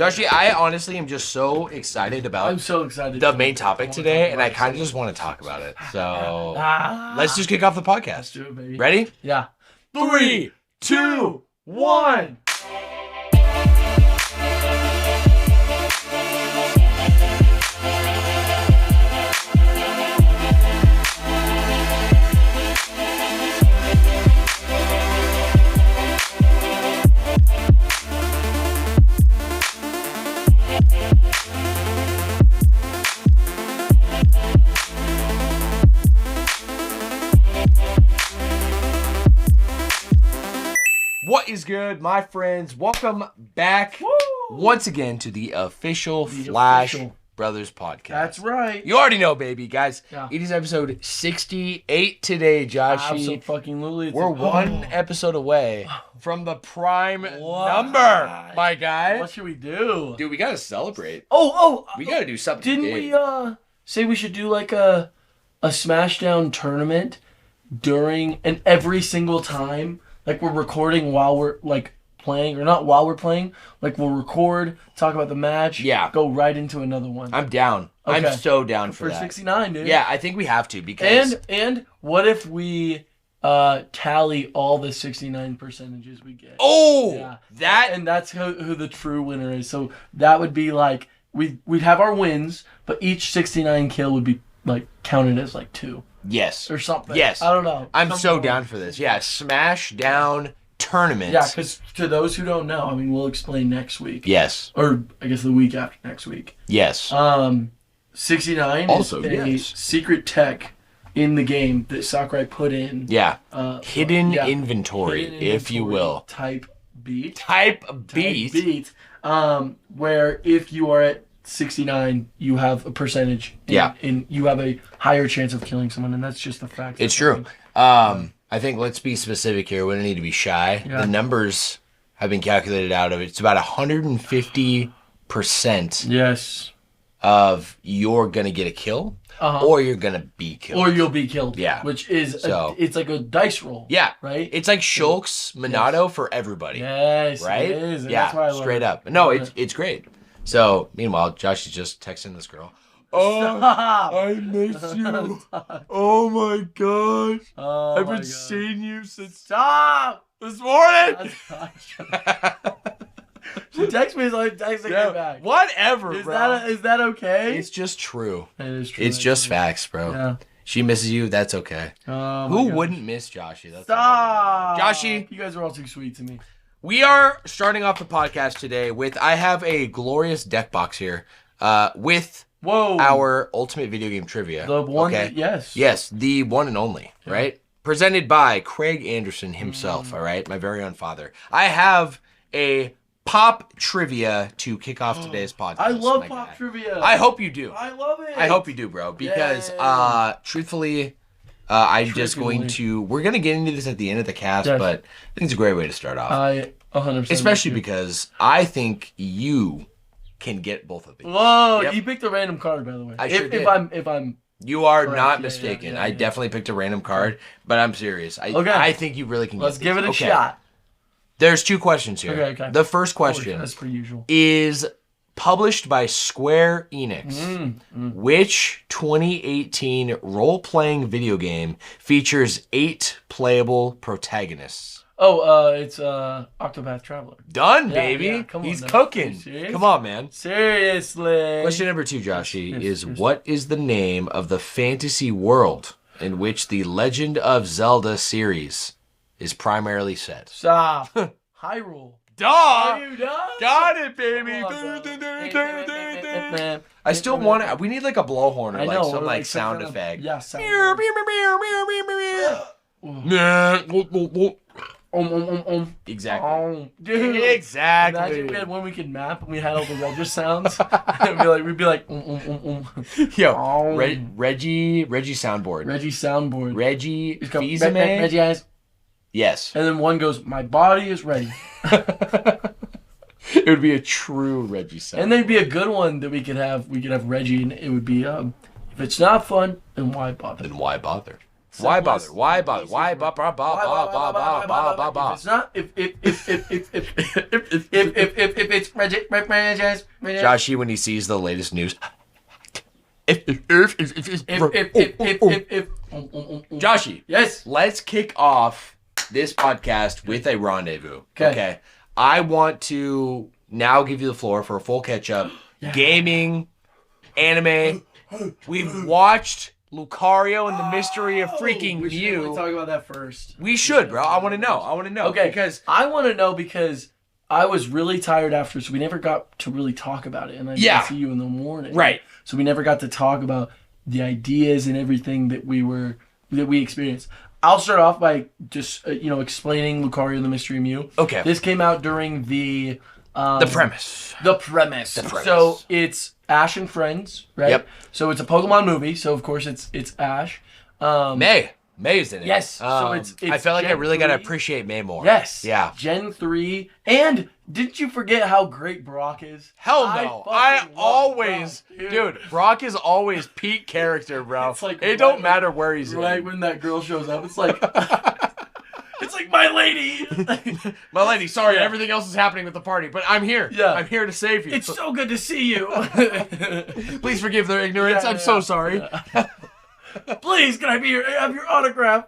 Joshy, I honestly am just so excited about I'm so excited. the main topic today, and I kind of just want to talk about it. So let's just kick off the podcast. Let's do it, baby. Ready? Yeah. 3, 2, 1. What is good, my friends? Welcome back once again to the official Flash Brothers podcast. That's right. You already know, baby, guys. Yeah. It is episode 68 today, Joshy. Absolutely. We're one episode away from the prime number, my guy. What should we do? Dude, we gotta celebrate. We gotta do something. Didn't big. we say we should do like a Smashdown tournament during and every single time? Like we're recording while we're like playing, or not while we're playing. Like we'll record, talk about the match, go right into another one. I'm down. Okay. I'm so down for that. 69, dude. Yeah, I think we have to because. And what if we tally all the 69 percentages we get? Oh, yeah. And that's who the true winner is. So that would be like we'd have our wins, but each 69 kill would be like counted as like 2. Yes. Or something. Yes. I don't know. I'm so down for this. Yeah, Smashdown tournament. Yeah, because to those who don't know, I mean, we'll explain next week. Yes. Or I guess the week after next week. Yes. 69 also, is a secret tech in the game that Sakurai put in. Yeah. Hidden inventory, if you will. Type beat. Type beat. Where if you are at 69, you have a percentage. And you have a higher chance of killing someone, and that's just the fact. It's true. I think let's be specific here. We don't need to be shy. Yeah. The numbers have been calculated out of it. It's about 150%. Yes. Of you're gonna get a kill, or you're gonna be killed, or you'll be killed. Yeah. Which is it's like a dice roll. Yeah. Right. It's like Shulk's Minato for everybody. Yes. Right. It is. And yeah. That's why I love straight it. up. No, it's great. So, meanwhile, Josh is just texting this girl. Stop. I miss you. Oh my gosh. Oh, I haven't seen you since Stop. this morning. She texts me, so I'm texting her back. Whatever, bro. Is that okay? It's just true. It is true. It's just facts, bro. Yeah. She misses you. That's okay. Who wouldn't miss Joshy? That's Stop. Joshy. You guys are all too sweet to me. We are starting off the podcast today with, I have a glorious deck box here with our ultimate video game trivia. The one, yes. Yes, the one and only, right? Presented by Craig Anderson himself, all right? My very own father. I have a pop trivia to kick off today's podcast. I love pop trivia. I hope you do. I love it. I hope you do, bro, because truthfully... I'm just going to... We're going to get into this at the end of the cast, but I think it's a great way to start off. I 100% especially because I think you can get both of these. Whoa, you picked a random card, by the way. I sure did. If I'm... You are not mistaken. I definitely picked a random card, but I'm serious. I think you really can get Let's these. give it a shot. There's 2 questions here. Okay. The first question as per usual. is... Published by Square Enix, which 2018 role-playing video game features 8 playable protagonists? It's Octopath Traveler. Done, baby. Yeah, come on, He's cooking. Come on, man. Seriously. Question number 2, Joshy, is what is the name of the fantasy world in which the Legend of Zelda series is primarily set? Stop. Hyrule. Duh! You done? Got it, baby! I still want it. We need like a blowhorn or like some like sound effect. Yeah, sound Exactly. Dude, exactly. Imagine we had one we could map and we had all the Reggie sounds. we'd be like Yo, Reggie soundboard. Reggie soundboard. Reggie Fils-Aimé. Reggie eyes. Yes. And then one goes, my body is ready. It would be a true Reggie sound. And there'd be a good one that we could have. We could have Reggie, and it would be, if it's not fun, then why bother? Then why bother? Why bother? simplest, Why bother? easiest Why word. ba ba ba ba ba ba ba ba ba? If it's not, if it's Joshy, when he sees the latest news. Joshy, yes, let's kick off this podcast with a rendezvous. Okay. I want to now give you the floor for a full catch up. Gaming, anime. We've watched Lucario and the Mystery of Freaking we should Mew. really talk about that first. We should, bro. I want to know. Okay, because I want to know because I was really tired after, so we never got to really talk about it. And I Yeah. didn't see you in the morning, right. So we never got to talk about the ideas and everything that we experienced. I'll start off by just explaining Lucario and the Mystery Mew. Okay. This came out during the premise. The premise. So it's Ash and Friends, right? Yep. So it's a Pokemon movie. So of course it's Ash. May's in it. Yes. So it's I felt like I Gen really got to 3. appreciate May more. Yes. Yeah. Gen 3. And didn't you forget how great Brock is? Hell no. I always, Brock, dude, Brock is always peak character, bro. It's like it don't matter where he's right in. when that girl shows up, it's like, it's like, my lady. My lady, sorry, Yeah. everything else is happening with the party, but I'm here. Yeah. I'm here to save you. It's so good to see you. Please forgive their ignorance. I'm so sorry. Yeah. Please, can I have your autograph?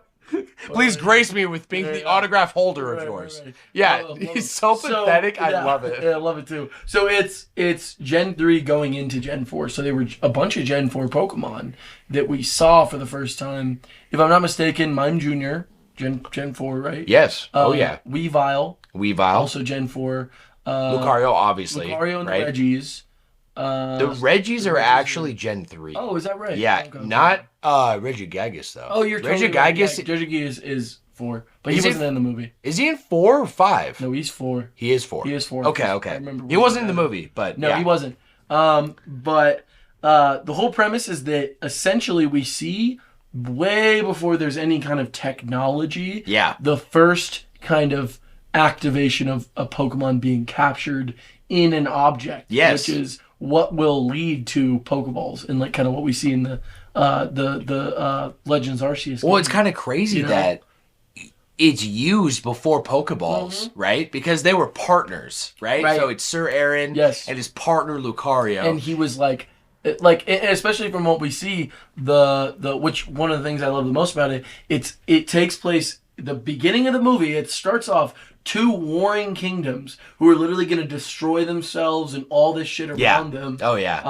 Please grace me with being the autograph holder of Right, yours. right. Yeah, Love he's it. so pathetic. I yeah, love it. Yeah, I love it too. So it's Gen 3 going into Gen 4. So they were a bunch of Gen 4 Pokemon that we saw for the first time. If I'm not mistaken, Mime Jr., Gen 4, right? Yes. Yeah. Weavile, Weavile. also Gen 4. Lucario, obviously. Lucario and right? the Reggies. The Reggies are actually Gen 3. Oh, is that right? Yeah, Okay. not Regigigas, though. Oh, you're totally right. Regigigas. Yeah, Regigigas is 4. But he Is he- wasn't in the movie. Is he in 4 or 5? No, he's 4. He is 4. He is 4. Okay. I remember He wasn't in the movie, but No, yeah. he wasn't. But the whole premise is that essentially we see way before there's any kind of technology, Yeah. the first kind of activation of a Pokemon being captured in an object. Yes. Which is what will lead to Pokeballs and like kind of what we see in the Legends Arceus. Well, it's kind of crazy You know? that it's used before Pokeballs, right? Because they were partners, right? Right. So it's Sir Aaron Yes. and his partner Lucario. And he was like, especially from what we see, which one of the things I love the most about it, it takes place the beginning of the movie. It starts off 2 warring kingdoms who are literally going to destroy themselves and all this shit around them. Oh yeah.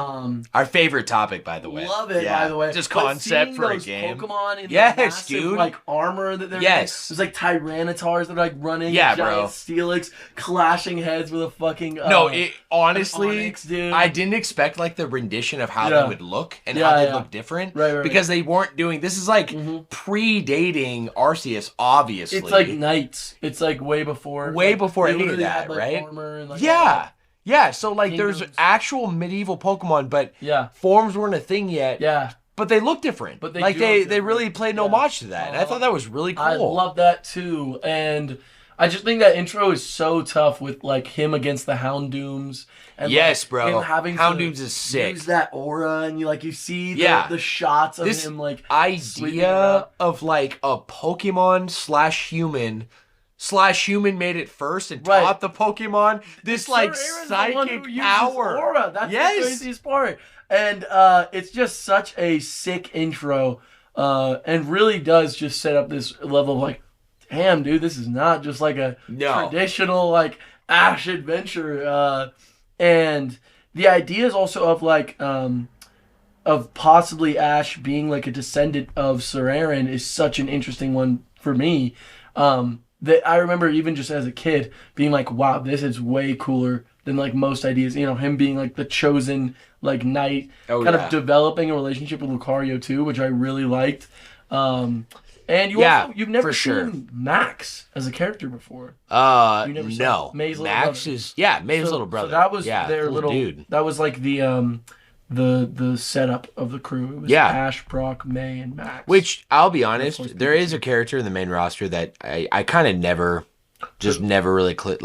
Our favorite topic, by the way. Love it, Yeah. by the way. Just But concept seeing for a those game. Pokemon in Yes, the massive, dude. like armor that they're Yes. There's like Tyrannitars that are like running. Yeah, giant bro. Steelix clashing heads with a fucking. No, it honestly, Onyx, dude. I didn't expect like the rendition of how Yeah. they would look and Yeah, how they yeah. look different, Right, because they weren't doing. This is like predating Arceus, obviously. It's like Knights. It's like way before. Way like, before they any of literally that, had, like, right? Armor and, like, all Yeah, that. yeah. So like, there's Kingdoms. actual medieval Pokemon, but Yeah. forms weren't a thing yet. Yeah. But they look different. But they like do they look different. really played an Yeah. homage to that, and I thought that was really cool. I love that too, and I just think that intro is so tough with like him against the Houndooms. And Yes, like, bro. Him having Houndooms to is sick. Use that aura, and you see the shots of This him like sweeping idea around. of like a Pokemon / human made it first and Right. taught the Pokemon this like Sir Aaron's the one psychic who uses power. Aura. That's Yes. the craziest part. And it's just such a sick intro, and really does just set up this level of like, damn, dude, this is not just like a No. traditional like Ash adventure. And the idea is also of like of possibly Ash being like a descendant of Sir Aaron is such an interesting one for me. That I remember even just as a kid being like, wow, this is way cooler than like most ideas. You know, him being like the chosen like knight, Oh, kind yeah. of developing a relationship with Lucario too, which I really liked. And you've never for seen sure. Max as a character before. You never saw No. May's little Max brother. is May's little brother. So that was yeah, their cool little dude. That was like the setup of the crew. It was Yeah. Ash, Brock, May, and Max. Which I'll be course, honest, there is a character in the main roster that I kind of never really clicked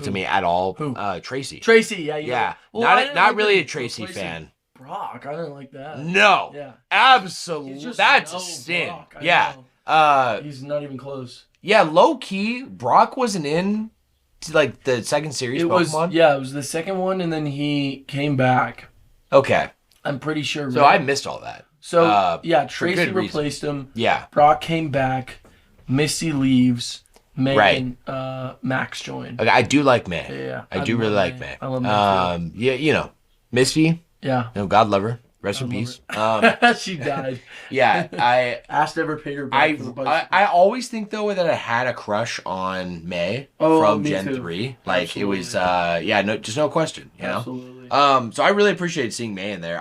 to me at all. Who? Tracy. Tracy, yeah, Yeah, Well, I didn't not like really the a Tracy fan. Brock, I didn't like that. No, Yeah. absolutely. He's just That's no a sin. Brock, I Yeah, know. He's not even close. Yeah, low key, Brock wasn't in to like the second series Pokemon. It was the second one, and then he came back. Okay. I'm pretty sure. So I missed all that. So Tracy replaced him. Yeah. Brock came back. Misty leaves. May and Max joined. Okay, I do like May. Yeah. I do really like May. I love May too. Yeah, Misty. Yeah. God love her. Rest in peace. She died. Yeah, I Ash never paid her back for the bicycle. I always think though that I had a crush on May from Gen 3. Like Absolutely. it was just no question, you know. Absolutely. So I really appreciated seeing May in there.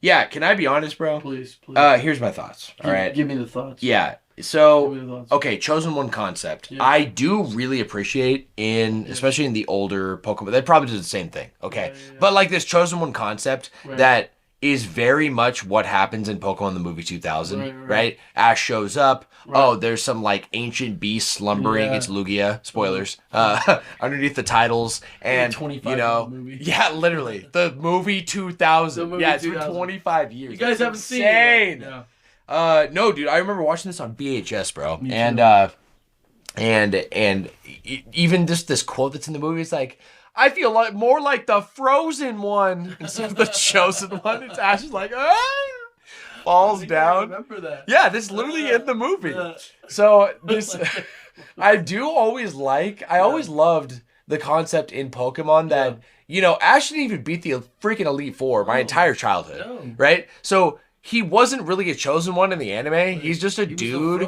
Can I be honest, bro? Please. Here's my thoughts. All right. Give me the thoughts. Yeah. So, okay, Chosen One concept. Yeah. I do really appreciate especially in the older Pokemon, they probably do the same thing, okay? Yeah. But like this Chosen One concept that is very much what happens in Pokemon the movie 2000, right? Ash shows up. Right. Oh, there's some like ancient beast slumbering. It's Lugia. Spoilers. Underneath the titles. And, movie. Yeah, literally. The movie 2000. It's been 25 years. You guys haven't seen it. Yeah. No, dude, I remember watching this on VHS, bro. Me too. And even just this quote that's in the movie is like, I feel like more like the Frozen One instead of the Chosen One. It's Ash is like, falls down. I remember that. Yeah, this is literally in the movie. So this, I always loved the concept in Pokemon that, Ash didn't even beat the freaking Elite Four my entire childhood, right? So he wasn't really a chosen one in the anime. He's just a dude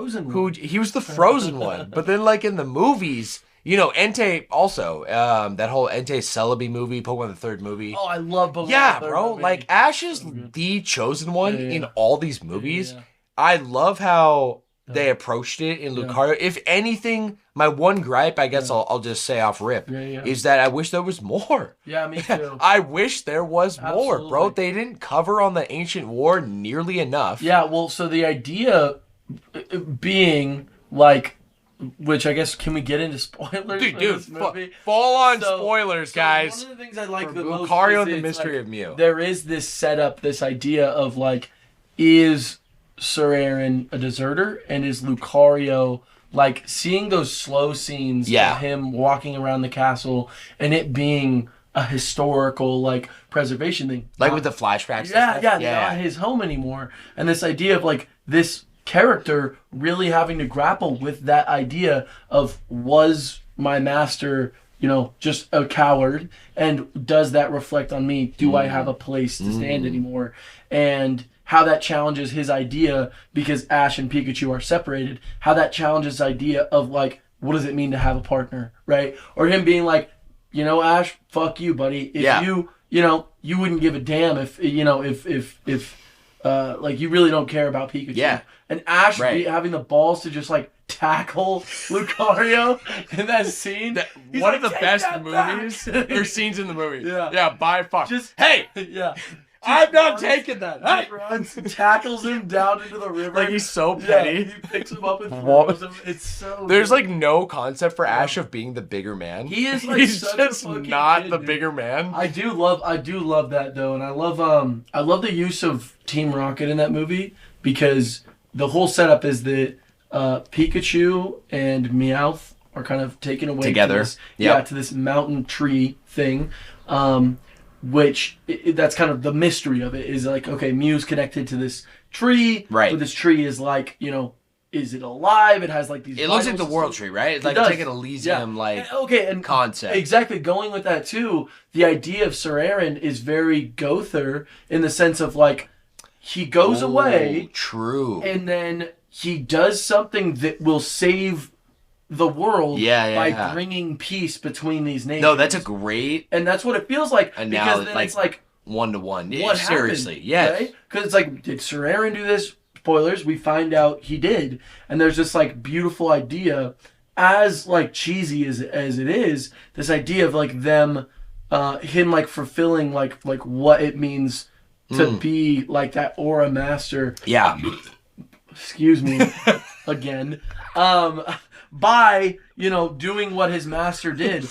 he was the frozen one. But then like in the movies, Entei also, that whole Entei Celebi movie, Pokemon the third movie. Oh, I love Pokemon. Yeah, bro. Movie. Like Ash is the chosen one in all these movies. Yeah. I love how they approached it in Lucario. If anything, my one gripe, I guess I'll just say off rip, is that I wish there was more. Yeah, me too. I wish there was more, bro. They didn't cover on the Ancient War nearly enough. Yeah, well, so the idea being like, which I guess, can we get into spoilers? Dude, fall on spoilers, guys. One of the things I like the most Lucario and the Mystery of Mew. There is this setup, this idea of like, is Sir Aaron a deserter, and is Lucario like seeing those slow scenes of him walking around the castle and it being a historical like preservation thing, like with the flashbacks. Not his home anymore, and this idea of like this character really having to grapple with that idea of, was my master just a coward, and does that reflect on me? Do I have a place to stand anymore? And how that challenges his idea, because Ash and Pikachu are separated, how that challenges his idea of like, what does it mean to have a partner, right? Or him being like, Ash, fuck you, buddy. If you wouldn't give a damn if like you really don't care about Pikachu. Yeah. And Ash having the balls to just like tackle Lucario in that scene. One of the best movies or scenes in the movie. Yeah, by far. I'm not taking that. He runs, tackles him down into the river. Like he's so petty. He picks him up and throws him. It's so There's like no concept for Ash of being the bigger man. He is like he's such just a fucking not kid, the dude. bigger man. I do love that though, and I love the use of Team Rocket in that movie, because the whole setup is that Pikachu and Meowth are kind of taken away together. To this mountain tree thing. Which that's kind of the mystery of it, is like, okay, Mew's connected to this tree, right? But this tree is like, is it alive? It has like these. It looks like the World Tree, right? It's like an Elysium concept. Exactly. Going with that too, the idea of Sir Aaron is very Gother in the sense of like, he goes away, true, and then he does something that will save the world by bringing peace between these nations. No, that's a great... And that's what it feels like. Because then it's like... One-to-one. What seriously, happened, yes. Right? Because it's like, did Sir Aaron do this? Spoilers, we find out he did. And there's this like beautiful idea, as like cheesy as it is, this idea of like them, him like fulfilling like what it means to be like that aura master. Yeah. Excuse me. Again. By doing what his master did,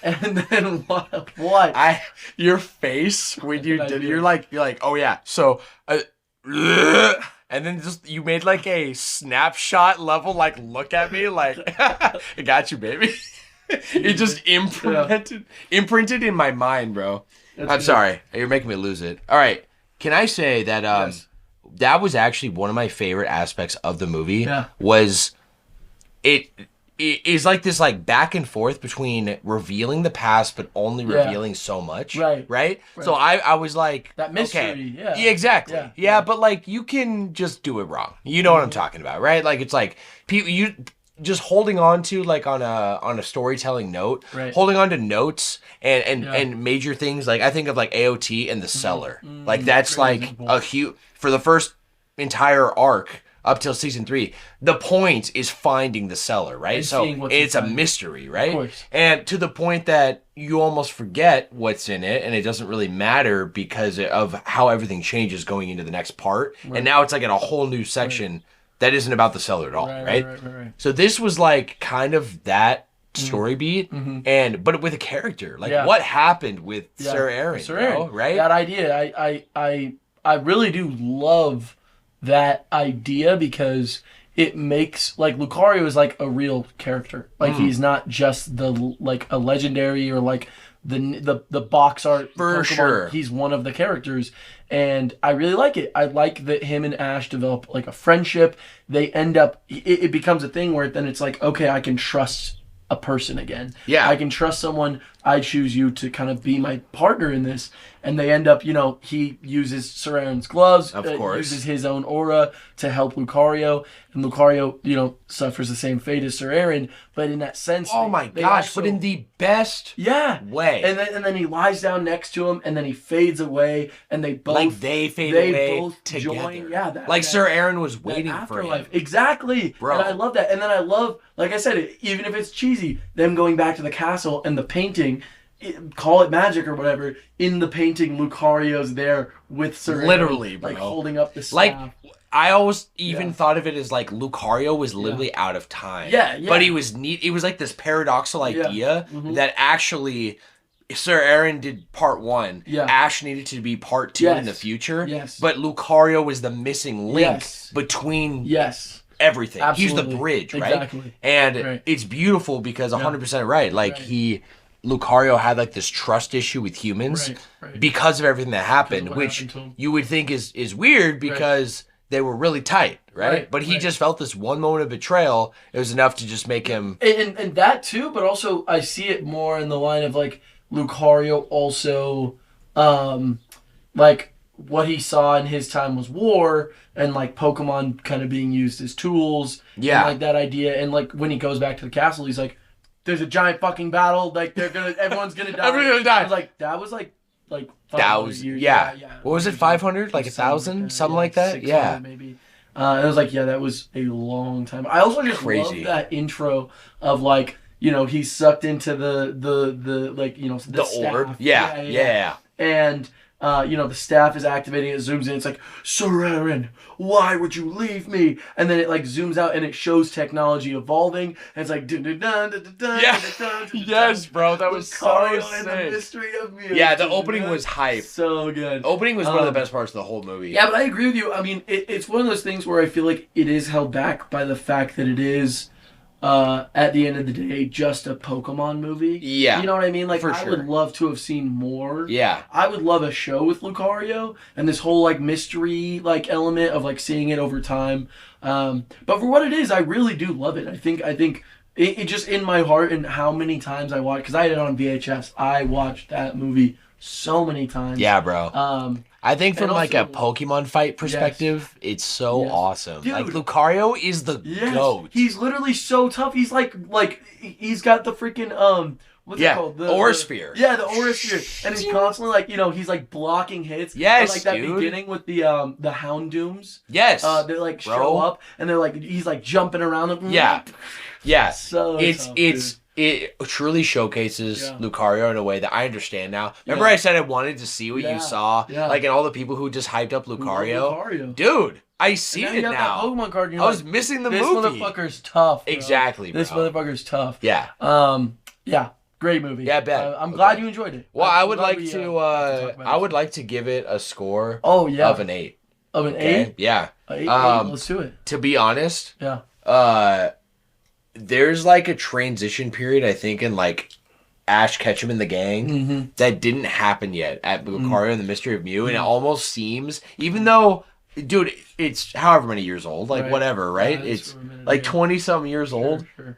and then what? Your face when you did, you're like, oh yeah. So, and And then just you made like a snapshot level like look at me like I got you, baby. It just imprinted in my mind, bro. I'm sorry. You're making me lose it. All right. Can I say that that was actually one of my favorite aspects of the movie? Yeah. Was it is like this like back and forth between revealing the past but only revealing so much. Right? So I was like that mystery, okay. yeah. Exactly. Yeah, but like you can just do it wrong. You know what I'm talking about, right? Like it's like you just holding on to like on a storytelling note, holding on to notes and major things. Like I think of like AOT and the Cellar. Like that's like a huge for the first entire arc up till season 3. The point is finding the Cellar, right? And so it's a mystery, right? And to the point that you almost forget what's in it, and it doesn't really matter because of how everything changes going into the next part. And now it's like in a whole new section. That isn't about the Cellar at all, right? So this was like kind of that story beat, but with a character. Like what happened with Sir Aaron, right? That idea, I really do love that idea because it makes like Lucario is like a real character. Like he's not just the like a legendary or like the box art for Pokemon. Sure. He's one of the characters, and I really like it. I like that him and Ash develop like a friendship. They end up it becomes a thing where then it's like, okay, I can trust a person again. Yeah, I can trust someone. I choose you to kind of be my partner in this. And they end up, he uses Sir Aaron's gloves, of course, uses his own aura to help Lucario, and Lucario, suffers the same fate as Sir Aaron. But in that sense, oh my gosh, but in the best way. And then he lies down next to him, and then he fades away, and they both fade away both together. Join, Sir Aaron was waiting for him. Exactly, bro. And I love that. And then I love, like I said, even if it's cheesy, them going back to the castle and the painting. Call it magic or whatever. In the painting, Lucario's there with Sir Aaron, literally, bro. like holding up the staff. Like I always even thought of it as like Lucario was literally out of time. Yeah. But he was neat. It was like this paradoxical idea that actually Sir Aaron did part 1. Yeah. Ash needed to be part 2 in the future. Yes. But Lucario was the missing link between everything. Absolutely. He's the bridge, right? Exactly. And it's beautiful because 100% right. Like Lucario had like this trust issue with humans because of everything that happened, which you would think is weird because they were really tight, right? But he just felt this one moment of betrayal. It was enough to just make him... And that too, but also I see it more in the line of like Lucario also, like what he saw in his time was war and like Pokemon kind of being used as tools. Yeah. And like that idea. And like when he goes back to the castle, he's like, there's a giant fucking battle. Like everyone's gonna die. Everyone's gonna die. I was like, that was like that was years. Yeah. What was it? 500? Like 1,000? Something like that. Yeah. Maybe. And I was like, that was a long time. I also just love that intro of like, he's sucked into the like the orb. Staff. Yeah. And the staff is activating. It zooms in. It's like, Sir Aaron, why would you leave me? And then it like zooms out and it shows technology evolving. And it's like, dun dun dun dun dun. Yes, bro, that was so sick. The mystery of music. Yeah, the opening was hype. So good. Opening was one of the best parts of the whole movie. Yeah, but I agree with you. I mean, it's one of those things where I feel like it is held back by the fact that it is. At the end of the day, just a Pokemon movie. Yeah. You know what I mean? Like, I would love to have seen more. Yeah. I would love a show with Lucario and this whole, like, mystery, like, element of, like, seeing it over time. But for what it is, I really do love it. I think it just in my heart and how many times I watched, because I had it on VHS, I watched that movie so many times. Yeah, bro. I think from like a Pokemon fight perspective, it's so awesome. Dude, like Lucario is the GOAT. He's literally so tough. He's like he's got the freaking what's it called? The Aura Sphere. Yeah, the Aura Sphere. And he's constantly like, he's like blocking hits. Yes, and, like that beginning with the Houndooms. Yes. They like show up and they're like he's like jumping around them. Yeah. Yeah. So it truly showcases Lucario in a way that I understand now. Remember I said I wanted to see what you saw? Yeah. Like, and all the people who just hyped up Lucario? Dude, I see it now. That Pokemon card, I was missing the movie. This motherfucker's tough, bro. Exactly, bro. This motherfucker's tough. Yeah. Yeah. Great movie. Yeah, I bet. I'm glad you enjoyed it. Well, I would like to give it a score of an 8. Of an Okay? 8? Yeah. 8, let's do it. To be honest, Yeah. there's like a transition period, I think, in like Ash Ketchum and the gang that didn't happen yet at Lucario and the Mystery of Mew, and it almost seems, even though, dude, it's however many years old, like whatever, right? Yeah, it's like 20-something years old. Sure.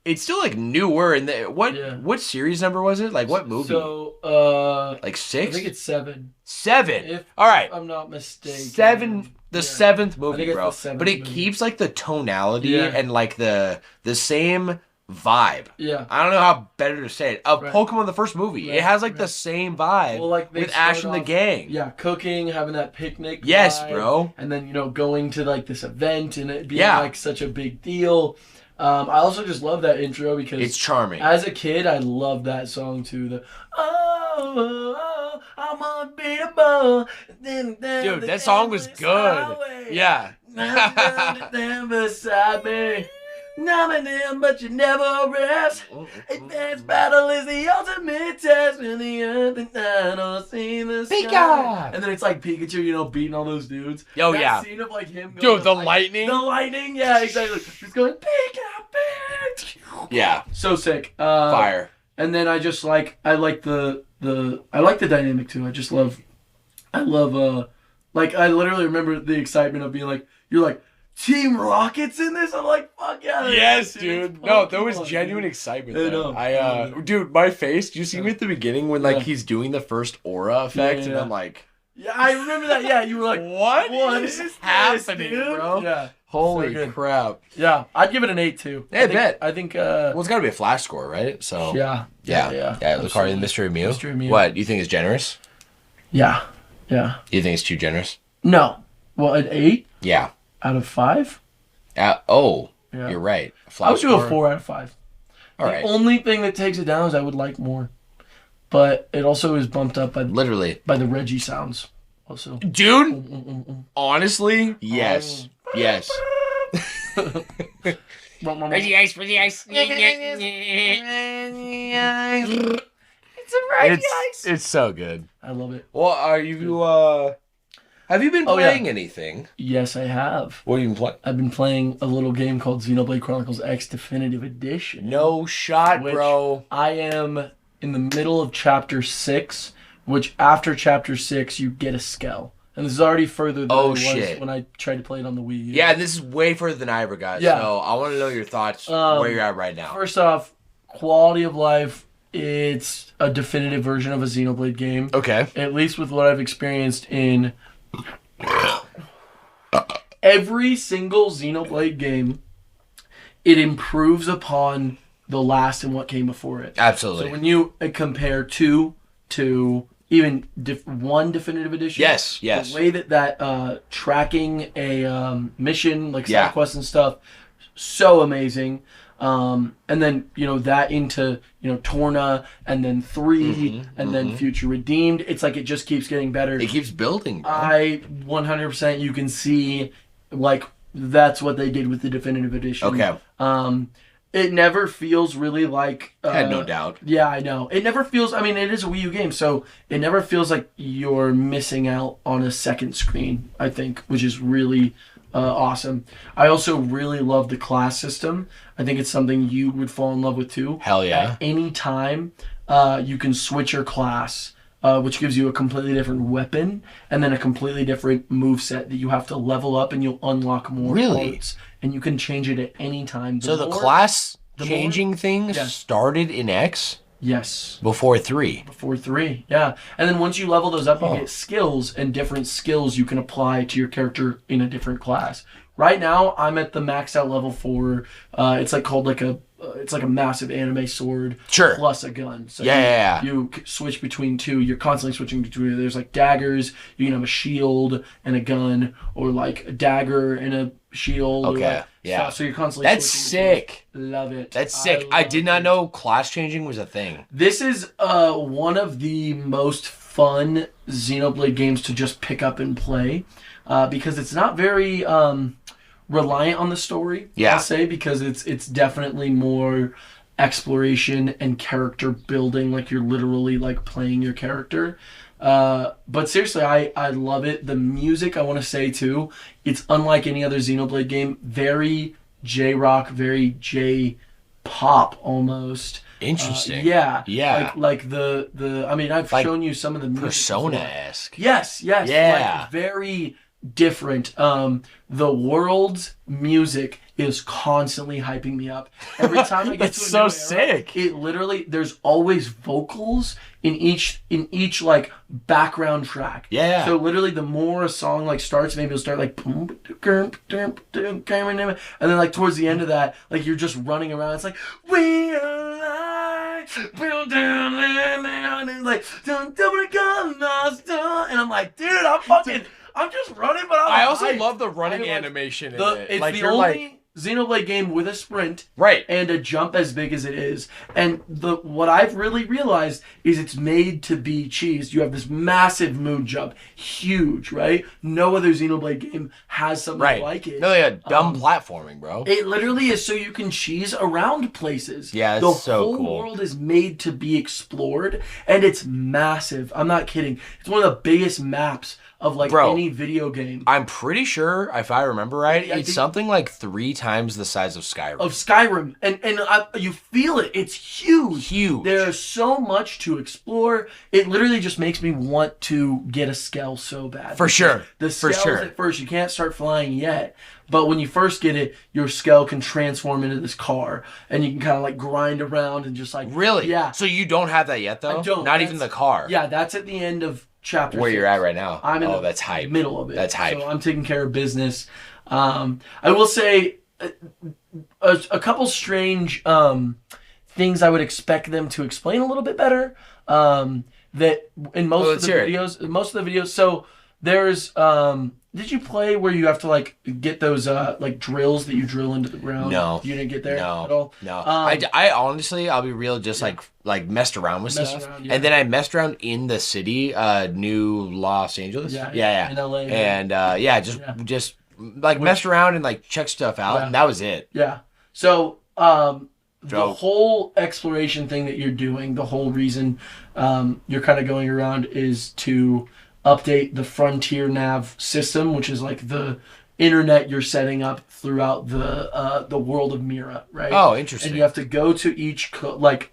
It's still like newer. And what series number was it? Like what movie? So like 6? I think it's 7. 7. All right. If I'm not mistaken. 7. The 7th movie, bro. The 7th but it movie. keeps like the tonality and like the same vibe. Yeah. I don't know how better to say it. Of Pokemon the first movie. It has like the same vibe with Ash and the gang. Yeah, cooking, having that picnic. Yes, vibe, bro. And then, going to like this event and it being like such a big deal. I also just love that intro because it's charming. As a kid, I loved that song too. I'm unbeatable. Dude, that song was good. Yeah. Beside me. But you never rest. Advanced battle is the ultimate test when the earth and I don't see the sky. Pika! And then it's like Pikachu, beating all those dudes. Oh, that yeah. Scene of like him going Dude, the lightning. The lightning, yeah, exactly. Just going Pika, Pika. Yeah. So sick. Fire. And then I just like I like the dynamic too. I love I literally remember the excitement of being like, you're like, Team Rocket's in this? I'm like, fuck yeah. Yes, dude. No, there was genuine excitement there. Dude, my face, do you see me at the beginning when like he's doing the first aura effect and I'm like, yeah, I remember that. Yeah, you were like, what is happening, bro? Yeah. Holy crap. Yeah, I'd give it an 8 too. I bet. I think well, it's got to be a flash score, right? So Yeah, Lucario the Mystery of Mew. Mystery of Mew. What, you think is generous? Yeah. You think it's too generous? No. Well, an 8? Yeah. Out of 5? You're right. I would do a 4 out of 5. All right. The only thing that takes it down is I would like more. But it also is bumped up by the Reggie sounds. Also. Dude, honestly, yes. Yes. Reggie Ice, Reggie Ice. It's a Reggie Ice. It's so good. I love it. Well, have you been playing anything? Yes, I have. What have you been playing? I've been playing a little game called Xenoblade Chronicles X Definitive Edition. No shot, bro. I am in the middle of Chapter 6, which after Chapter 6, you get a Skell. And this is already further than it was when I tried to play it on the Wii U. Yeah, this is way further than I ever got. Yeah. So I want to know your thoughts where you're at right now. First off, quality of life, it's a definitive version of a Xenoblade game. Okay. At least with what I've experienced in every single Xenoblade game, it improves upon the last and what came before it. Absolutely. So when you compare 2 to even 1 definitive edition, yes, the way that tracking a mission, like side quests and stuff, so amazing. And then, that into, Torna, and then 3, and then Future Redeemed. It's like it just keeps getting better. It keeps building, bro. 100%, you can see, like, that's what they did with the definitive edition. Okay. It never feels really like... I had no doubt. Yeah, I know. It never feels... I mean, it is a Wii U game, so it never feels like you're missing out on a second screen, I think, which is really awesome. I also really love the class system. I think it's something you would fall in love with, too. Hell yeah. At any time, you can switch your class, which gives you a completely different weapon, and then a completely different moveset that you have to level up, and you'll unlock more parts. And you can change it at any time. The class changing thing started in X? Yes. Before 3? Before 3, yeah. And then once you level those up, you get skills, and different skills you can apply to your character in a different class. Right now, I'm at the max out level for, it's like called like a, it's like a massive anime sword plus a gun. So you switch between 2. You're constantly switching between. There's like daggers. You can have a shield and a gun, or like a dagger and a shield. Okay. So you're constantly. That's sick. Love it. That's sick. I did not know class changing was a thing. This is one of the most fun Xenoblade games to just pick up and play, because it's not very reliant on the story. I'll say, because it's definitely more exploration and character building, like you're literally like playing your character. But seriously, I love it. The music, I want to say too, it's unlike any other Xenoblade game. Very J-rock, very J-pop almost. Interesting. Yeah. Like the I mean, I've like shown you some of the music. Persona-esque. Yes. Yeah. Like very different. The world's music is constantly hyping me up. Every time I get That's to a so new era, sick. it literally there's always vocals in each like background track. Yeah. So literally the more a song like starts, maybe it'll start like and then like towards the end of that, like you're just running around. It's like we are alive, build down and it's like and I'm like, dude, I'm just running, but I also hyped. love the running I like animation in it. It's Like the you're only Xenoblade game with a sprint right. and a jump as big as it is. And what I've really realized is it's made to be cheesed. You have this massive moon jump, huge, right? No other Xenoblade game has something like it. No, yeah, dumb platforming, bro. It literally is so you can cheese around places. Yeah, it's the so whole cool. world is made to be explored, and it's massive. I'm not kidding. It's one of the biggest maps of like any video game. I'm pretty sure, if I remember right, I it's think something like 3 times the size of Skyrim. And you feel it. It's huge. Huge. There's so much to explore. It literally just makes me want to get a Skell so bad. For sure. The For Skells sure. at first, you can't start flying yet. But when you first get it, your Skell can transform into this car. And you can kind of like grind around and just like... Really? Yeah. So you don't have that yet, though? I don't. Not even the car? Yeah, that's at the end of chapter Where 6. you're at right now? I'm in that's hype. middle of it. That's hype. So I'm taking care of business. I will say a couple strange things I would expect them to explain a little bit better. That in most of the videos. So there's did you play where you have to like get those like drills that you drill into the ground? No. You didn't get there at all? No. I honestly, I'll be real, just like messed around with stuff. And then I messed around in the city, New Los Angeles. Yeah. In LA. And just like messed around and like checked stuff out, and that was it. Yeah. So the whole exploration thing that you're doing, the whole reason you're kind of going around is to update the Frontier Nav system, which is like the internet you're setting up throughout the world of Mira, right? Oh, interesting. And you have to go to each like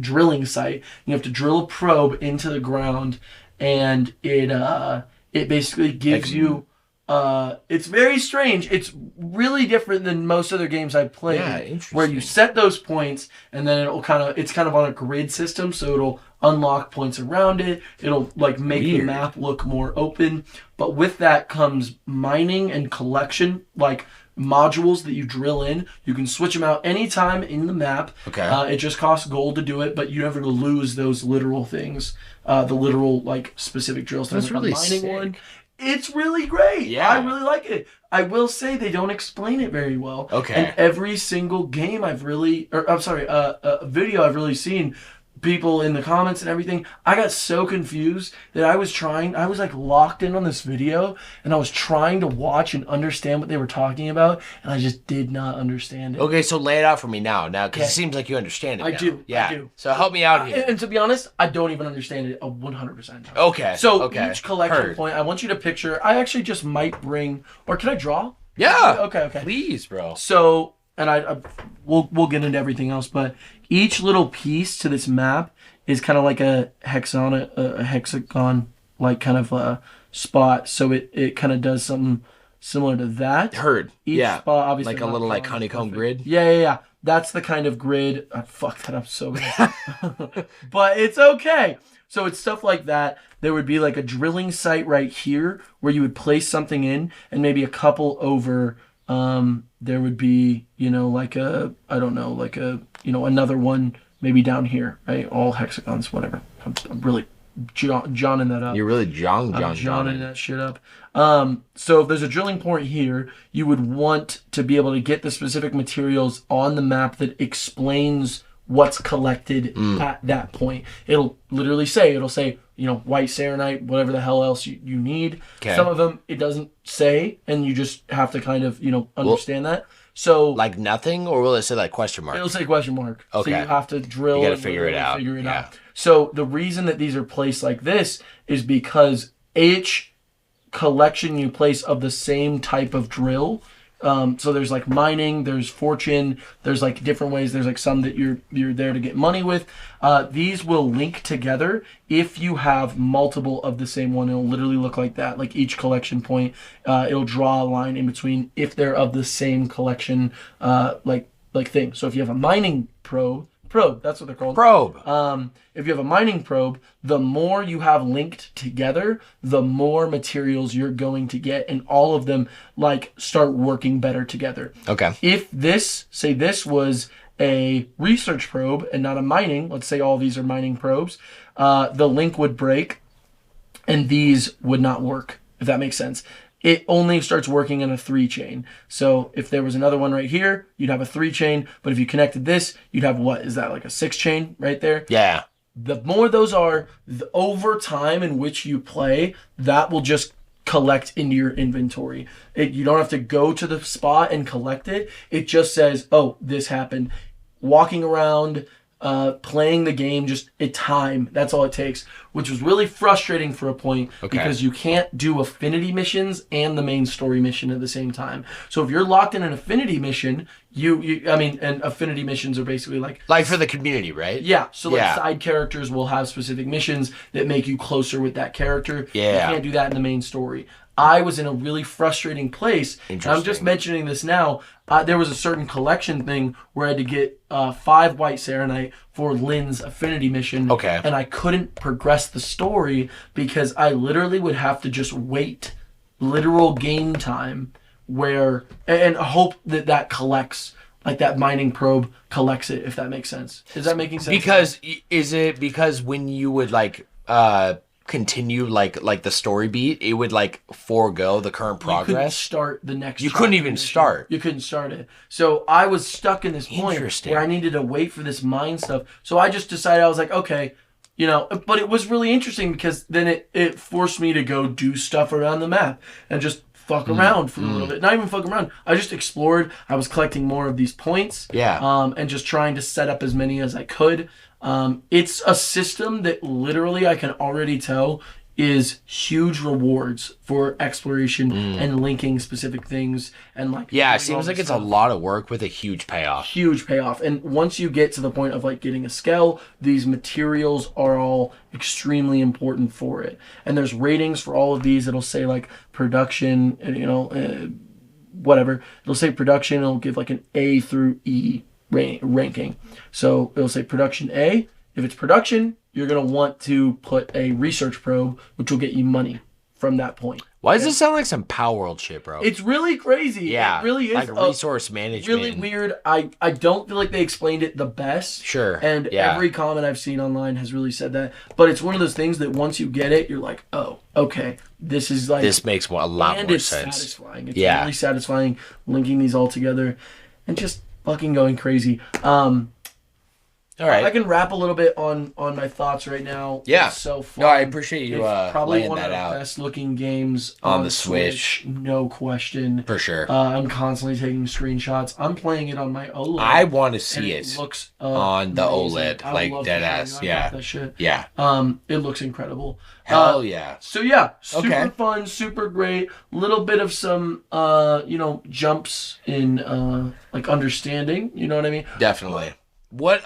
drilling site. You have to drill a probe into the ground, and it basically gives you. It's very strange. It's really different than most other games I've played. Yeah, interesting. Where you set those points, and then it's kind of on a grid system, so it'll unlock points around it. It'll like make the map look more open. But with that comes mining and collection, like modules that you drill in. You can switch them out anytime in the map. Okay. It just costs gold to do it, but you never lose those literal things. The literal like specific drills. That's like really the mining sick. one. It's really great. Yeah. I really like it. I will say they don't explain it very well. Okay. And every single game video I've really seen, people in the comments and everything, I got so confused that I was like locked in on this video, and I was trying to watch and understand what they were talking about, and I just did not understand it. Okay, so lay it out for me now, because it seems like you understand it now. I do. Yeah. I do. So help me out here. And to be honest, I don't even understand it 100%. Okay. So each collection point, I want you to picture. I actually just might bring, or can I draw? Yeah. Okay. Please, bro. So, and we'll get into everything else, but each little piece to this map is kind of like a hexagon, like kind of a spot. So it kind of does something similar to that. Each spot, obviously, like a little like honeycomb grid. Yeah. That's the kind of grid. I fucked that up so bad. But it's okay. So it's stuff like that. There would be like a drilling site right here where you would place something in, and maybe a couple over. There would be, another one maybe down here, right? All hexagons, whatever. I'm really Johning that up. You're really Johning that shit up. So if there's a drilling point here, you would want to be able to get the specific materials on the map that explains what's collected at that point. It'll literally say, white serenite, whatever the hell else you need. Okay. Some of them it doesn't say, and you just have to kind of, understand that. So like nothing, or will it say like question mark? It'll say question mark. Okay. So you have to drill. You got to figure it out. Figure it out. So the reason that these are placed like this is because each collection you place of the same type of drill. So there's like mining, there's fortune, there's like different ways. There's like some that you're there to get money with. These will link together if you have multiple of the same one. It'll literally look like that. Like each collection point, it'll draw a line in between if they're of the same collection, like thing. So if you have a mining probe, that's what they're called. Probe. If you have a mining probe, the more you have linked together, the more materials you're going to get, and all of them like start working better together. Okay. If this was a research probe and not a mining, let's say all these are mining probes, the link would break and these would not work, if that makes sense. It only starts working in a 3-chain. So if there was another one right here, you'd have a 3-chain. But if you connected this, you'd have what? Is that like a 6-chain right there? Yeah. The more those are, over time in which you play, that will just collect into your inventory. You don't have to go to the spot and collect it. It just says, oh, this happened. Walking around, playing the game, just a time. That's all it takes, which was really frustrating for a point because you can't do affinity missions and the main story mission at the same time. So if you're locked in an affinity mission, and affinity missions are basically like for the community, right? Yeah. So side characters will have specific missions that make you closer with that character. Yeah. You can't do that in the main story. I was in a really frustrating place. And I'm just mentioning this now. There was a certain collection thing where I had to get 5 white Serenite for Lynn's affinity mission. Okay. And I couldn't progress the story because I literally would have to just wait literal game time and hope that collects, like that mining probe collects it, if that makes sense. Is that making sense? Because when you would continue like the story beat, it would like forego the current progress. You couldn't start the next. You couldn't even start. You couldn't start it. So I was stuck in this point where I needed to wait for this mine stuff. So I just decided, I was like, okay, but it was really interesting because then it forced me to go do stuff around the map and just fuck around for a little bit. Not even fuck around. I just explored. I was collecting more of these points. Yeah. And just trying to set up as many as I could. It's a system that literally I can already tell is huge rewards for exploration and linking specific things and like. Yeah, it seems like it's a lot of work with a huge payoff. Huge payoff. And once you get to the point of like getting a scale, these materials are all extremely important for it. And there's ratings for all of these. It'll say like production, whatever. It'll say production. It'll give like an A through E ranking. So it'll say production A. If it's production, you're going to want to put a research probe, which will get you money from that point. Why does this sound like some Power World shit, bro? It's really crazy. Yeah. It really is. Like resource management. Really weird. I don't feel like they explained it the best. Sure. And every comment I've seen online has really said that. But it's one of those things that once you get it, you're like, oh, okay. This is like... This makes a lot more sense. And it's satisfying. It's really satisfying linking these all together and just fucking going crazy. All right. I can wrap a little bit on my thoughts right now. Yeah. It's so fun. No, I appreciate you probably laying one that of the out. best looking games on the Switch. No question. For sure. I'm constantly taking screenshots. I'm playing it on my OLED. I want to see it looks on the amazing. OLED, I like love dead that ass. shit. I love that shit. Yeah. It looks incredible. Hell yeah. So yeah, super Okay. fun, super great. Little bit of some jumps in like understanding. You know what I mean? Definitely. What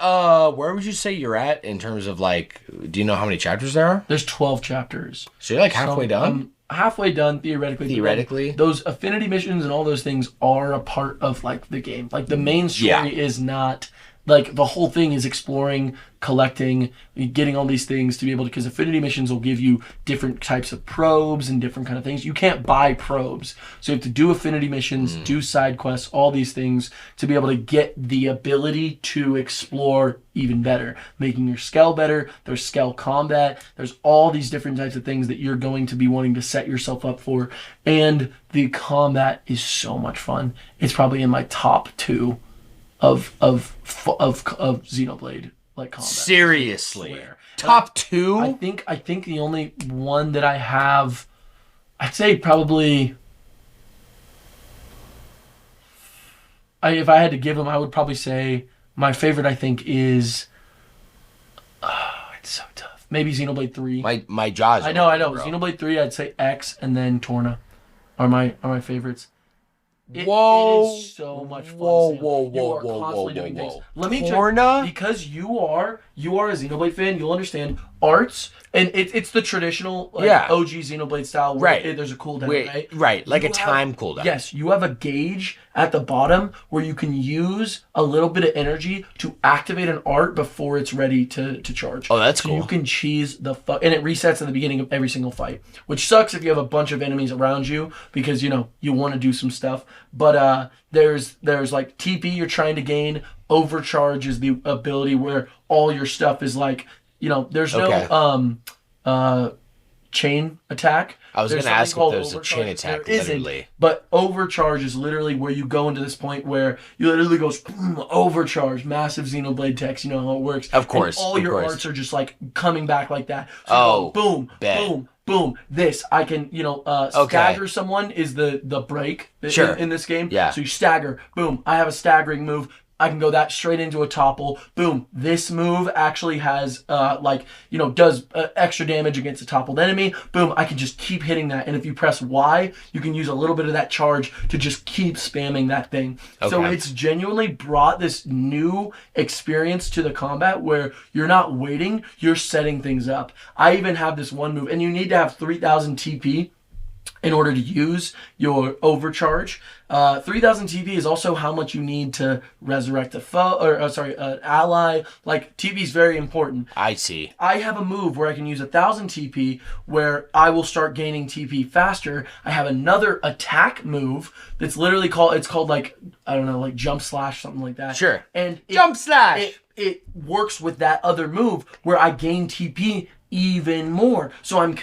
where would you say you're at in terms of like, do you know how many chapters there are? There's 12 chapters. So you're like halfway done? I'm halfway done theoretically. Theoretically? Those affinity missions and all those things are a part of like the game. Like the main story is not like the whole thing is exploring, collecting, getting all these things to be able to, because affinity missions will give you different types of probes and different kind of things. You can't buy probes. So you have to do affinity missions, do side quests, all these things to be able to get the ability to explore even better, making your Skell better. There's Skell combat. There's all these different types of things that you're going to be wanting to set yourself up for. And the combat is so much fun. It's probably in my top 2 of Xenoblade like combat. Seriously. Top 2? I think the only one that I have, I'd say probably, if I had to give them, I would probably say my favorite I think is, I'd It's so tough. Maybe Xenoblade 3. My jaws. I know. Bro. Xenoblade 3, I'd say X, and then Torna are my favorites. Whoa! It is so much fun. Whoa! Sam. Whoa! You are Whoa! constantly Whoa! doing Whoa! things. Let me Torna? check, because you are a Xenoblade fan. You'll understand arts, and it's the traditional OG Xenoblade style. Where there's a cooldown, right? Like a time cooldown. Yes, you have a gauge at the bottom where you can use a little bit of energy to activate an art before it's ready to charge. Oh, that's so cool. You can cheese the fuck, and it resets at the beginning of every single fight, which sucks if you have a bunch of enemies around you because you want to do some stuff. But there's like TP you're trying to gain. Overcharge is the ability where all your stuff is like, there's no chain attack. I was going to ask if there's a chain attack, there literally. Isn't, but overcharge is literally where you go into this point where you literally goes overcharge, massive Xenoblade text. You know how it works. Of course. And all your arts are just like coming back like that. So oh, boom, boom, boom. This I can, stagger someone is the break in this game. Yeah. So you stagger, boom. I have a staggering move. I can go that straight into a topple. Boom. This move actually has, does extra damage against a toppled enemy. Boom. I can just keep hitting that. And if you press Y, you can use a little bit of that charge to just keep spamming that thing. Okay. So it's genuinely brought this new experience to the combat where you're not waiting, you're setting things up. I even have this one move, and you need to have 3,000 TP in order to use your overcharge. 3,000 TP is also how much you need to resurrect a foe, an ally. Like, TP is very important. I see. I have a move where I can use 1,000 TP where I will start gaining TP faster. I have another attack move that's literally called like, I don't know, like jump slash, something like that. Sure. And jump slash! It works with that other move where I gain TP even more. So I'm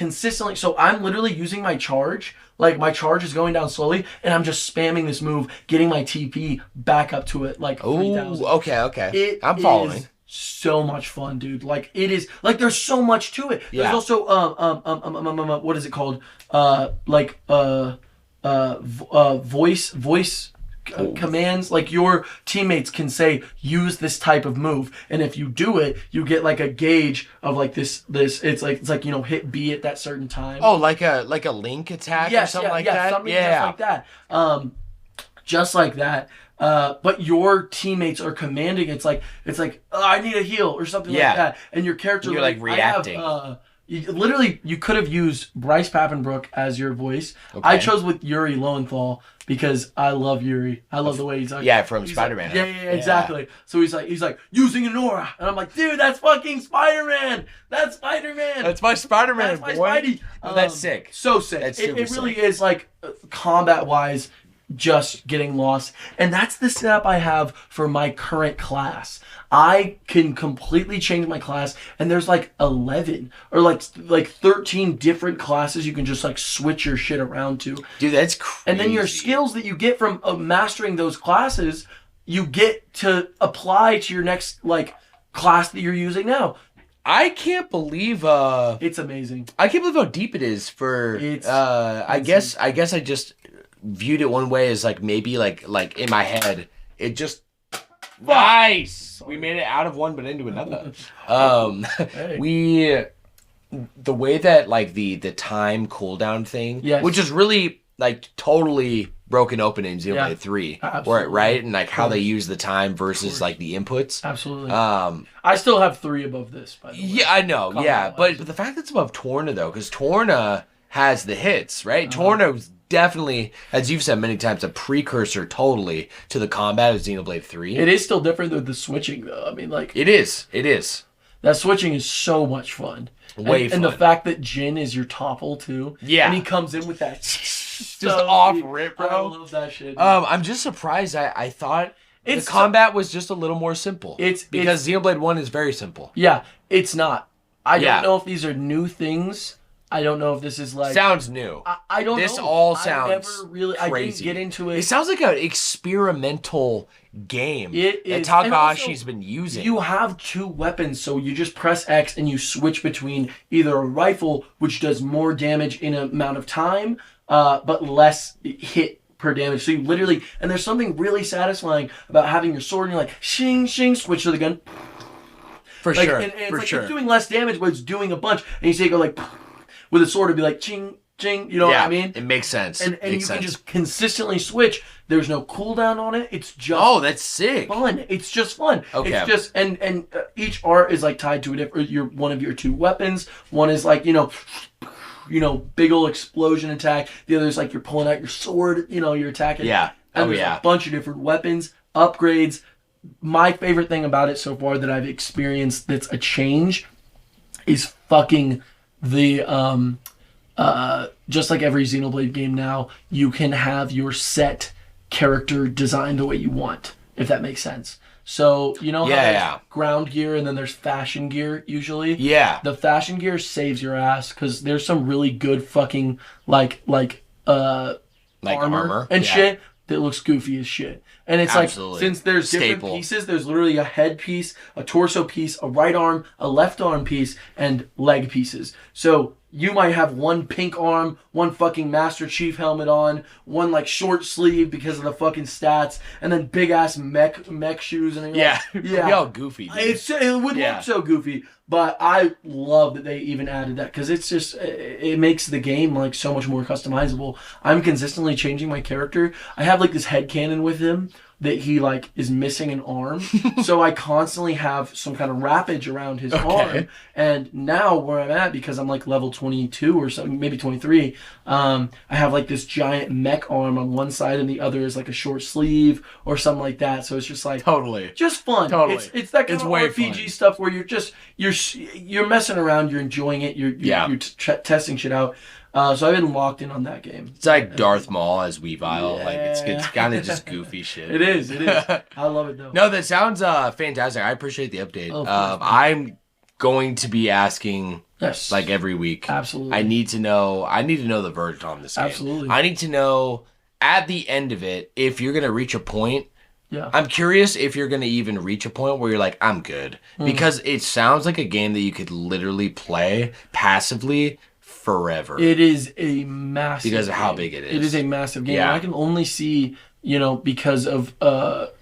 literally using my charge. Like, my charge is going down slowly, and I'm just spamming this move, getting my TP back up to it, like 3,000. Okay. I'm following. Is so much fun, dude. Like, it is, like, there's so much to it. Yeah. There's also, what is it called? Voice commands. Like, your teammates can say, use this type of move, and if you do it, you get like a gauge of like this it's like hit B at that certain time. Oh, like a link attack or something like that. Something just like that. Just like that. But your teammates are commanding. It's like I need a heal or something like that, and your character you're like reacting. You could have used Bryce Papenbrook as your voice. Okay. I chose with Yuri Lowenthal because I love Yuri. I love the way he's like. Yeah, from Spider-Man. Like, yeah, exactly. So he's like using an aura, and I'm like, dude, that's fucking Spider-Man. That's Spider-Man. That's my Spider-Man. That's my Spidey. That's sick. So sick. That's it really is like combat-wise, just getting lost, and that's the setup I have for my current class. I can completely change my class, and there's like 11 or like 13 different classes you can just like switch your shit around to. Dude, that's crazy. And then your skills that you get from mastering those classes, you get to apply to your next like class that you're using now. I can't believe it's amazing. I can't believe how deep it is for I guess I just viewed it one way as like maybe like in my head it just nice. We made it out of one but into another. Hey. The way that like the time cooldown thing, which is really like totally broken open in Xenoblade 3, right? And like how they use the time versus like the inputs. Absolutely. I still have 3 above this, by the way. Yeah, I know. But the fact that it's above Torna though, because Torna has the hits, right? Torna was definitely, as you've said many times, a precursor totally to the combat of Xenoblade 3. It is still different with the switching though. I mean, like it is. That switching is so much fun. Way fun. And the fact that Jin is your topple too. Yeah. And he comes in with that just off rip, bro. I love that shit. I'm just surprised. I thought the combat was just a little more simple. Because Xenoblade 1 is very simple. Yeah, it's not. I don't know if these are new things. I don't know if this is like sounds new. I don't know. This all sounds crazy. I didn't get into it. It sounds like an experimental game that Takahashi's been using. You have 2 weapons, so you just press X and you switch between either a rifle, which does more damage in an amount of time, but less hit per damage. So you literally, and there's something really satisfying about having your sword and you're like, shing, shing, switch to the gun. For like, sure. And it's For like sure. it's doing less damage, but it's doing a bunch. And you say go like with a sword, it'd be like ching, ching. You know what I mean? It makes sense. And makes you sense. can just consistently switch. There's no cooldown on it. It's just that's sick. fun. It's just fun. Okay. It's just and each art is like tied to a different. One of your two weapons. One is like big old explosion attack. The other is like you're pulling out your sword. You're attacking. Yeah. And there's a bunch of different weapons, upgrades. My favorite thing about it so far that I've experienced that's a change is fucking the just like every Xenoblade game now, you can have your set character designed the way you want, if that makes sense. So how there's ground gear and then there's fashion gear usually. Yeah. The fashion gear saves your ass because there's some really good fucking like armor and shit that looks goofy as shit. And it's Absolutely. like, since there's different Staple. pieces, there's literally a head piece, a torso piece, a right arm, a left arm piece, and leg pieces. So you might have one pink arm, one fucking Master Chief helmet on, one like short sleeve because of the fucking stats, and then big ass mech shoes. And Yeah. yeah. Yo, goofy, dude. It would look so goofy, but I love that they even added that because it's just it makes the game like so much more customizable. I'm consistently changing my character. I have like this headcanon with him that he like is missing an arm, so I constantly have some kind of wrappage around his arm. And now where I'm at, because I'm like level 22 or something, maybe 23, I have like this giant mech arm on one side and the other is like a short sleeve or something like that. So it's just like just fun. Totally. It's that kind It's of way RPG fun. stuff where you're messing around, you're enjoying it, you're testing shit out. So I've been locked in on that game. It's like Darth Maul as Weavile. Like it's kind of just goofy shit. It is. I love it though. No, that sounds fantastic. I appreciate the update. Oh, of course, I'm going to be asking like every week. Absolutely. I need to know the verdict on this game. Absolutely. I need to know at the end of it if you're gonna reach a point. Yeah. I'm curious if you're gonna even reach a point where you're like, I'm good. Because it sounds like a game that you could literally play passively forever. It is a massive because of how game. big it is. It is a massive game. Yeah. And I can only see, because of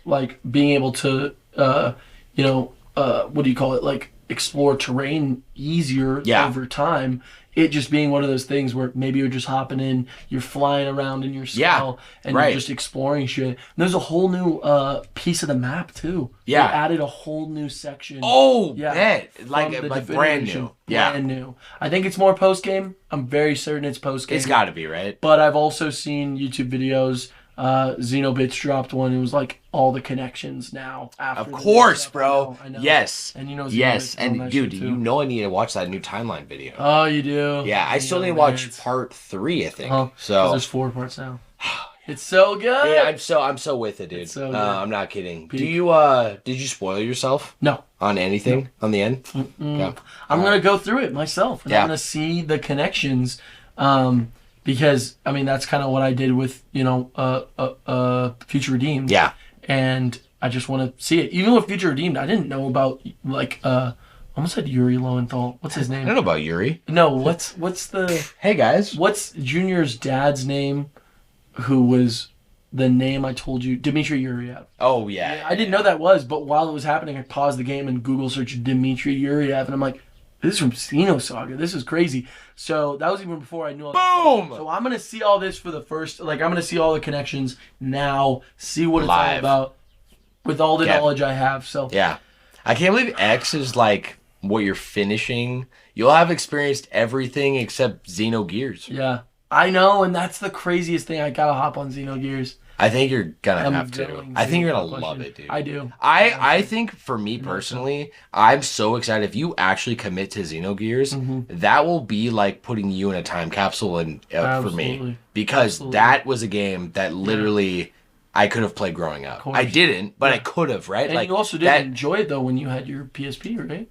like being able to what do you call it? Like explore terrain easier over time. It just being one of those things where maybe you're just hopping in, you're flying around in your cell, and you're just exploring shit. And there's a whole new piece of the map too. Yeah. They added a whole new section. Oh, yeah, bet. Like brand new. Yeah. Brand new. I think it's more post game. I'm very certain it's post game. It's got to be, right? But I've also seen YouTube videos. Xenobits dropped one. It was like all the connections now. After Of course, bro. I know. Yes. And yes. Xenobits on And that dude, shit, too. you know I need to watch that new timeline video. Oh, you do? Yeah, I still need to watch part 3, I think. So there's 4 parts now. It's so good. yeah, I'm so with it, dude. It's so good. I'm not kidding. Peak. Do you did you spoil yourself No. on anything on the end? Okay. I'm going to go through it myself. And I'm going to see the connections. Because, I mean, that's kind of what I did with, Future Redeemed. Yeah. And I just want to see it. Even with Future Redeemed, I didn't know about, like, I almost said Yuri Lowenthal. What's his I name? don't know about Yuri. No, what's the... Hey guys. What's Junior's dad's name, who was the name I told you? Dmitry Yuriev. Oh yeah. I didn't know that was, but while it was happening, I paused the game and Google searched Dmitry Yuriev, and I'm like, this is from Xenosaga. This is crazy. So that was even before I knew all Boom! that. So I'm going to see all this for the first... Like, I'm going to see all the connections now, see what it's all about, with all the knowledge I have. So yeah. I can't believe X is like what you're finishing. You'll have experienced everything except Xenogears. yeah. I know, and that's the craziest thing. I got to hop on Xenogears. I think you're gonna I'm have to. going I think you're to. gonna love it, dude. I do. I think for me personally, I'm so excited. If you actually commit to Xenogears, that will be like putting you in a time capsule and for me, because that was a game that literally I could have played growing up. I didn't, but I could have, right? And like you also didn't enjoy it though when you had your PSP, right?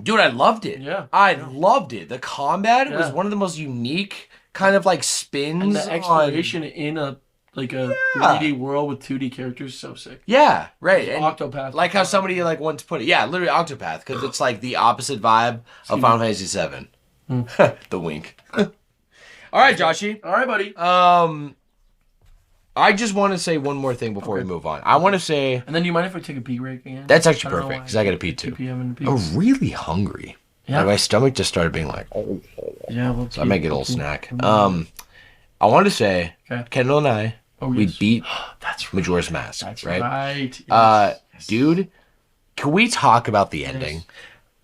Dude, I loved it. Yeah. I loved it. The combat was one of the most unique kind of like spins. And the exploration in a 3D world with 2D characters is so sick. Yeah, right. And Octopath. like how somebody like once put it. Yeah, literally Octopath, because it's like the opposite vibe of Final Fantasy VII. The wink. All right, Joshy. All right, buddy. I just want to say one more thing before we move on. I want to say... And then you mind if I take a pee break again? That's actually perfect, because I got to pee too. I'm really hungry. Yeah. Like my stomach just started being like, oh. Yeah, So I might get a little snack. I want to say, Kendall and I, we beat Majora's Mask, That's right? Right. Yes. Dude, can we talk about the ending? Yes.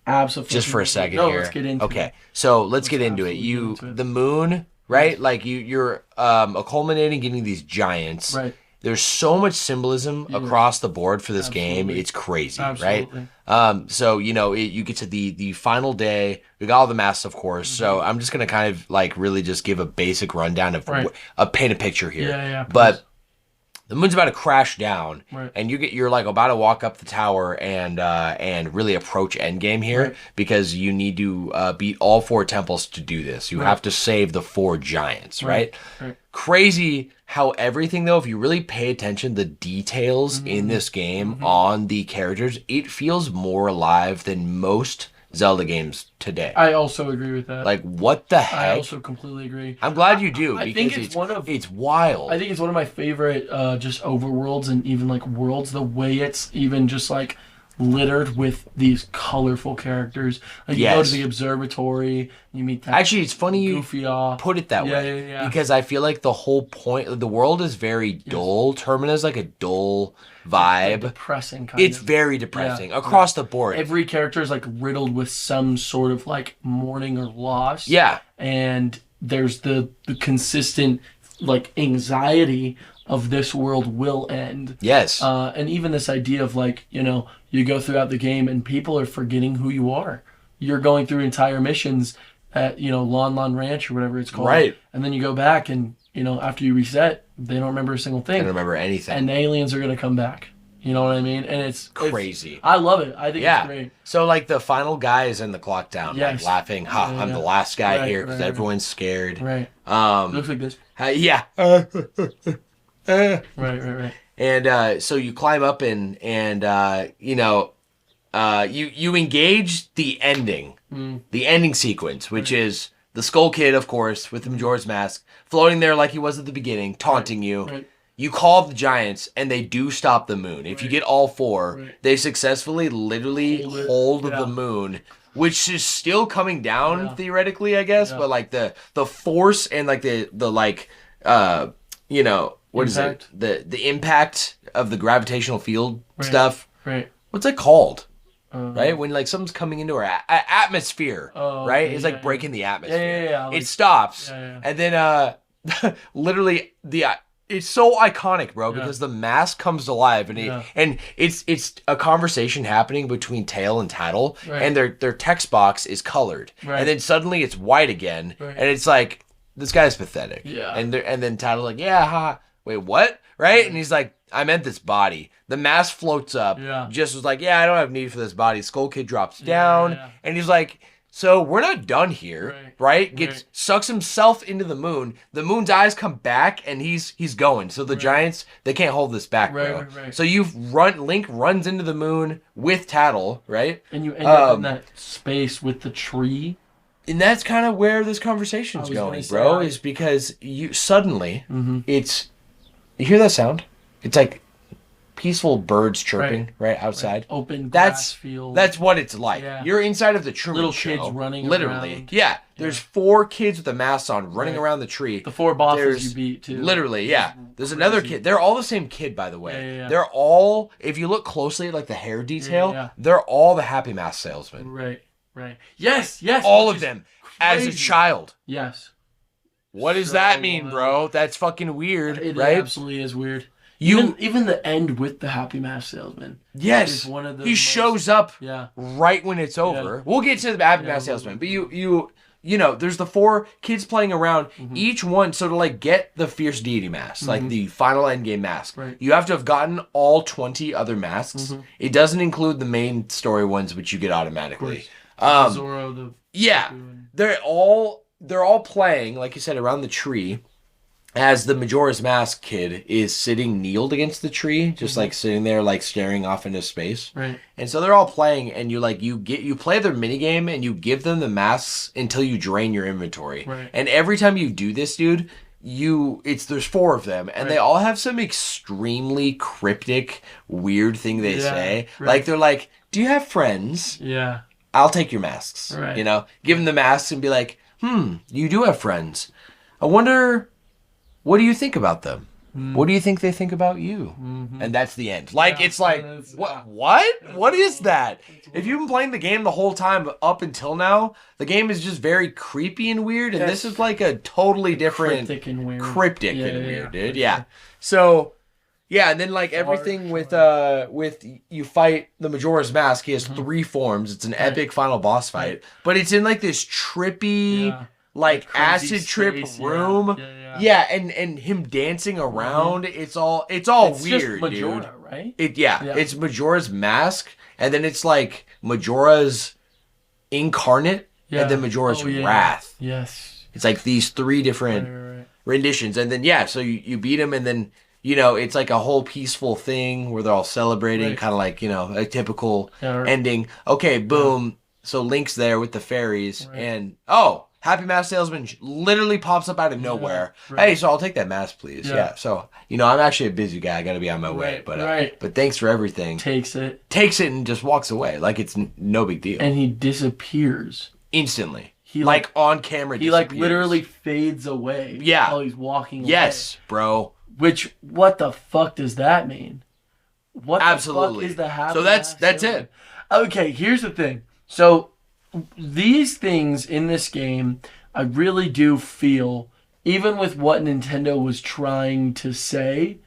Absolutely. Just for a second here. here. Let's get into it. Okay, so let's get into it. The moon, right? Like you're culminating getting these giants. Right. There's so much symbolism across the board for this game. It's crazy, right? So, you get to the final day. We got all the masks, of course. So I'm just going to kind of like really just give a basic rundown of paint a picture here. Yeah, but the moon's about to crash down, right. and you're like about to walk up the tower and really approach endgame here because you need to beat all 4 temples to do this. You have to save the 4 giants, right? Crazy how everything, though, if you really pay attention, the details in this game on the characters, it feels more alive than most Zelda games today. I also agree with that. Like, what the heck? I also completely agree. I'm glad you do. I think it's wild. I think it's one of my favorite just overworlds and even like worlds. The way it's even just like littered with these colorful characters. Like you go to the observatory, you meet that. Actually, it's funny you put it that way. Yeah. Because I feel like the whole point, the world is very dull. Termina's like a dull vibe. Like depressing kind It's very depressing across the board. Every character is like riddled with some sort of like mourning or loss. Yeah. And there's the consistent like anxiety of this world will end. Yes. And even this idea of like, you go throughout the game and people are forgetting who you are. You're going through entire missions at, Lon Lon Ranch or whatever it's called. Right. And then you go back and, after you reset, they don't remember a single thing. They don't remember anything. And the aliens are going to come back. You know what I mean? And it's crazy. I love it. I think it's great. So like the final guy is in the clock down, like laughing, I'm the last guy here because everyone's scared. Right. It looks like this. Yeah. Right. And so you climb up and you engage the ending sequence, which is the Skull Kid, of course, with the Majora's Mask, floating there like he was at the beginning, taunting you. Right. You call up the giants, and they do stop the moon. If you get all 4, they successfully literally hold the moon, which is still coming down theoretically, I guess. But like the force and like the what is it? The impact of the gravitational field stuff. Right. What's it called? Right? When like something's coming into our atmosphere, right? It's like breaking the atmosphere. Yeah. It stops. And then literally it's so iconic, bro, because the mask comes alive and it's a conversation happening between Tail and Tattle, and their text box is colored. And then suddenly it's white again, and it's like, this guy's pathetic. Yeah. And then Tattle's like, yeah, haha. Wait, what? Right? And he's like, I meant this body. The mask floats up. Yeah. Just was like, yeah, I don't have need for this body. Skull Kid drops down. And he's like, so we're not done here, right? Sucks himself into the moon. The moon's eyes come back, and he's going. So the giants, they can't hold this back, bro. So Link runs into the moon with Tattle, right? And you end up in that space with the tree. And that's kind of where this conversation's going, bro. Is because you suddenly you hear that sound? It's like peaceful birds chirping right outside. Right. Open grass field. That's what it's like. Yeah. You're inside of the Truman Little Show. kids running literally. around. Yeah. There's 4 kids with a mask on running around the tree. The 4 bosses you beat too. Literally, yeah. There's another kid. They're all the same kid, by the way. Yeah. They're all, if you look closely at like the hair detail, they're all the Happy Mask salesmen. Right. Yes. All of them. Crazy. As a child. Yes. What does that mean, bro? That's fucking weird, right? It absolutely is weird. Even the end with the Happy Mask salesman. Yes. Is one of the shows up right when it's over. We'll get to the Happy Mask salesman, but you there's the 4 kids playing around, each one, so to like get the Fierce Deity mask, like the final endgame mask, you have to have gotten all 20 other masks. It doesn't include the main story ones, which you get automatically. Zoro, they're all playing, like you said, around the tree, as the Majora's Mask kid is sitting kneeled against the tree, just like sitting there, like staring off into space. Right. And so they're all playing, and you play their minigame, and you give them the masks until you drain your inventory. Right. And every time you do this, dude, there's 4 of them, and they all have some extremely cryptic, weird thing they say. Right. Like they're like, "Do you have friends? Yeah. I'll take your masks." Right. You know, give them the masks and be like, you do have friends. I wonder, what do you think about them? What do you think they think about you? Mm-hmm. And that's the end. Like, it's like, what? What is that? If you've been playing the game the whole time up until now, the game is just very creepy and weird. And this is like a totally different... Cryptic and weird. Weird, dude. Yeah. So, yeah. And then like everything with you fight the Majora's Mask. He has 3 forms. It's an epic final boss fight. But it's in like this trippy... like acid trip room. Yeah, and him dancing around. It's all weird, just Majora, dude. Right? It's Majora's Mask, and then it's like Majora's Incarnate, and then Majora's Wrath. Yes. It's like these 3 different renditions, and then so you beat him, and then it's like a whole peaceful thing where they're all celebrating, kind of like a typical ending. Okay, boom. So Link's there with the fairies, and Happy Mask Salesman literally pops up out of nowhere. Hey, so I'll take that mask, please. Yeah. So, I'm actually a busy guy. I got to be on my way. But thanks for everything. Takes it and just walks away like it's no big deal. And he disappears. Instantly. He like on camera disappears. He like literally fades away. Yeah. While he's walking away. Yes, bro. Which, what the fuck does that mean? What Absolutely. the fuck is the Happy So Mask that's Salesman? it. Okay, here's the thing. So... these things in this game, I really do feel, even with what Nintendo was trying to say,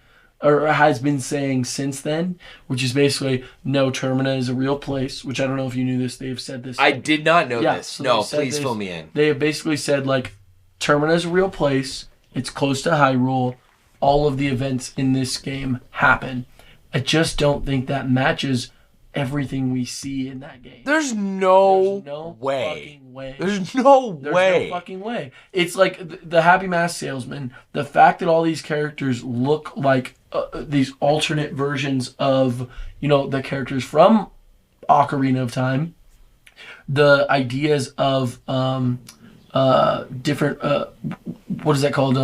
or has been saying since then, which is basically, no, Termina is a real place, which I don't know if you knew this, they've said this. I did not know this. So no, please fill me in. They have basically said, like, Termina is a real place, it's close to Hyrule, all of the events in this game happen. I just don't think that matches everything we see in that game. There's no way. Fucking way. There's no way. There's no fucking way. It's like the Happy Mask Salesman. The fact that all these characters look like these alternate versions of the characters from Ocarina of Time. The ideas of different. What is that called?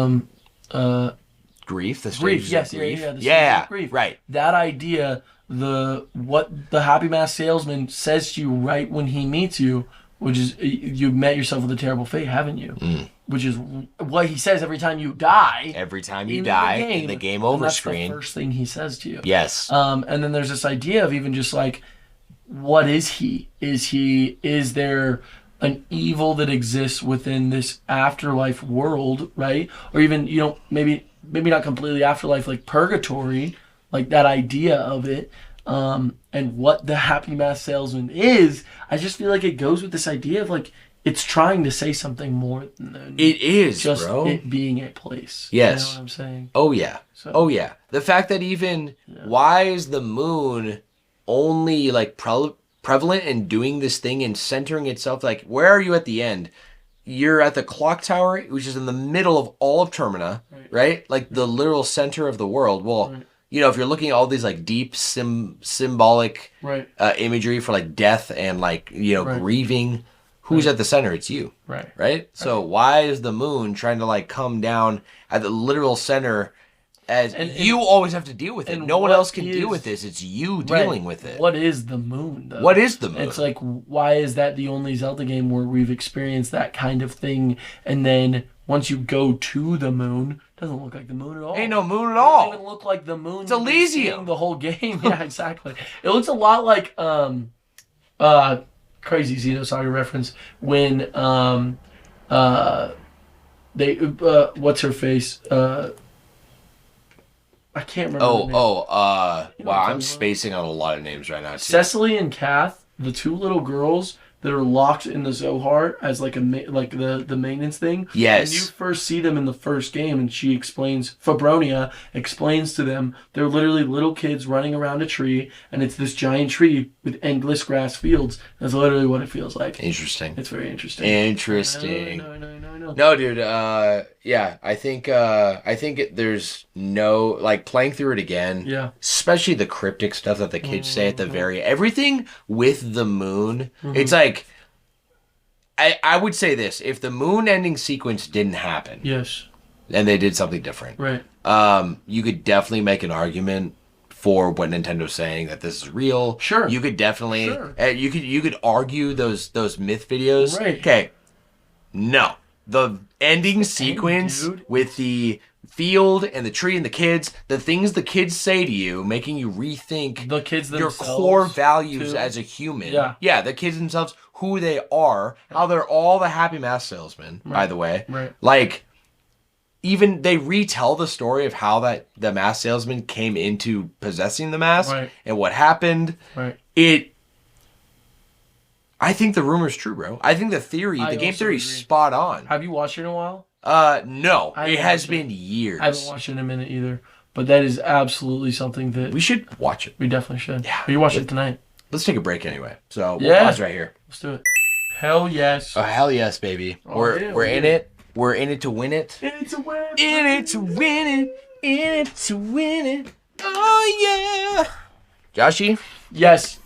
Grief. The grief. Yes. Grief. Yeah. Grief. Right. That idea. What the Happy Mask Salesman says to you right when he meets you, which is you met yourself with a terrible fate, haven't you? Which is what he says every time you die. Every time you die in the game over screen. That's the first thing he says to you. Yes. And then there's this idea of even just like, what is he? Is there an evil that exists within this afterlife world, right? Or even maybe not completely afterlife, like purgatory. Like that idea of it, and what the Happy Mask Salesman is, I just feel like it goes with this idea of like it's trying to say something more than it is, just bro. It being a place. Yes, you know what I'm saying. Oh yeah, The fact that even why is the moon only like prevalent in doing this thing and centering itself? Like, where are you at the end? You're at the clock tower, which is in the middle of all of Termina, right? Like the literal center of the world. Well. If you're looking at all these like deep symbolic imagery for like death and like grieving, who's at the center? It's you, right? So why is the moon trying to like come down at the literal center? And you always have to deal with it. No one else can deal with this. It's you dealing with it. What is the moon, though? What is the moon? It's like, why is that the only Zelda game where we've experienced that kind of thing? And then once you go to the moon, it doesn't look like the moon at all. Ain't no moon at all. It doesn't even look like the moon. It's Elysium. The whole game. Yeah, exactly. It looks a lot like crazy Xenosaga reference when they what's her face I can't remember. Wow, I'm spacing on a lot of names right now. Too. Cecily and Kath, the 2 little girls that are locked in the Zohar as like the maintenance thing. Yes. And you first see them in the first game, and she explains, Fabronia explains to them, they're literally little kids running around a tree, and it's this giant tree with endless grass fields. That's literally what it feels like. Interesting. It's very interesting. Interesting. No. No, dude. Yeah. I think there's no like playing through it again. Yeah. Especially the cryptic stuff that the kids say at the very everything with the moon. It's like I would say this: if the moon ending sequence didn't happen, yes, and they did something different. Right. You could definitely make an argument for what Nintendo's saying that this is real. Sure. You could definitely you could argue those myth videos. Right. Okay. No. The ending sequence with the field and the tree and the kids, the things the kids say to you, making you rethink The kids your themselves, core values too. as a human. Yeah. The kids themselves, who they are, how they're all the happy mask salesmen, by the way. Right. Like, even they retell the story of how the mask salesman came into possessing the mask and what happened. Right. I think the rumor's true, bro. I think the game theory is spot on. Have you watched it in a while? No. It has been years. I haven't watched it in a minute either. But that is absolutely something that we should watch it. We definitely should. Yeah. You watch it tonight. Let's take a break anyway. So we'll pause right here. Let's do it. Hell yes. Oh, hell yes, baby. We're in it. We're in it to win it. In it to win. In it to win it. In it to win it. Oh, yeah. Joshy? Yes.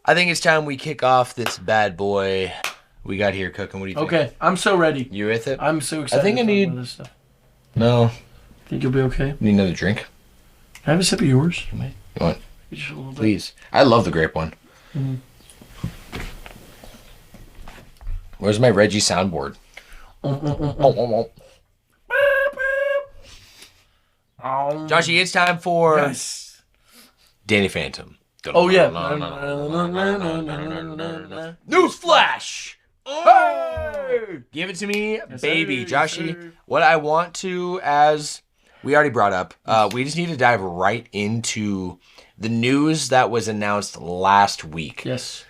I think it's time we kick off this bad boy we got here cooking. What do you think? Okay, I'm so ready. You with it? I'm so excited. I think I need... this stuff. No. Think you'll be okay? Need another drink? Can I have a sip of yours? You want? Just a little bit. Please. I love the grape one. Mm-hmm. Where's my Reggie soundboard? Joshy, it's time for Danny Phantom. Oh yeah. Newsflash! Hey! Give it to me, baby. Joshy, what I want to, as we already brought up, we just need to dive right into the news that was announced last week. Yes.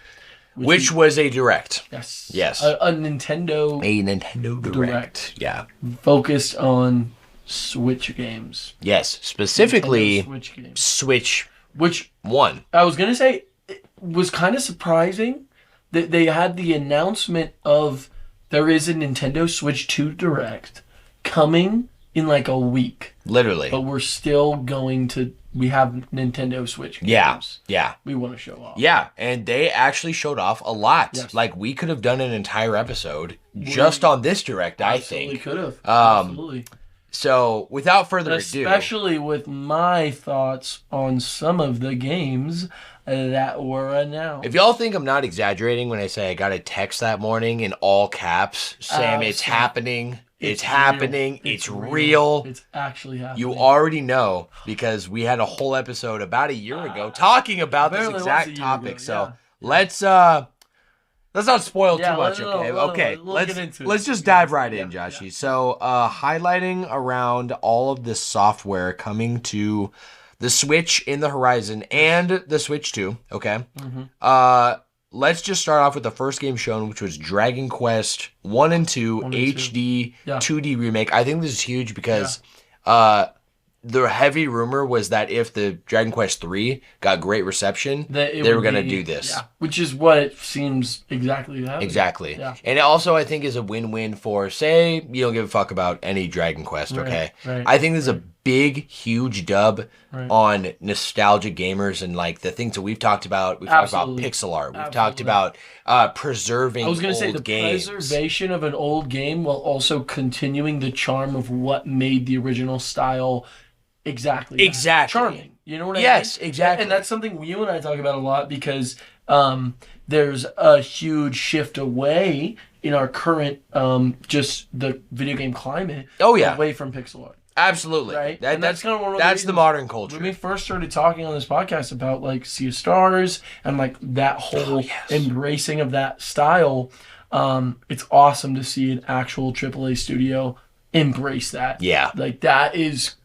Which was a direct. Yes. Yes. A Nintendo. A Nintendo direct. Yeah. Focused on Switch games. Yes. Specifically, Switch games. Switch. Which 1. I was gonna say it was kind of surprising that they had the announcement of there is a Nintendo Switch 2 Direct coming in like a week. Literally. But we're still going to. We have Nintendo Switch games. Yeah. We want to show off. Yeah, and they actually showed off a lot. Yes. Like, we could have done an entire episode just on this direct, I think. We could have. Absolutely. So, without further ado... Especially with my thoughts on some of the games that were announced. If y'all think I'm not exaggerating when I say I got a text that morning in all caps saying it's happening... It's happening. It's real. It's actually happening. You already know because we had a whole episode about a year ago talking about this exact topic. So let's not spoil too much. Okay. Let's just dive right in, Joshy. Yeah. So highlighting around all of this software coming to the Switch in the horizon and the Switch 2. Okay. Mm-hmm. Let's just start off with the first game shown, which was Dragon Quest 1 and 2 HD 2D remake. I think this is huge because the heavy rumor was that if the Dragon Quest 3 got great reception, they were going to do this. Yeah, which is what it seems exactly to happen. Exactly. Yeah. And it also, I think, is a win-win for, say, you don't give a fuck about any Dragon Quest, okay? Right, I think this is a big, huge dub on nostalgic gamers and, like, the things that we've talked about. We've talked about pixel art. We've talked about preserving old games. I was going to say, the preservation of an old game while also continuing the charm of what made the original style exactly charming. You know what I mean? Yes, exactly. And that's something you and I talk about a lot because there's a huge shift away in our current just the video game climate. Oh yeah, away from pixel art. Absolutely. Right. That's kind of one of that's the modern culture. When we first started talking on this podcast about like Sea of Stars and like that whole embracing of that style, it's awesome to see an actual AAA studio embrace that. Yeah. Like that is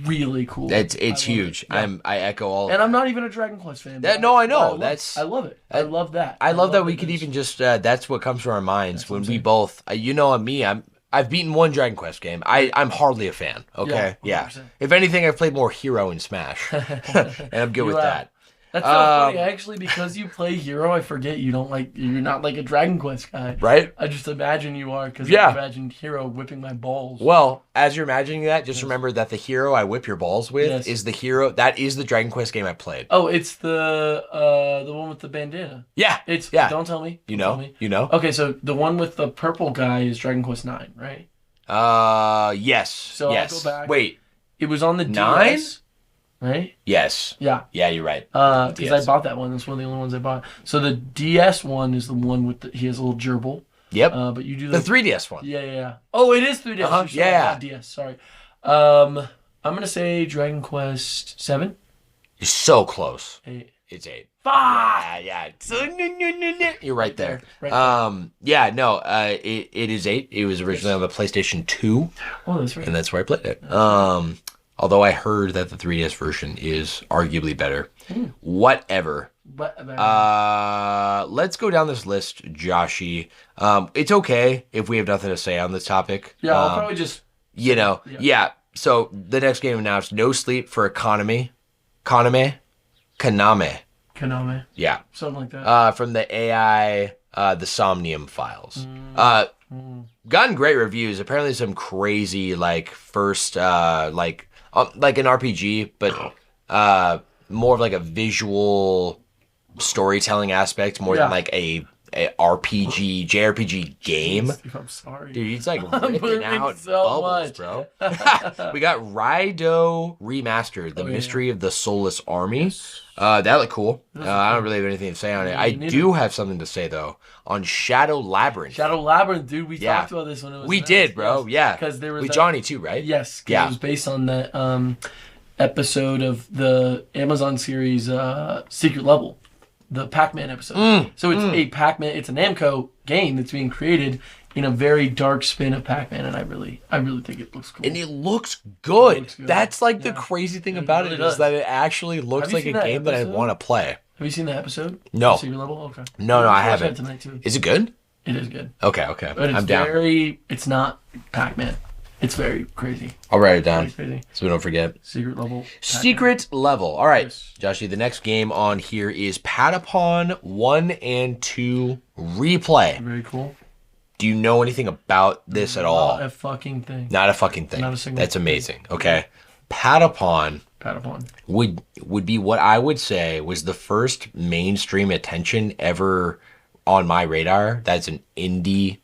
really cool. It's huge. Yeah. I echo all of and that. I'm not even a Dragon Quest fan. No, I know. I love it. I love that. I love that we could even just that's what comes to our minds when we both you know me, I've beaten one Dragon Quest game. I'm hardly a fan. Okay? Yeah. If anything, I've played more Hero and Smash. And I'm good with that. That's so funny, actually, because you play Hero, I forget you're not like a Dragon Quest guy. Right? I just imagine you are, because I imagined Hero whipping my balls. Well, as you're imagining that, just remember that the hero I whip your balls with is the hero, that is the Dragon Quest game I played. Oh, it's the one with the bandana. Yeah. Don't tell me. You know? Okay, so the one with the purple guy is Dragon Quest 9, right? Yes. So yes. I'll go back. Wait. It was on the 9? DS, right? Yes. Yeah. Yeah, you're right. Because I bought that one. That's one of the only ones I bought. So the DS one is the one with he has a little gerbil. Yep. But you do the 3DS one. Yeah. Oh, it is 3DS. Uh-huh. Not DS. Sorry. I'm gonna say Dragon Quest 7. You're so close. 8. It's 8. Fuck! Yeah. So, you're right there. Right there. Yeah, no, it is 8. It was originally on the PlayStation 2. Oh, that's right. And that's where I played it. Although I heard that the 3DS version is arguably better. Whatever. Let's go down this list, Joshy. It's okay if we have nothing to say on this topic. Yeah, I'll probably just... Yeah. So the next game announced, No Sleep for Konami. Konami. Yeah. Something like that. From the AI, the Somnium Files. Gotten great reviews. Apparently some crazy, first, like an RPG, but more of a visual storytelling aspect, more than a RPG, JRPG game. Jeez, dude, I'm sorry. Dude, he's ripping out so bubbles, much. bro. We got Raido Remastered, The Mystery of the Soulless Army. Yes. That looked cool. I don't really have anything to say on it. I do have something to say, though, on Shadow Labyrinth. Shadow Labyrinth, dude. We talked about this when it was We announced. did, bro. Yes. Yeah. Because there was with Johnny, too, right? Yes. Yeah. It was based on that episode of the Amazon series Secret Level. The Pac-Man episode. So it's a Pac-Man, it's a Namco game that's being created in a very dark spin of Pac-Man, and I really think it looks cool. And it looks good. It looks good. That's the crazy thing about really it does. is that it actually looks like a game that I want to play. Have you seen the episode? No. Secret Level? Okay. No, I Watch haven't. that tonight too. Is it good? It is good. Okay. But it's I'm down. It's not Pac-Man. It's very crazy. I'll write it down Very crazy. so we don't forget. Secret Level. Pac-Man. Secret Level. All right, Yes. Joshy, the next game on here is Patapon 1 and 2 Replay. Very cool. Do you know anything about this at all? Not a fucking thing. Not a fucking thing. Not a single That's thing. amazing. Okay. Patapon Patapon. would be what I would say was the first mainstream attention ever on my radar. That's an indie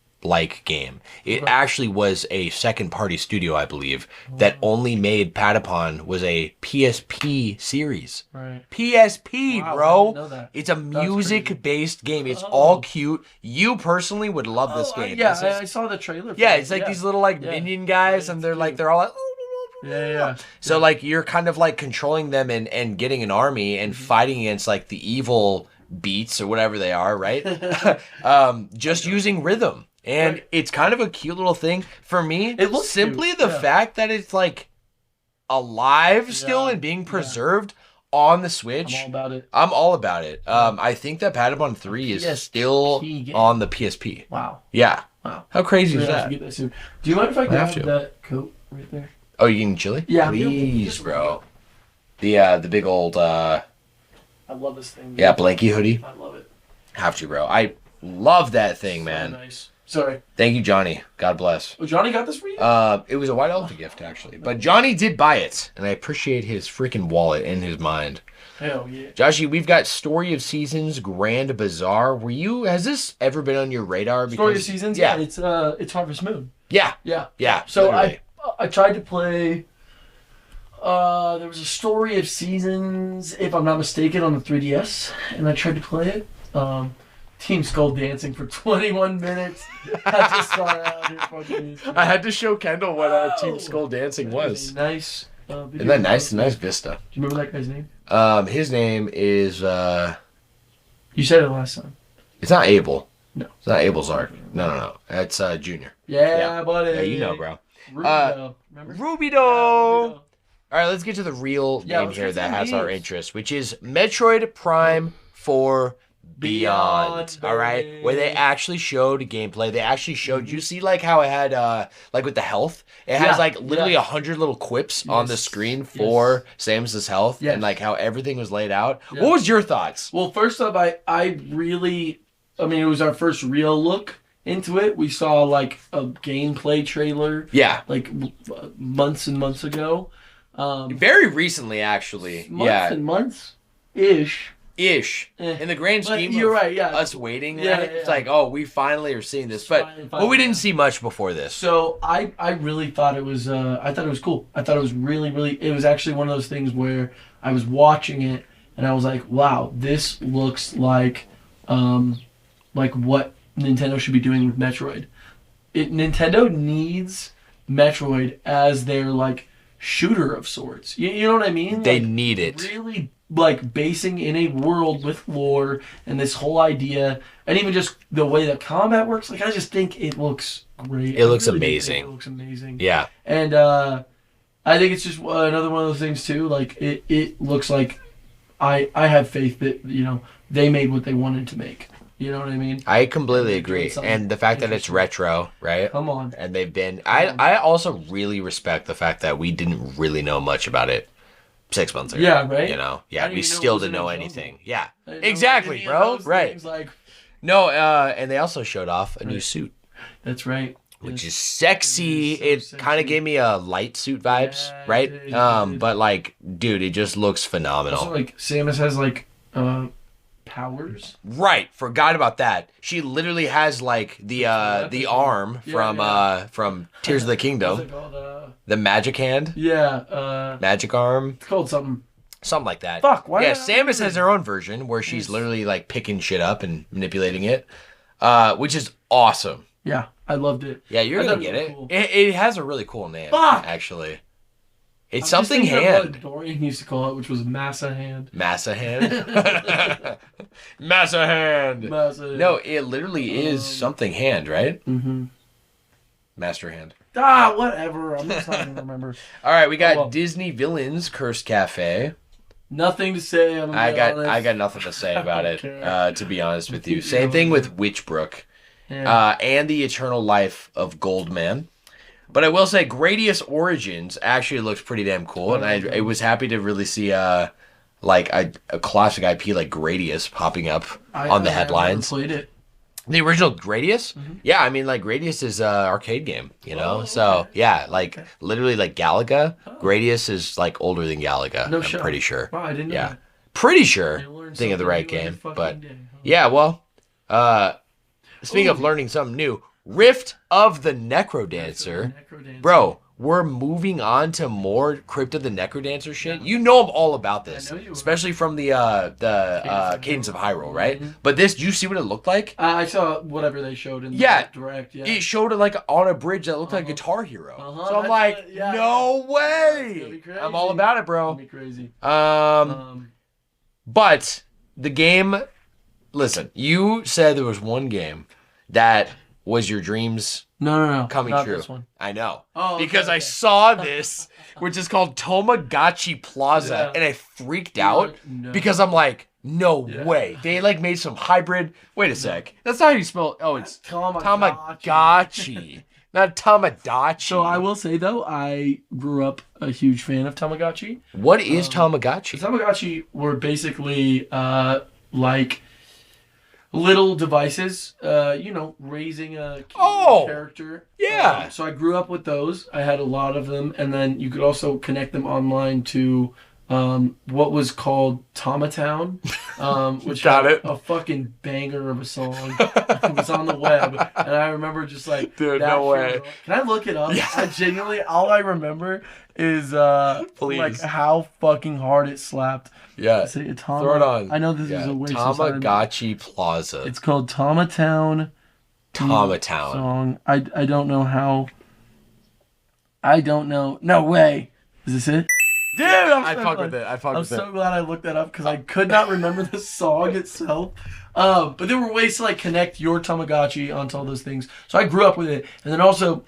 game. It actually was a second party studio, I believe, that only made Patapon was a PSP series. Right. PSP, Wow, bro. I didn't know that. It's a music based game. It's all cute. You personally would love this game. I saw the trailer. Yeah, it's these little minion guys, and they're they're all like. Yeah. So you're kind of controlling them and getting an army and fighting against the evil beats or whatever they are, right? Just using rhythm. And it's kind of a cute little thing. For me, It looks simply cute. the fact that it's alive still and being preserved on the Switch. I'm all about it. I'm all about it. I think that Patapon 3 is still game. on the PSP. Wow. Yeah. Wow. How crazy is We're gonna that? have to get that soon. Do you mind if I have grab to. that coat right there? Oh, you getting chili? Yeah. Please, bro. The big old I love this thing. blankie hoodie. I love it. Have to, bro. I love that thing, So man. nice. Sorry. Thank you, Johnny. God bless. Oh, Johnny got this for you? It was a White Elephant gift, actually. But Johnny did buy it, and I appreciate his freaking wallet and his mind. Hell yeah. Joshy, we've got Story of Seasons Grand Bazaar. Has this ever been on your radar? Story of Seasons? Yeah. It's Harvest Moon. Yeah. Yeah. So literally. I tried to play. There was a Story of Seasons, if I'm not mistaken, on the 3DS, and I tried to play it. Team Skull dancing for 21 minutes. I just saw it out here fucking. I had to show Kendall what Team Skull Dancing Nice. Isn't that nice? Nice vista. Do you remember that guy's name? His name is, You said it last time. it's not Abel. No. It's not Abel Zark. No. That's Junior. Yeah, buddy. Yeah, you know, bro. Rubido. Remember? Rubido! Yeah, Rubido. All right, let's get to the real game let's here get that some has our games. interest, which is Metroid Prime 4 Beyond. All right, baby. where they actually showed gameplay. They actually showed you see how it had with the health. It has literally 100 little quips on the Yes. screen for Samus's health Yes. and how everything was laid out. Yeah. What was your thoughts? Well, first up, I mean, it was our first real look into it. We saw a gameplay trailer Yeah, months and months ago. very recently actually. Months and months ish. Ish. In the grand But scheme you're of right, yeah. us waiting, Yeah, right? yeah. It's like, oh, we finally are seeing this. But we didn't see much before this. So I really thought it was I thought it was cool. I thought it was really it was actually one of those things where I was watching it and I was like, wow, this looks like what Nintendo should be doing with Metroid. Nintendo needs Metroid as their like shooter of sorts. You know what I mean? They like, need it. Really like basing in a world with lore and this whole idea and even just the way that combat works. Like I just think it looks great. It looks really do amazing. think it looks amazing. Yeah. And I think it's just another one of those things too. Like it looks like I have faith that they made what they wanted to make. You know what I mean? I completely agree. And the fact that it's retro, right? Come on. And they've been... I also really respect the fact that we didn't really know much about it 6 months ago. Yeah, right? Yeah, we still didn't know anything. Yeah, exactly, bro. Right. Right. Like, no, and they also showed off a new suit. That's right. Which is sexy. It is so It kind of sexy. gave me a light suit vibes, Yeah, right? it did. But like, dude, it just looks phenomenal. Also, like Samus has like powers. Right, forgot about that. She literally has like the arm from Tears of the What's Kingdom, it called? the magic hand, Yeah. magic arm, It's called something. something like that. Fuck. Why? Yeah, did I Samus remember has it? her own version where she's literally like picking shit up and manipulating it, which is awesome. Yeah, I loved it. Yeah, you're I gonna thought get was it. cool. it has a really cool name, Fuck! actually. I'm It's just something thinking of hand. what Dorian used to call it, which was Massa Hand. Massa hand. Massa hand. Massa Hand. No, it literally is something hand, right? Mm-hmm. Master hand. Whatever. I'm just not gonna remember. All right, we got well. Disney Villains Cursed Cafe. Nothing to say. I got nothing to say about it. Okay. To be honest with you, Keep same going. thing with Witchbrook, Yeah. and the Eternal Life of Goldman. But I will say, Gradius Origins actually looks pretty damn cool, and I was happy to really see like a classic IP like Gradius popping up on the headlines. I never played it. The original Gradius? Mm-hmm. Yeah, I mean, like, Gradius is an arcade game, you know? Oh, so, okay. yeah, like, literally, like, Galaga. Gradius is, like, older than Galaga. No I'm shot. pretty sure. Wow, I didn't know Yeah. that. Pretty sure. You learn Think of the something right new every game. fucking But, day, huh? yeah, well, speaking of Ooh. learning something new, Rift of the Necrodancer. Necrodancer. Bro, we're moving on to more Crypt of the Necrodancer shit. You know I'm all about this. I know you are. Especially from the Cadence of Hyrule, right? Mhm. But this, do you see what it looked like? I saw whatever they showed in the Yeah. direct. Yeah. It showed it like on a bridge that looked like Guitar Hero. Uh-huh, So I'm that's like, what- yeah. no It's gonna way. be I'm all crazy. about it, That'd bro. be crazy. But the game, listen, you said there was one game that was your dreams No. coming not true. This one. I know. Oh, okay, because I okay. saw this, which is called Tamagotchi Plaza, Yeah. and I freaked out No. because I'm like, no Yeah. way. They like made some hybrid. Wait a sec. That's not how you spell. Oh, it's Tamagotchi, not Tamagotchi. So I will say though, I grew up a huge fan of Tamagotchi. What is Tamagotchi? Tamagotchi were basically like little devices, raising a character. Yeah. So I grew up with those. I had a lot of them, and then you could also connect them online to what was called Tomatown, which Got had it. a fucking banger of a song. It was on the web, and I remember just like, Dude, that no shit way. was on- Can I look it up? Yeah. I genuinely, all I remember is Please. like how fucking hard it slapped. Yeah. Say it, Throw it on. I know this is a waste of time. Tamagotchi Plaza. It's called Tomatown Tomatown. song. I don't know how. I don't know. No way. Is this it? Dude, I fuck with it. I fuck I'm with so it. glad I looked that up because I could not remember the song itself. But there were ways to like connect your Tamagotchi onto all those things. So I grew up with it. And then also,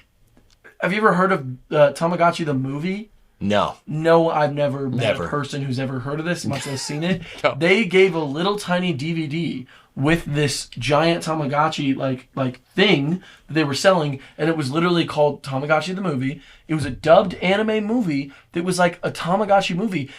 have you ever heard of Tamagotchi the movie? No. No, I've never met Never. a person who's ever heard of this, much less seen it. No. They gave a little tiny DVD with this giant Tamagotchi like thing that they were selling, and it was literally called Tamagotchi the movie. It was a dubbed anime movie that was like a Tamagotchi movie,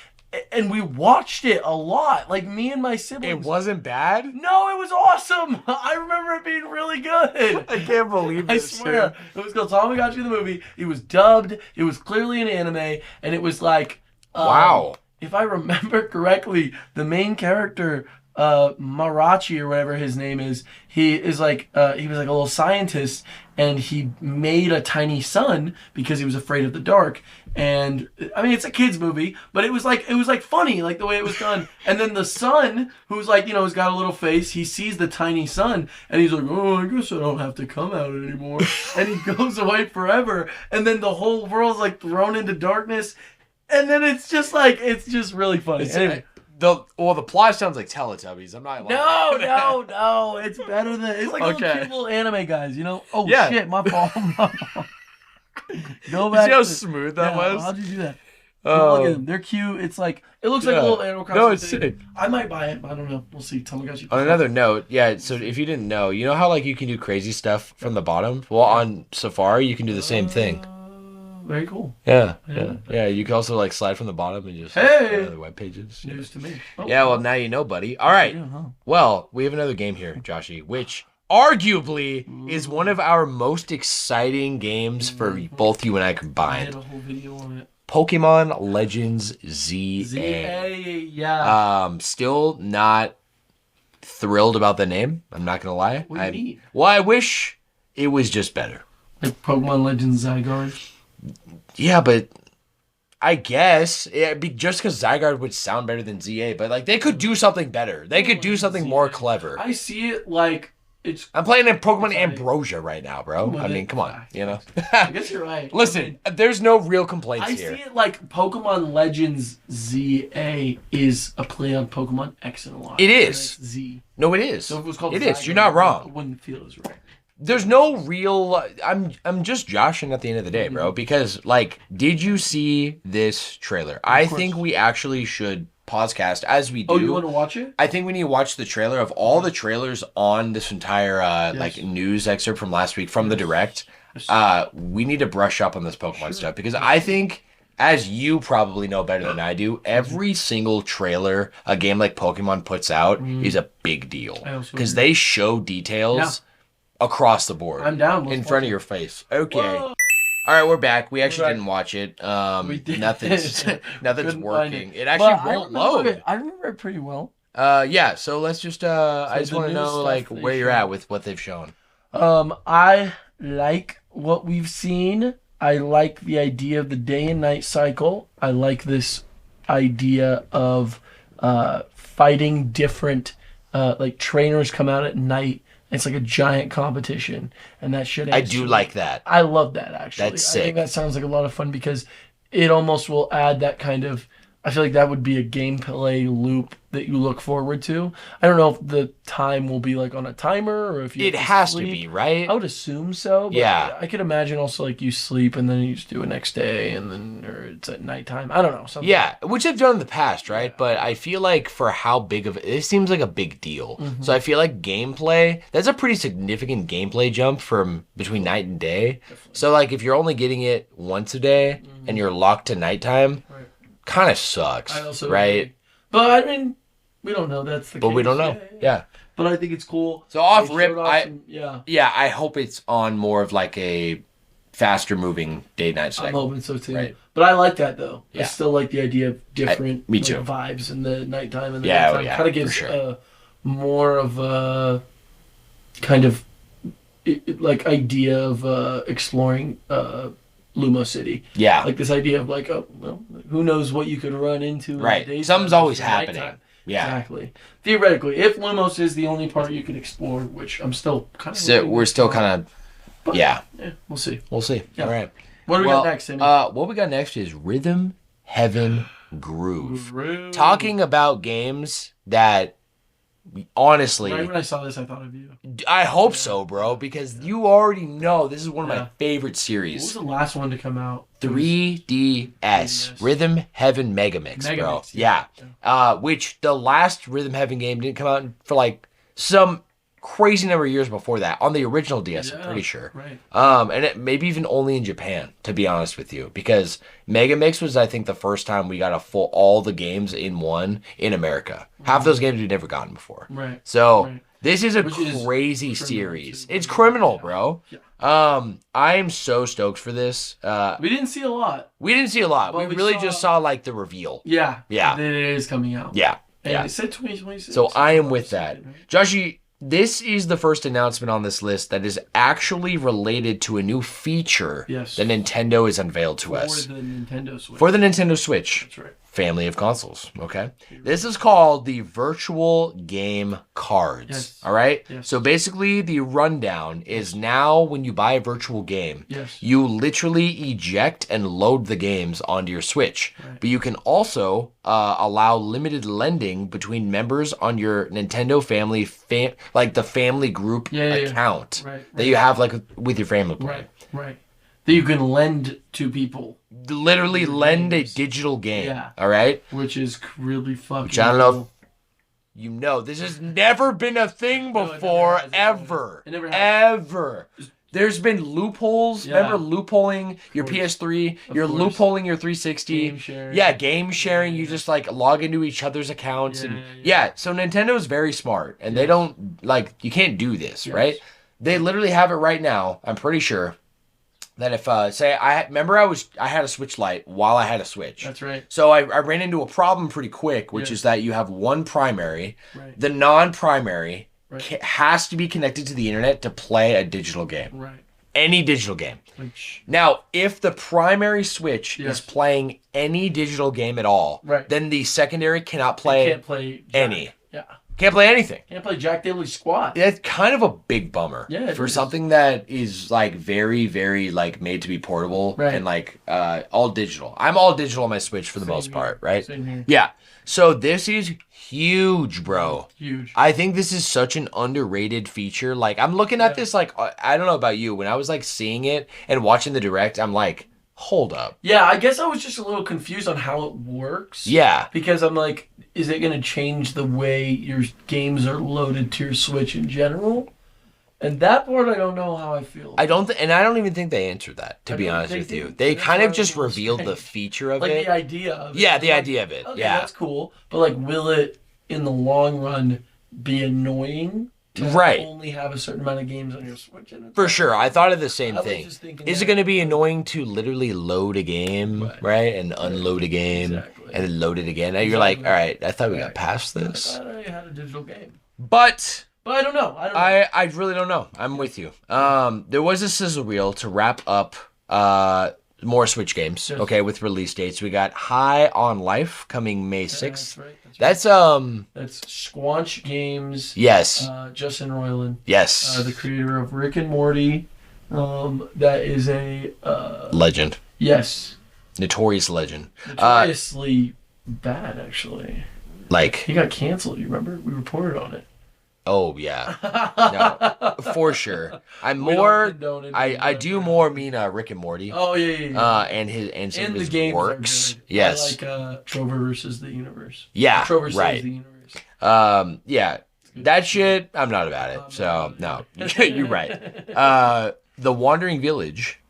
and we watched it a lot. Like me and my siblings. It wasn't bad? No, it was awesome. I remember it being really good. I can't believe I this. swear. It was called Tamagotchi the movie. It was dubbed. It was clearly an anime. And it was like... Wow. if I remember correctly, the main character, Marachi or whatever his name is, he was like a little scientist, and he made a tiny sun because he was afraid of the dark. And I mean, it's a kids movie, but it was like funny, like the way it was done. And then the son, who's like, has got a little face, he sees the tiny sun, and he's like, oh, I guess I don't have to come out anymore. And he goes away forever. And then the whole world's like thrown into darkness. And then it's just really funny. Anyway. The plot sounds like Teletubbies. I'm not lying. No. It's better than... It's like little cute little anime guys, Oh, yeah. Shit, my fault. Go You back. see how smooth that was? How'd you do that? Look at them. They're cute. It's like... It looks like a little Animal Crossing. No, it's sick. I might buy it. I don't know. We'll see. Tamagotchi. On another note, so if you didn't know, you know how like you can do crazy stuff from the bottom? Well, on Safari, you can do the same thing. Very cool. Yeah. You can also like slide from the bottom and just go to the web pages. News to me. Oh, yeah, well now you know, buddy. All right. Well, we have another game here, Joshy, which arguably is one of our most exciting games for both you and I I combined. had a whole video on it. Pokemon Legends ZA. Yeah. Still not thrilled about the name. I'm not gonna lie. What do you mean? Well, I wish it was just better. Like Pokemon Legends Zygarde. Yeah, but I guess just because Zygarde would sound better than ZA, but like they could do something better. They could do something more clever. I see it like it's. I'm playing in Pokemon Ambrosia right now, bro. I mean, come on, I guess you're right. Listen, there's no real complaints here. I see it like Pokemon Legends ZA is a play on Pokemon X and Y. It is. Z. No, it is. So if it was called it Zygarde, is. You're not wrong. It wouldn't feel as right. There's no real. I'm just joshing at the end of the day, bro. Because like, did you see this trailer? I think we actually should pausecast as we do. Oh, you want to watch it? I think we need to watch the trailer of all the trailers on this entire like news excerpt from last week from the direct. We need to brush up on this Pokemon stuff because I think, as you probably know better than I do, every single trailer a game like Pokemon puts out is a big deal because they show details across the board. I'm down. In front of your face. Okay. Whoa. All right, we're back. We actually didn't watch it. We did. Nothing's working. It actually won't load. I remember it pretty well. Yeah. So let's just. I just want to know like where you're at with what they've shown. I like what we've seen. I like the idea of the day and night cycle. I like this idea of fighting different. Like trainers come out at night. It's like a giant competition, and that shit. I do like that. I love that, actually. That's sick. I think that sounds like a lot of fun because it almost will add that kind of... I feel like that would be a gameplay loop that you look forward to. I don't know if the time will be like on a timer or if you. It has to be, right? I would assume so. But yeah. I could imagine also like you sleep and then you just do it next day and then or it's at nighttime. I don't know. Something. Yeah, which I've done in the past, right? Yeah. But I feel like for how big of it seems like a big deal. Mm-hmm. So I feel like gameplay, that's a pretty significant gameplay jump from between night and day. Definitely. So like if you're only getting it once a day and you're locked to nighttime. Right. Kind of sucks, right? Agree. But I mean, we don't know. That's the case. But we don't know. Yeah. But I think it's cool. So off rip, I hope it's on more of like a faster moving day-night cycle. I'm hoping so too. Right. But I like that though. Yeah. I still like the idea of different me too. vibes in the nighttime and the nighttime. Kind of gives more of a kind of like idea of exploring Lumo City. Yeah. Like this idea of like, oh, well, who knows what you could run into. Right. Something's always happening. Nighttime. Yeah. Exactly. Theoretically, if Lumos is the only part you can explore, which I'm still kind of... So we're still kind of... Yeah. We'll see. We'll see. Yeah. All right. What do we got next, Sammy? What we got next is Rhythm Heaven Groove. Talking about games that... Honestly, right when I saw this, I thought of you. I hope so, bro, because you already know this is one of my favorite series. What was the last one to come out? 3DS Rhythm Heaven Megamix, bro. Yeah. Which the last Rhythm Heaven game didn't come out for like some crazy number of years before that on the original DS. I'm pretty sure. Right. And it maybe even only in Japan, to be honest with you, because Megamix was, I think, the first time we got all the games in one in America. Half those games we'd never gotten before. Right. So This is a Which is crazy criminal, series. too. It's criminal, Yeah. bro. Yeah. I am so stoked for this. We didn't see a lot. We didn't see a lot. But We we really saw- just saw like the reveal. Yeah. Yeah. That it is coming out. Yeah. And Yeah. it said 2026. So I am with that. Right? Joshy, this is the first announcement on this list that is actually related to a new feature Yes. that Nintendo has unveiled to For us. the Nintendo Switch. For the Nintendo Switch That's right. family of consoles, okay? This is called the Virtual Game Cards, Yes. all right? Yes. So basically the rundown is now when you buy a virtual game, Yes. you literally eject and load the games onto your Switch. Right. But you can also allow limited lending between members on your Nintendo family, like the family group Yeah. account Right. that you have like with your family plan. Right. That you can lend to people, Literally lend a games. digital game, Yeah. all right? which is really fucking Which I don't know cool. You know, this has never been a thing No, it never before, has. ever. It never has. Ever. There's been loopholes. Yeah. Remember loopholing your course. PS3? Of You're course. loopholing your 360. Game sharing. Yeah, game sharing. Yeah, You yeah. just like log into each other's accounts. Yeah, and yeah. yeah, so Nintendo's very smart. And they Yes. don't, like, you can't do this, Yes. right? They literally have it right now, I'm pretty sure, that if, say, I had a Switch Lite while I had a Switch. That's right. So I ran into a problem pretty quick, which Yeah. is that you have one primary. Right. The non-primary Right. has to be connected to the internet to play a digital game. Right. Any digital game. Which. Now, if the primary Switch Yes. is playing any digital game at all, Right. then the secondary cannot You play can't play Jack. any. Yeah. Can't play anything. Can't play Jack Daly Squad. That's kind of a big bummer. Yeah, it for is. something that is like very, very like made to be portable Right. and like all digital. I'm all digital on my Switch for the Same most here. part, right? Same here. Yeah. So this is huge, bro. Huge. I think this is such an underrated feature. Like I'm looking at this like I don't know about you. When I was like seeing it and watching the direct, I'm like, hold up. Yeah, I guess I was just a little confused on how it works. Yeah. Because I'm like, is it going to change the way your games are loaded to your Switch in general? And that part, I don't know how I feel. I don't and I don't even think they answered that, to I be don't honest think with they you. did. They That's kind why of I was just a little revealed the strange. feature of like it. the idea of it. Yeah, the Like, idea of it. Okay, Yeah. that's cool. But like, will it, in the long run, be annoying to Right. only have a certain amount of games on your Switch? And For sure. I thought of the same I was thing. just thinking Is it that- going to be annoying to literally load a game, right? And unload a game Exactly. and then load it again? And you're like, all Exactly. right, I thought we got Right. past I this. thought I had a digital game. But But I don't know. I don't know. I really don't know. I'm with you. There was a sizzle reel to wrap up more Switch games, Yes. okay, with release dates. We got High on Life coming May 6th. That's right. That's That's Squanch Games. yes. Justin Roiland, Yes. the creator of Rick and Morty. That is a Legend. yes, Notorious legend. notoriously bad actually. Like, He got canceled. You remember? We reported on it. oh yeah. No, for sure. I'm We don't more condone it, I but- do more mean Rick and Morty. Oh yeah. And some And of the his games works. are good. Yes. I like Trover versus the Universe. Yeah, Trover saves right. the Universe. Yeah. That shit, I'm not about it. So no. You're right. The Wandering Village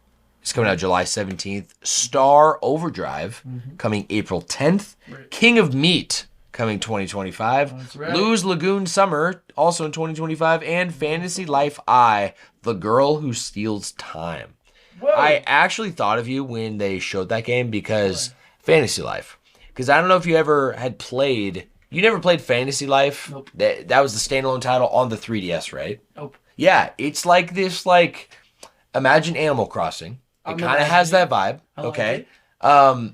is coming out July 17th. Star Overdrive coming April 10th. Right. King of Meat coming 2025. That's right. Lou's Lagoon Summer also in 2025. And Fantasy Life I, The Girl Who Steals Time. Whoa. I actually thought of you when they showed that game because Fantasy Life. Because I don't know if you ever had played. You never played Fantasy Life? Nope. That was the standalone title on the 3DS, right? Nope. Yeah, it's like this, like, imagine Animal Crossing. It I'm kind of has that vibe, I like okay? it.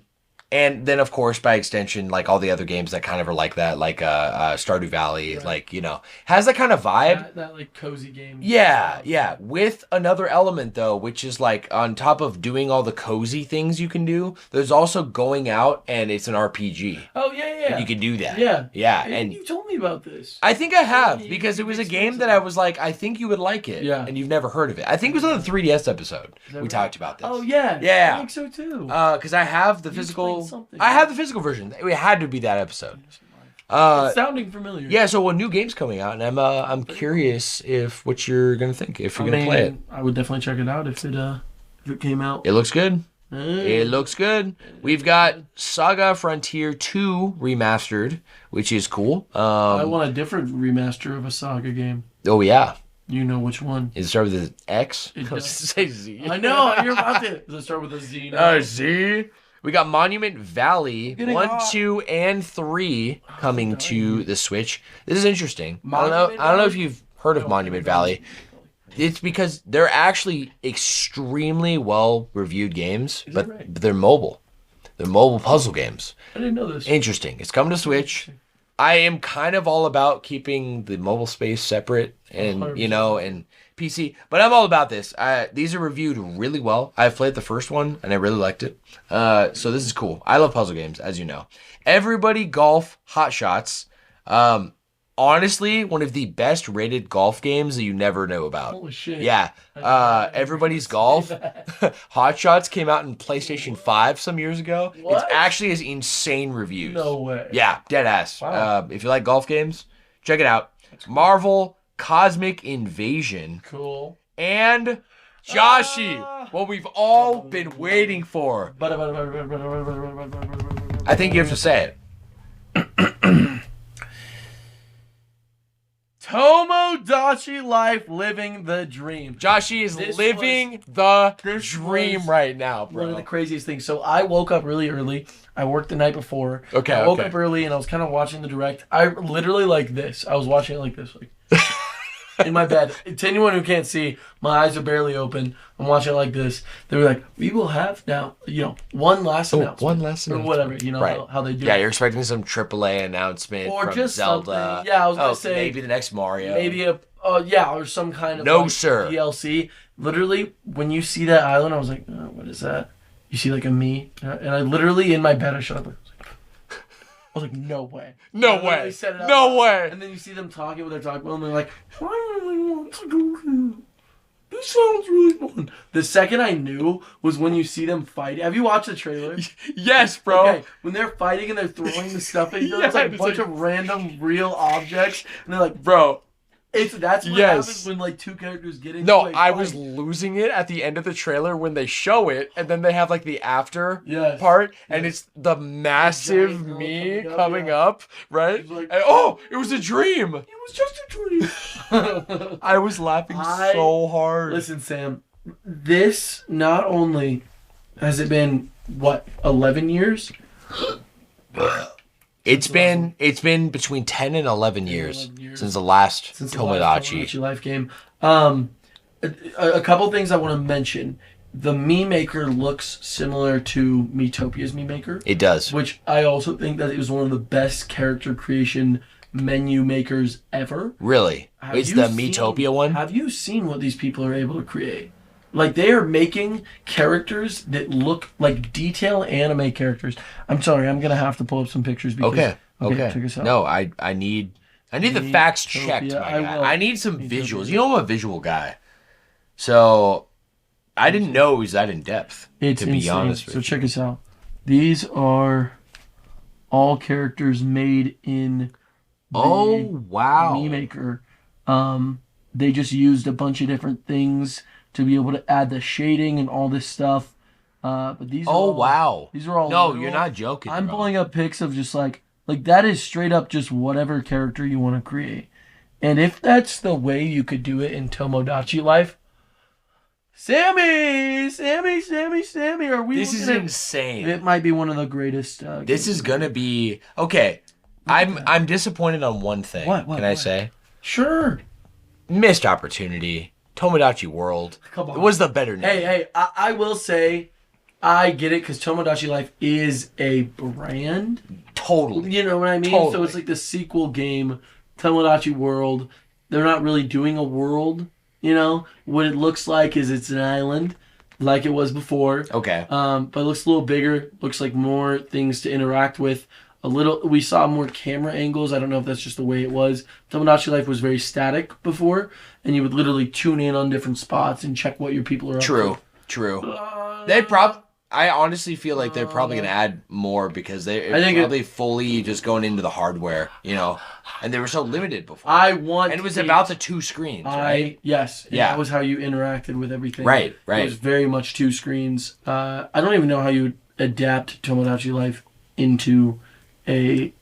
And then, of course, by extension, like all the other games that kind of are like that, like Stardew Valley, Right. like, you know, has that kind of vibe. That like cozy game. Yeah. With another element, though, which is like on top of doing all the cozy things you can do, there's also going out and it's an RPG. Oh yeah. You can do that. Yeah. Yeah. Hey, And you told me about this. I think I have you- because it you was a explained game that I was like, I think you would like it. Yeah. And you've never heard of it. I think it was on the 3DS episode. Is that We right? talked about this. Oh yeah. Yeah. I think so too. Because I have the You physical. explained something. I have the physical version. It had to be that episode. It's sounding familiar. Yeah. So a new game's coming out, and I'm curious if what you're gonna think if you're gonna play it. I would definitely check it out if it came out. It looks good. It looks good. We've got Saga Frontier 2 remastered, which is cool. I want a different remaster of a Saga game. Oh, yeah. You know which one? Does it start with an X? It does. Say Z. I know, you're about to. Does it start with a Z? Z. We got Monument Valley 1, 2, and 3 coming to the Switch. This is interesting. I don't know if you've heard of Monument Valley. It's because they're actually extremely well-reviewed games, but they're mobile. They're mobile puzzle games. I didn't know this. Interesting. It's coming to Switch. I am kind of all about keeping the mobile space separate and, 100%. And PC, but I'm all about this. These are reviewed really well. I played the first one and I really liked it. So this is cool. I love puzzle games, as you know. Everybody Golf Hot Shots. Honestly, one of the best rated golf games that you never know about. Holy shit. Yeah. Everybody's Golf. Hot Shots came out in PlayStation 5 some years ago. What? It actually has insane reviews. No way. Yeah, dead ass. Wow. If you like golf games, check it out. Cool. Marvel Cosmic Invasion. Cool. And Joshi, what we've all been waiting for. I think you have to say it. Tomodachi Life living the dream. Joshi is living the dream right now, bro. One of the craziest things. So I woke up really early. I worked the night before. Okay. I woke up early and I was kind of watching the direct. I literally like this. I was watching it like this, like in my bed. To anyone who can't see, my eyes are barely open. I'm watching it like this. They were like, "We will have now, one last announcement, one last or announcement. whatever, right. how they do." Yeah, it. you're expecting some AAA announcement or from just Zelda. Something. Yeah, I was gonna say maybe the next Mario. maybe or some kind of DLC. Literally, when you see that island, I was like, oh, "What is that?" You see like a me, and I literally in my bed I shut up. I was like, no way. No way. No way. And then you see them talking what they're talking about, and they're like, I really want to go here. This sounds really fun. The second I knew was when you see them fight. Have you watched the trailer? Yes, bro. Okay, when they're fighting and they're throwing the stuff at each other, it's like a bunch of random real objects, and they're like, bro. That's what happens when like two characters get into No, I was losing it at the end of the trailer when they show it, and then they have like the after part, and it's the massive me coming up, right? Like, and, it was a dream. It was just a dream. I was laughing so hard. Listen, Sam, this not only has it been 11 years. It's been between 10 and 11 years since the last Tomodachi Life game. A couple things I want to mention. The Mii Maker looks similar to Miitopia's Mii Maker. It does. Which I also think that it was one of the best character creation menu makers ever. Really? It's the Miitopia one? Have you seen what these people are able to create? Like, they are making characters that look like detail anime characters. I'm sorry, I'm going to have to pull up some pictures. Because, okay. Check us out. No, I need the facts checked, my guy. I need some visuals. You know I'm a visual guy. So, I didn't know it was that in-depth, to be honest with you. So, check us out. These are all characters made in the Mii Maker. They just used a bunch of different things to be able to add the shading and all this stuff. But these are these are all No, literal. You're not joking. I'm pulling up pics of just like that is straight up just whatever character you want to create. And if that's the way you could do it in Tomodachi Life, Sammy, are we? This is insane. It might be one of the greatest. This is gonna be okay. I'm disappointed on one thing. What? Can I say? Sure. Missed opportunity. Tomodachi World. Come on. It was the better name. Hey, I will say, I get it because Tomodachi Life is a brand. Totally. You know what I mean? Totally. So it's like the sequel game, Tomodachi World. They're not really doing a world, What it looks like is it's an island, like it was before. Okay. But it looks a little bigger. Looks like more things to interact with. We saw more camera angles. I don't know if that's just the way it was. Tomodachi Life was very static before, and you would literally tune in on different spots and check what your people are up to. True. I honestly feel like they're probably going to add more because they're probably fully just going into the hardware, you know, and they were so limited before. And it was about the 2 screens, right? Yes. Yeah. That was how you interacted with everything. Right. It was very much 2 screens. I don't even know how you would adapt Tomodachi Life into a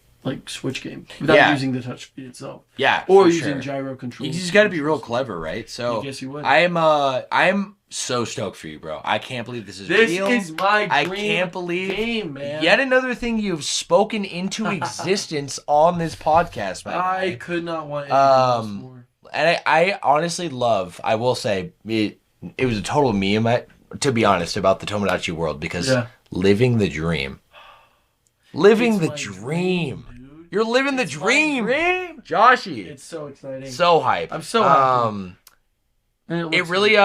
Switch game without using the touch speed itself. Yeah. Or using gyro controls. You just got to be real clever, right? So I guess you would. I'm so stoked for you, bro. I can't believe this is real. This is my dream I can't believe game, man. Yet another thing you've spoken into existence on this podcast, man. I could not want anything else more. And I honestly love, I will say, it was a total meme, to be honest, about the Tomodachi world because living the dream. Living the dream. Dude. You're living the dream. Joshy. It's so exciting. So hype. I'm so happy. It really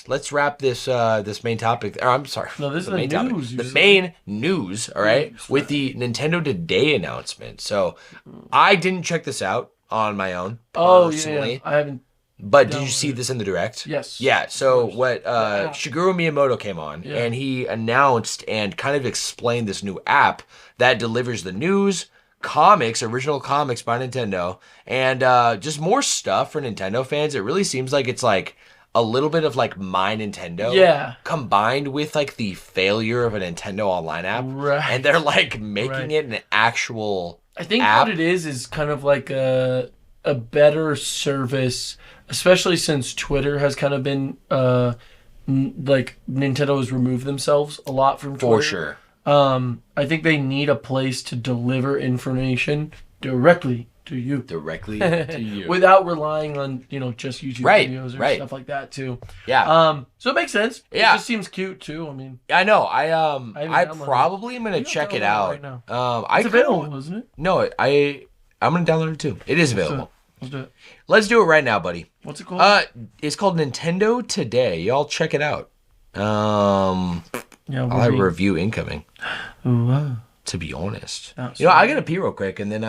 let's wrap this main topic. I'm sorry. No, this is the main news. Topic. The main news, all right, with the Nintendo Today announcement. So I didn't check this out on my own personally. Yeah. I haven't. But did you see this in the direct? Yes. Yeah, so what Shigeru Miyamoto came on and he announced and kind of explained this new app that delivers the news, comics, original comics by Nintendo, and just more stuff for Nintendo fans. It really seems like it's like a little bit of like My Nintendo combined with like the failure of a Nintendo Online app. Right. And they're like making it an actual I think app. what it is kind of like a better service, especially since Twitter has kind of been like Nintendo has removed themselves a lot from Twitter. For sure. I think they need a place to deliver information directly to you. Directly to you. Without relying on, just YouTube videos or stuff like that too. Yeah. So it makes sense. Yeah. It just seems cute too. I mean, I know. I probably am gonna check it out. Right now. It's available, isn't it? No, I'm gonna download it too. It is available. Let's do it. Let's do it right now, buddy. What's it called? It's called Nintendo Today. Y'all check it out. I'll have a review incoming. Ooh, to be honest. Oh, I gotta pee real quick, and then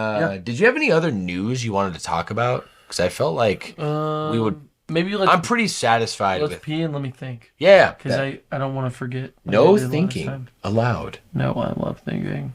did you have any other news you wanted to talk about? Because I felt like we would. Maybe I'm pretty satisfied let's with. pee and let me think. Yeah, because I don't want to forget. No thinking allowed. No, I love thinking.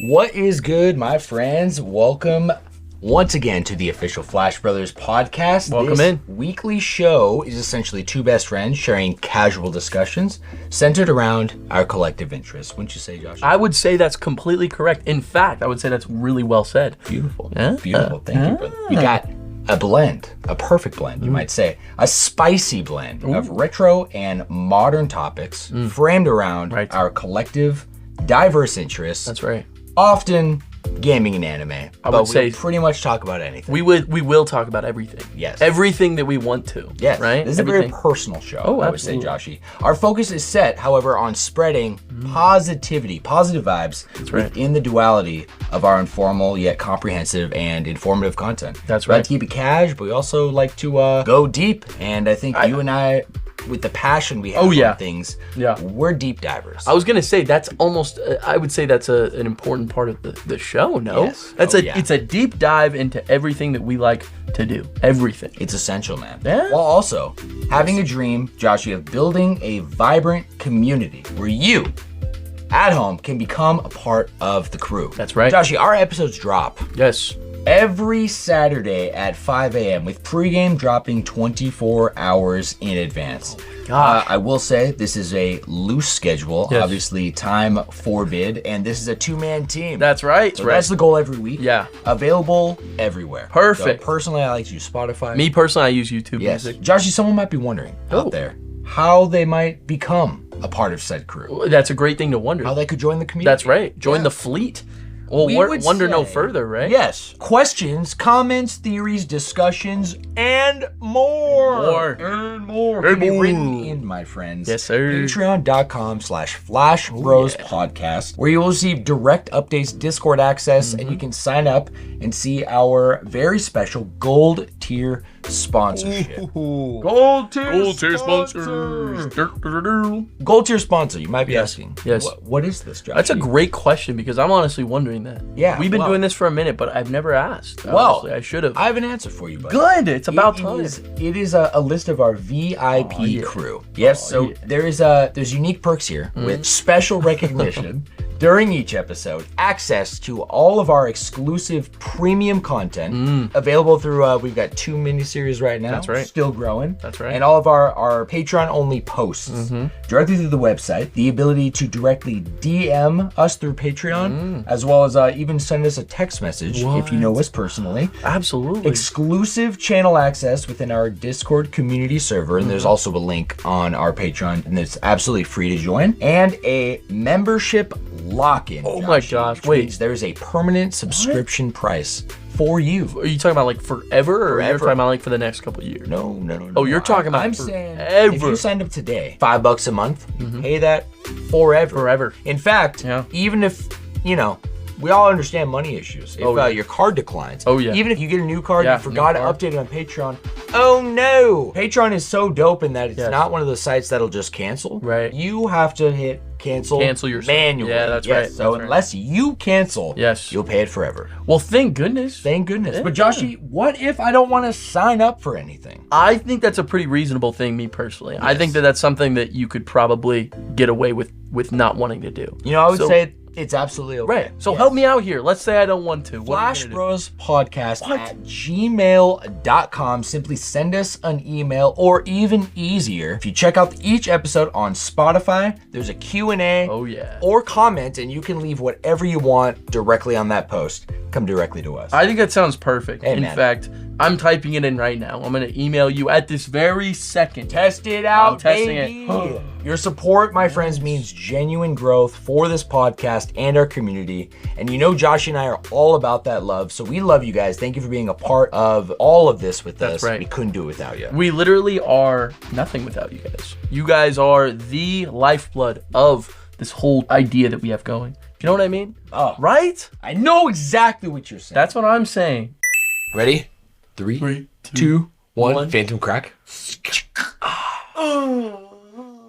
What is good, my friends? Welcome once again to the official Flash Brothers podcast. Welcome this in. Weekly show is essentially 2 best friends sharing casual discussions centered around our collective interests. Wouldn't you say, Josh? I would say that's completely correct. In fact, I would say that's really well said. Beautiful. Beautiful. Thank you, brother. We got a blend, a perfect blend, you might say. A spicy blend of retro and modern topics framed around our collective, diverse interests. That's right. Often gaming and anime. We'll pretty much talk about anything. We will talk about everything. Yes. Everything that we want to. Yes. Right? This is a very personal show, I would say, absolutely. Joshy. Our focus is set, however, on spreading positivity, positive vibes within the duality of our informal yet comprehensive and informative content. That's We right. like to keep it cash, but we also like to go deep. And I think you and I, with the passion we have on things, we're deep divers. I was gonna say that's almost. I would say that's an important part of the show. No, Yes. that's it's a deep dive into everything that we like to do. Everything. It's essential, man. Yeah. While also having a dream, Joshua, of building a vibrant community where you, at home, can become a part of the crew. That's right. Joshua, our episodes drop Yes. every Saturday at 5 a.m. with pregame dropping 24 hours in advance. Gosh. I will say this is a loose schedule, Yes. obviously time forbid, and this is a 2-man team. That's right. So that's the goal every week. Yeah. Available everywhere. Perfect. So personally, I like to use Spotify. Me personally, I use YouTube Yes. Music. Joshy, someone might be wondering out there how they might become a part of said crew. That's a great thing to wonder. How they could join the community. That's right. Join the fleet. Well, We would wonder no say- further, right? Yes. Questions, comments, theories, discussions, and more. And more. Can be written in, my friends. Yes, sir. Patreon.com/Flash Bros Podcast, where you will receive direct updates, Discord access, and you can sign up and see our very special gold tier sponsorship. Gold tier sponsors. Gold tier sponsor. You might be asking. Yes. What is this, Josh? That's a great question because I'm honestly wondering that. Yeah, We've been well- doing this for a minute, but I've never asked. Well, Honestly. I should have. I have an answer for you, buddy. Good. It's about time. It is a list of our VIP crew. Yes, so there's unique perks here with special recognition during each episode, access to all of our exclusive premium content available through we've got 2 miniseries right now. That's right. Still growing. That's right. And all of our Patreon only posts directly through the website, the ability to directly DM us through Patreon, as well as even send us a text message if you know us personally. Absolutely. Exclusive channel access within our Discord community server, and there's also a link on our Patreon, and it's absolutely free to join. And a membership lock-in. Oh my gosh, which wait. means there's a permanent subscription price for you. Are you talking about like forever, or you're Forever. talking about like for the next couple of years? No. Oh, you're talking about I'm saying forever. if you signed up today, $5 a month, pay that forever. Forever. In fact, Yeah. even if, we all understand money issues. If your card declines. Oh, yeah. Even if you get a new card, Yeah, you forgot to new card. update it on Patreon. Oh no! Patreon is so dope in that it's Yes. not one of those sites that'll just cancel. Right. You have to hit cancel yourself. manually. Yeah, that's Yes, right. So That's right. unless you cancel, Yes. you'll pay it forever. Well, thank goodness. Thank goodness. Yeah. But Joshy, what if I don't want to sign up for anything? I think that's a pretty reasonable thing, me personally. I think that that's something that you could probably get away with not wanting to do. I would So- say it's absolutely okay. Right. So Yes. help me out here. Let's say I don't want to. What are you Flash gonna do? Bros Podcast at gmail.com. Simply send us an email, or even easier, if you check out each episode on Spotify, there's a Q&A Oh, yeah. or comment, and you can leave whatever you want directly on that post. Come directly to us. I think that sounds perfect. Hey, in man. fact, I'm typing it in right now. I'm going to email you at this very second. Test it out, I'm testing baby. it. Your support, my friends, means genuine growth for this podcast and our community. And Josh and I are all about that love. So we love you guys. Thank you for being a part of all of this with us. That's right. We couldn't do it without you. We literally are nothing without you guys. You guys are the lifeblood of this whole idea that we have going. You know what I mean? Oh, Right? I know exactly what you're saying. That's what I'm saying. Ready? Three, 3, 2, 1. one. Phantom crack.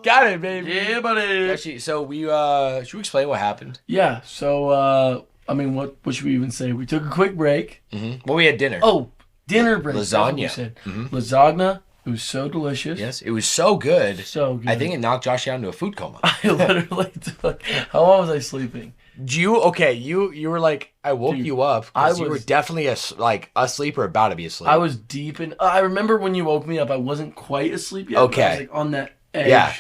Got it, baby. Yeah, buddy. Actually, so we should we explain what happened? Yeah. So what should we even say? We took a quick break. Well, we had dinner. Oh, dinner break. That's what we Lasagna. said. Lasagna. It was so delicious. Yes, it was so good. So good. I think it knocked Josh out into a food coma. I literally took. How long was I sleeping? You were like, I woke Dude, you up I because you were was- definitely asleep or about to be asleep. I was deep in. I remember when you woke me up. I wasn't quite asleep yet. But I Okay. was like on that edge Yeah.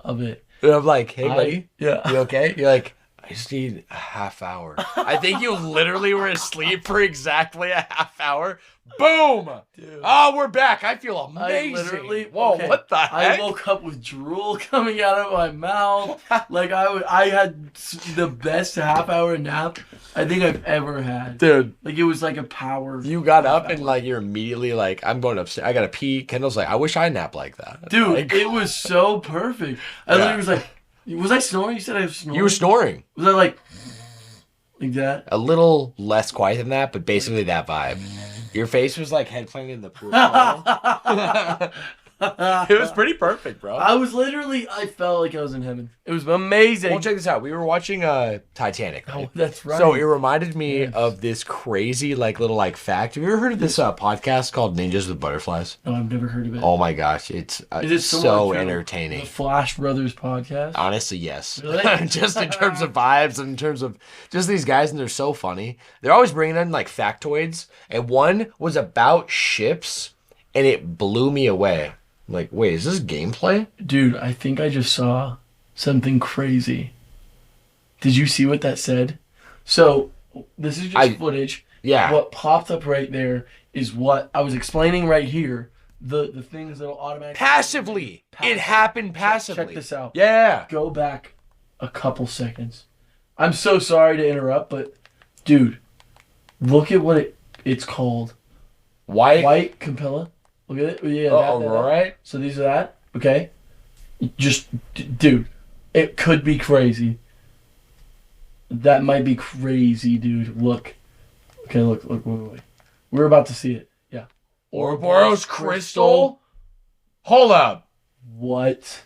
of it. And I'm like, hey, buddy, Yeah. you okay? You're like, I just need a half hour. I think you literally were asleep for exactly a half hour. Boom! Dude. Oh, we're back. I feel I amazing. literally. Whoa, okay, what the heck? I woke up with drool coming out of my mouth. Like I had the best half hour nap I think I've ever had. Dude, Like it was like a power. you got up and like you're immediately like, I'm going upstairs. I gotta pee. Kendall's like, I wish I napped like that. Dude, Like, it was so perfect. I literally was like, was I snoring? You said I was snoring. you were snoring. Was I like that? A little less quiet than that, but basically that vibe. Your face was like head planted in the pool. It was pretty perfect, bro. I was literally. I felt like I was in heaven. It was amazing. Well, check this out. We were watching Titanic. Right? Oh, that's right. So it reminded me of this crazy little fact. Have you ever heard of this podcast called Ninjas with Butterflies? No, I've never heard of it. Oh my gosh, it's Is it so similar to entertaining. The Flash Brothers podcast. Honestly, yes. Really? Just in terms of vibes and in terms of just these guys, and they're so funny. They're always bringing in factoids, and one was about ships, and it blew me away. I'm like, wait, is this gameplay? Dude, I think I just saw something crazy. Did you see what that said? So, this is just footage. Yeah. What popped up right there is what I was explaining right here. The things that'll automatically... Passively. It happened passively. Check this out. Yeah. Go back a couple seconds. I'm so sorry to interrupt, but... Dude, look at what it's called. White Capella. Look at it. Yeah, that. Right. So these are that. Okay. Just, dude, it could be crazy. That might be crazy, dude. Look. Okay, look. Wait. We're about to see it. Yeah. Ouroboros crystal? Hold up. What?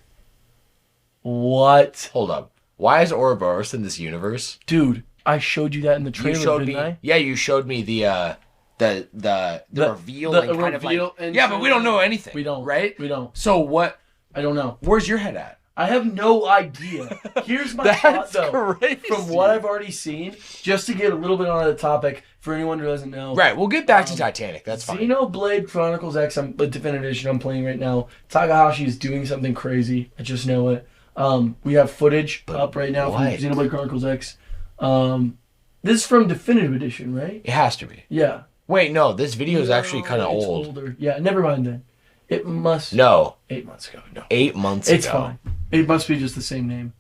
What? Hold up. Why is Ouroboros in this universe? Dude, I showed you that in the You trailer, showed didn't me. I? Yeah, you showed me the reveal the and kind of like. reveal and Yeah, but we don't know anything. We don't. Right? We don't. So what? I don't know. Where's your head at? I have no idea. Here's my thought, though. crazy. From what I've already seen, just to get a little bit on the topic, for anyone who doesn't know. Right, we'll get back to Titanic. That's fine. Xenoblade Chronicles X, the Definitive Edition I'm playing right now. Takahashi is doing something crazy. I just know it. We have footage up right now from Xenoblade Chronicles X. This is from Definitive Edition, right? It has to be. Yeah. Wait, no, this video is actually kind of It's old. older. Yeah, never mind then. It must. No. 8 months ago. No. 8 months It's ago. fine. It must be just the same name.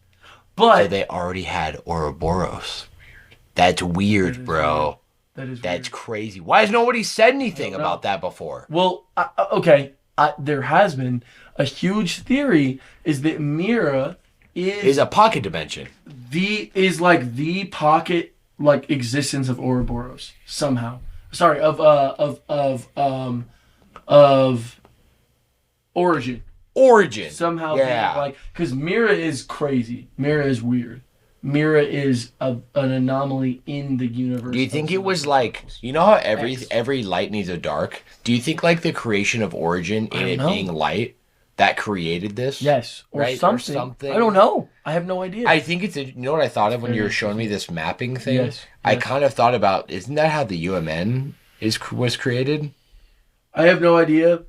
But So they already had Ouroboros. That's weird, bro. that is That's weird. crazy. Why has nobody said anything about that before? Well, okay. There has been a huge theory is that Mira Is a pocket dimension. like the pocket like existence of Ouroboros somehow. Sorry, of origin. Origin. Somehow, Yeah. like, because Mira is crazy. Mira is weird. Mira is an anomaly in the universe. Do you think it was like, you know how every light needs a dark? Do you think like the creation of Origin and it being light that created this? Yes, or right? something. Or something. I don't know. I have no idea. I think it's you know what I thought of when you were showing me this mapping thing? Yes, I yes. kind of thought about, isn't that how the UMN was created? I have no idea.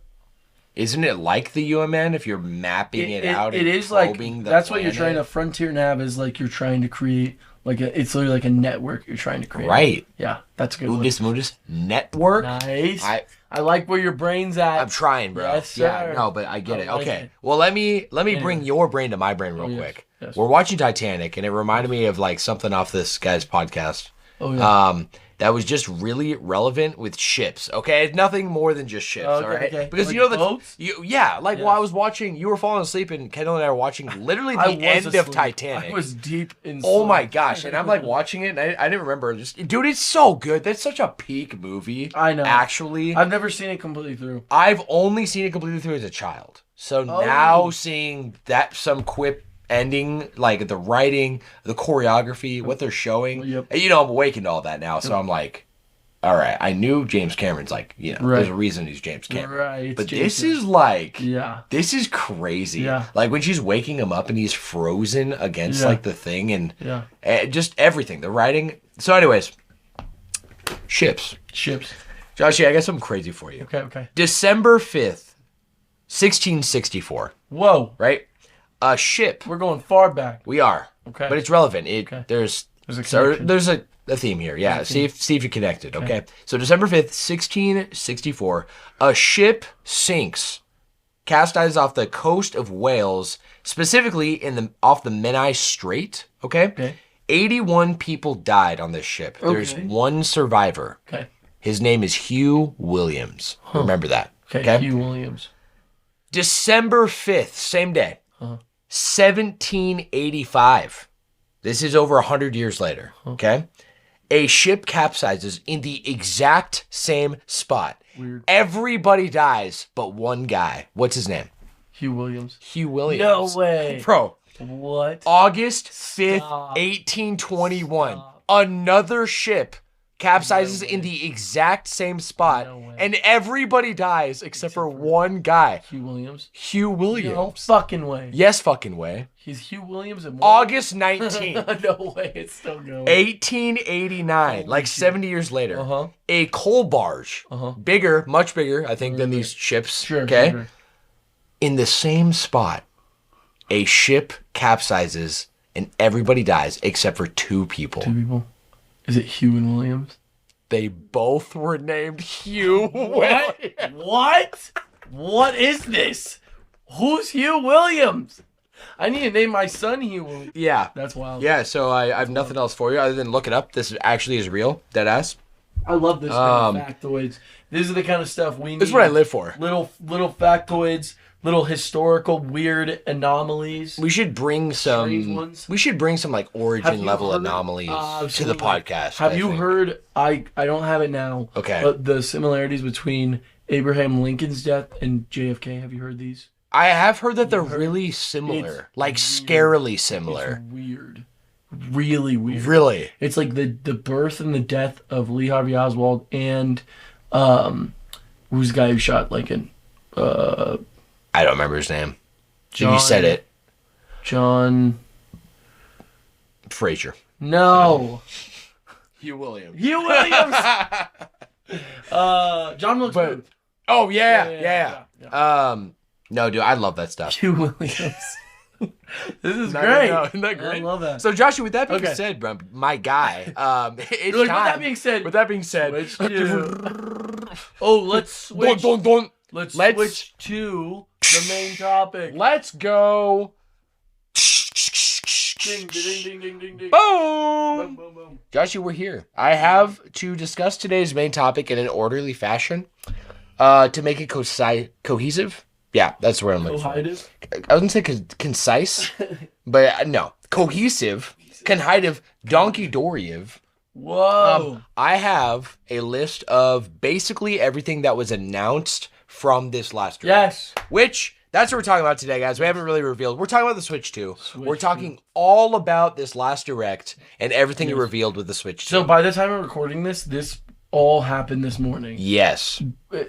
Isn't it like the UMN if you're mapping it out? It and is like probing the that's what you're planet? trying to. Frontier Nav is like you're trying to create like it's literally like a network you're trying to create. Right. Yeah, that's a good one. Mundus network. Nice. I like where your brain's at. I'm trying, bro. Yes, sir. Yeah, no, but I get I it. like Okay. it. Well, let me bring your brain to my brain real yes, quick. yes. We're watching Titanic, and it reminded me of like something off this guy's podcast. Oh yeah. That was just really relevant with ships. Okay, nothing more than just ships. Okay, all right, okay. because Like you know boats? like while I was watching, you were falling asleep, and Kendall and I were watching literally the end of Titanic. I was deep in. Oh my gosh! And I'm like watching it, and I didn't remember. Dude, it's so good. That's such a peak movie. I know. Actually, I've never seen it completely through. I've only seen it completely through as a child. So now seeing that some quip ending, like the writing, the choreography, what they're showing, Yep. and, I'm awakened to all that now. So I'm like, all right, I knew James Cameron's like, Right. there's a reason he's James Cameron. Right. But James this is like, Yeah. this is crazy. Yeah. Like when she's waking him up and he's frozen against Yeah. like the thing and Yeah. just everything, the writing. So anyways, ships. Joshy, I got something crazy for you. Okay. December 5th, 1664, Whoa. right? A ship. We're going far back. We are. Okay. But it's relevant. Okay. There's There's a connection. there's a theme here. Yeah. See if you're connected. Okay. So December 5th, 1664, a ship sinks, capsizes off the coast of Wales, specifically off the Menai Strait. Okay. 81 people died on this ship. There's Okay. one survivor. Okay. His name is Hugh Williams. Remember that. Okay. Hugh Williams. December 5th, same day, 1785. This is over 100 years later, okay? A ship capsizes in the exact same spot. Weird. Everybody dies but one guy. What's his name? Hugh Williams. Hugh Williams. No way. Bro, What? August 5th, Stop. 1821. Stop. Another ship capsizes in the exact same spot, No way. and everybody dies except for one guy. Hugh Williams. Hugh Williams. No fucking way. Yes, fucking way. He's Hugh Williams and August 19th, No way. It's still going. 1889, like 70 years later. Uh-huh. A coal barge, bigger, much bigger, I think, than these ships. Sure. Okay. Sure. In the same spot, a ship capsizes and everybody dies except for two people. Two people. Is it Hugh and Williams? They both were named Hugh. What? What? What is this? Who's Hugh Williams? I need to name my son Hugh Williams. Yeah. That's wild. Yeah, so I have nothing else for you other than look it up. This actually is real. Deadass. I love this kind of factoids. These are the kind of stuff we need. This is what I live for. Little factoids, little historical weird anomalies. We should bring Strange some. ones. We should bring some like Have origin you level heard- anomalies to the absolutely. podcast. Have I you think. heard? I don't have it now. Okay. But the similarities between Abraham Lincoln's death and JFK. Have you heard these? I have heard that they're heard? really similar, It's like scarily similar. It's weird. Really weird. Really? It's like the birth and the death of Lee Harvey Oswald and who's the guy who shot Lincoln? I don't remember his name. John, You said it. John. Frazier. No. Hugh Williams. Hugh Williams. John Wilkes Booth. Oh yeah. No, dude, I love that stuff. Hugh Williams. This is No, great. no, isn't that great? I love that. So, Joshua, with that being Okay. said, bro, my guy, it's Like, time. with that being said, Switch let's switch. Don't. Let's Let's- switch to the main topic. Let's go. Ding, ding, ding, ding, ding, ding. Boom. Boom, boom. Joshua, we're here. I have to discuss today's main topic in an orderly fashion to make it cohesive. Yeah, that's where I'm looking for. Cohesive? I was going to say concise, but no. Cohesive, conhitive, donkey-doriev. Whoa. I have a list of basically everything that was announced from this last direct. Yes. Which, that's what we're talking about today, guys. We haven't really revealed. We're talking about the Switch 2. Switch we're talking all about this last direct and everything it revealed with the Switch 2. So by the time we're recording this all happened this morning. Yes.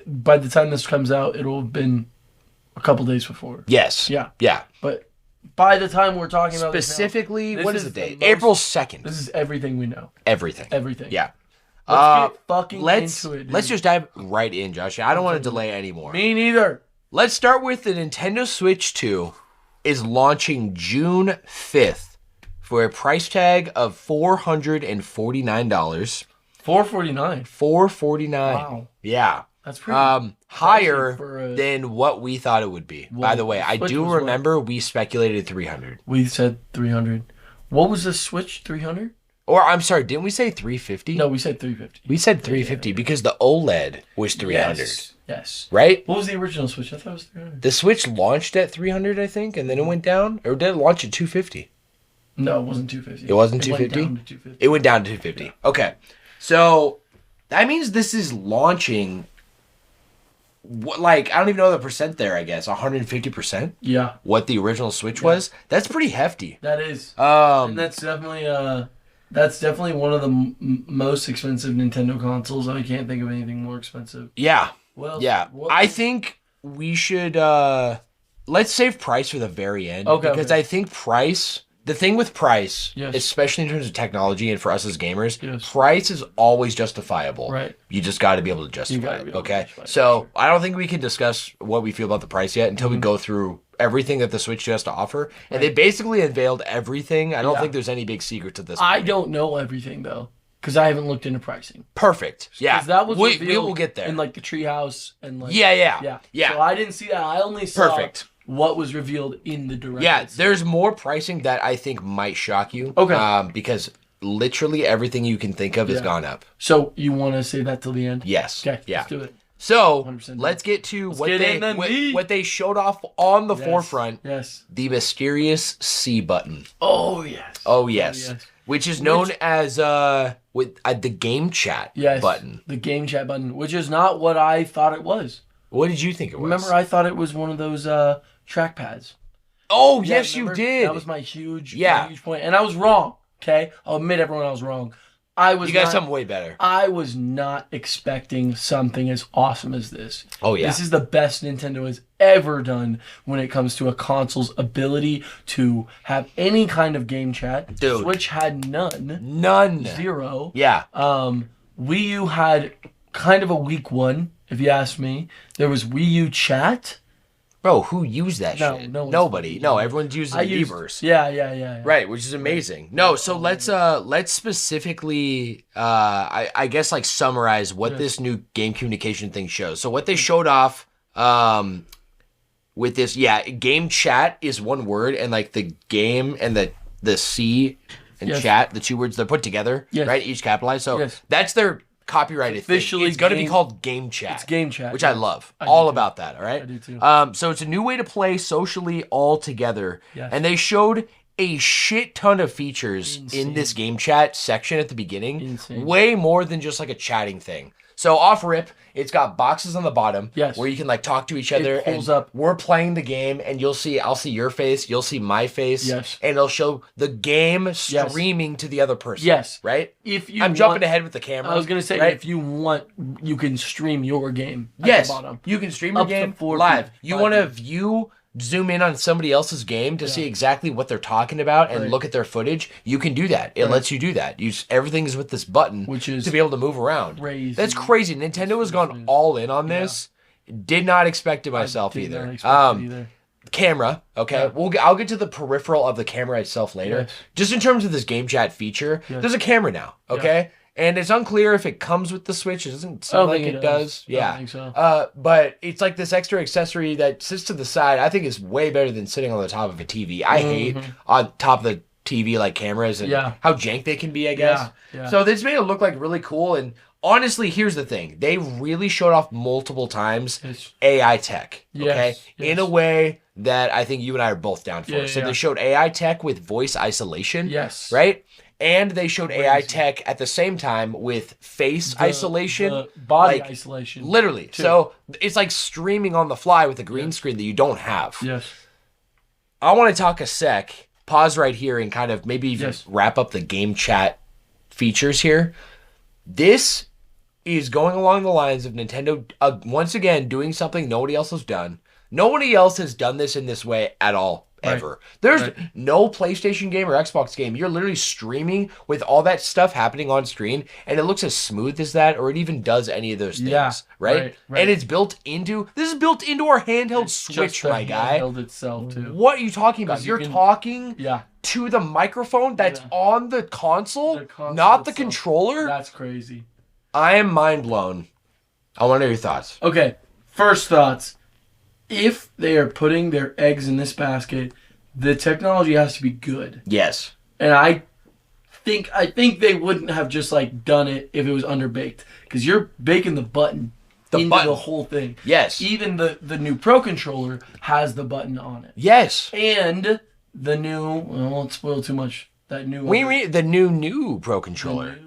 By the time this comes out, it'll have been a couple days before. Yes. Yeah. Yeah. But by the time we're talking about Specifically, this what now, is the this date? is the April most- 2nd. this is everything we know. Everything. Everything. Yeah. Let's get fucking let's into it, dude. let's just dive right in, Josh. I don't want to delay anymore. Me neither. Let's start with the Nintendo Switch 2 is launching June 5th for a price tag of $449. $449. $449. Wow. Yeah. That's pretty. Higher for a- than what we thought it would be. By the way, I Switch do was what? remember we speculated 300. We said 300. What was the Switch? 300? Or I'm sorry, didn't we say 350? No, we said 350. We said 350 because the OLED was 300. Yes. Right? What was the original Switch? I thought it was 300. The Switch launched at 300, I think, and then it went down. Or did it launch at 250? No, it wasn't 250. It wasn't It went 250? down to 250. It went down to 250. Okay. So that means this is launching, I don't even know the percent there, I guess. 150%? Yeah, What the original Switch was? That's pretty hefty. that is. And Um, that's definitely one of the most expensive Nintendo consoles. I can't think of anything more expensive. yeah. Well, Yeah. I think we should, let's save price for the very end. Okay, Because okay. I think price, the thing with price, Yes. especially in terms of technology and for us as gamers, Yes. price is always justifiable. Right. You just got to be able to justify gotta it. be able to Okay. justify it, So for I don't think we can discuss what we feel about the price yet until Mm-hmm. we go through everything that the Switch 2 has to offer. And they basically unveiled everything. I don't Yeah. think there's any big secrets at this I point. don't know everything though, because I haven't looked into pricing. Perfect. Yeah. 'Cause that was we revealed will get there. in like the treehouse and like Yeah. So I didn't see that. I only saw Perfect. what was revealed in the direct. Yeah, there's more pricing that I think might shock you. Okay. Because literally everything you can think of has Yeah. gone up. So you want to say that till the end? Yes. Okay. Yeah. Let's do it. So 100% let's get to what get in the meat. what they showed off on the Yes. forefront. Yes. The mysterious C button. Oh yes. Oh yes. yes. Which is known as with the game chat Yes. button. The game chat button, which is not what I thought it was. What did you think it was? Remember, I thought it was one of those trackpads. Oh Yeah, yes, remember? you did. That was my huge point, and I was wrong. Okay, I'll admit everyone I was wrong. You got something way better. I was not expecting something as awesome as this. Oh yeah. This is the best Nintendo has ever done when it comes to a console's ability to have any kind of game chat. Dude. Switch had none. None. Zero. Yeah. Wii U had kind of a weak one, if you ask me. There was Wii U chat. Bro, who used that No, shit? no one's Nobody. using No, it. everyone's using I used, Miiverse. yeah. Right, which is amazing. No, so let's specifically I guess like summarize what this new game communication thing shows. So what they showed off with this, game chat is one word, and like the game and the C and Yes. chat, the two words they're put together, Yes. right? Each capitalized. So Yes. that's their copyrighted Officially thing. It's going to be game- called game chat. It's game chat, which I yes. love. I do All too. about that, all right? I do too. So it's a new way to play socially all together. Yes. And they showed a shit ton of features in this game chat section at the beginning. Insane. Way more than just like a chatting thing. So off rip, it's got boxes on the bottom Yes. where you can like talk to each other. pulls and up. We're playing the game, and I'll see your face, you'll see my face, Yes. and it'll show the game streaming to the other person. Yes. Right? If you I'm jumping ahead with the camera. I was gonna say, right? if you want, you can stream your game. At Yes, the bottom. you can stream your Up to game 4 live. people. You want to view, zoom in on somebody else's game to see exactly what they're talking about and look at their footage. You can do that. It lets you do that. Everything is with this button, Which is to be able to move around. crazy. That's crazy. Nintendo has gone all in on this. Did not expect it myself Did either. not expect it either. Camera, okay. I'll get to the peripheral of the camera itself later. Yes. Just in terms of this game chat feature, there's a camera now, okay. And it's unclear if it comes with the Switch. It doesn't seem like it does. I Yeah. don't think so. But it's like this extra accessory that sits to the side. I think is way better than sitting on the top of a TV. I hate on top of the TV like cameras and how jank they can be, I guess. Yeah. So this made it look like really cool. And honestly, here's the thing. They really showed off multiple times AI tech, okay? In a way that I think you and I are both down for. So they showed AI tech with voice isolation. Yes. Right? And they showed AI tech at the same time with face isolation. The body like, isolation. Literally. too. So it's like streaming on the fly with a green screen that you don't have. Yes. I want to talk a sec, pause right here and kind of maybe even Yes. wrap up the game chat features here. This is going along the lines of Nintendo, once again, doing something nobody else has done. Nobody else has done this in this way at all, ever. There's no PlayStation game or Xbox game. You're literally streaming with all that stuff happening on screen, and it looks as smooth as that, or it even does any of those things, right? And it's built into, this is built into our handheld Switch, Just the my guy. handheld itself too. What are you talking about? you You're can- talking Yeah. to the microphone that's on the console, The console not the itself. controller? That's crazy. I am mind blown. I want to hear your thoughts. Okay, first thoughts. If they are putting their eggs in this basket, the technology has to be good. Yes. And I think they wouldn't have just like done it if it was underbaked, because you're baking the button into button. the whole thing. Yes. Even the new Pro controller has the button on it, Yes. and the new, well, I won't spoil too much. That new The new Pro controller.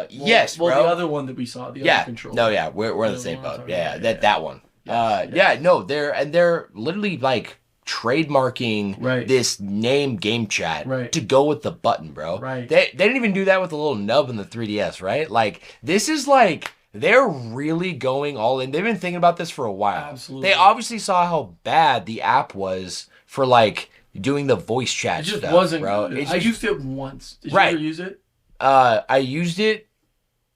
Yes, well, bro. the other one that we saw, the other controller. No, yeah, we're on the The same one I'm boat. talking Yeah, about, that one. Yeah, no, they're literally like trademarking this name game chat to go with the button, bro. Right. They didn't even do that with the little nub in the 3DS, right? Like this is like they're really going all in. They've been thinking about this for a while. Absolutely. They obviously saw how bad the app was for like doing the voice chat It just stuff, wasn't bro. good. It's I just- used it once. Did you Right. ever use it? I used it.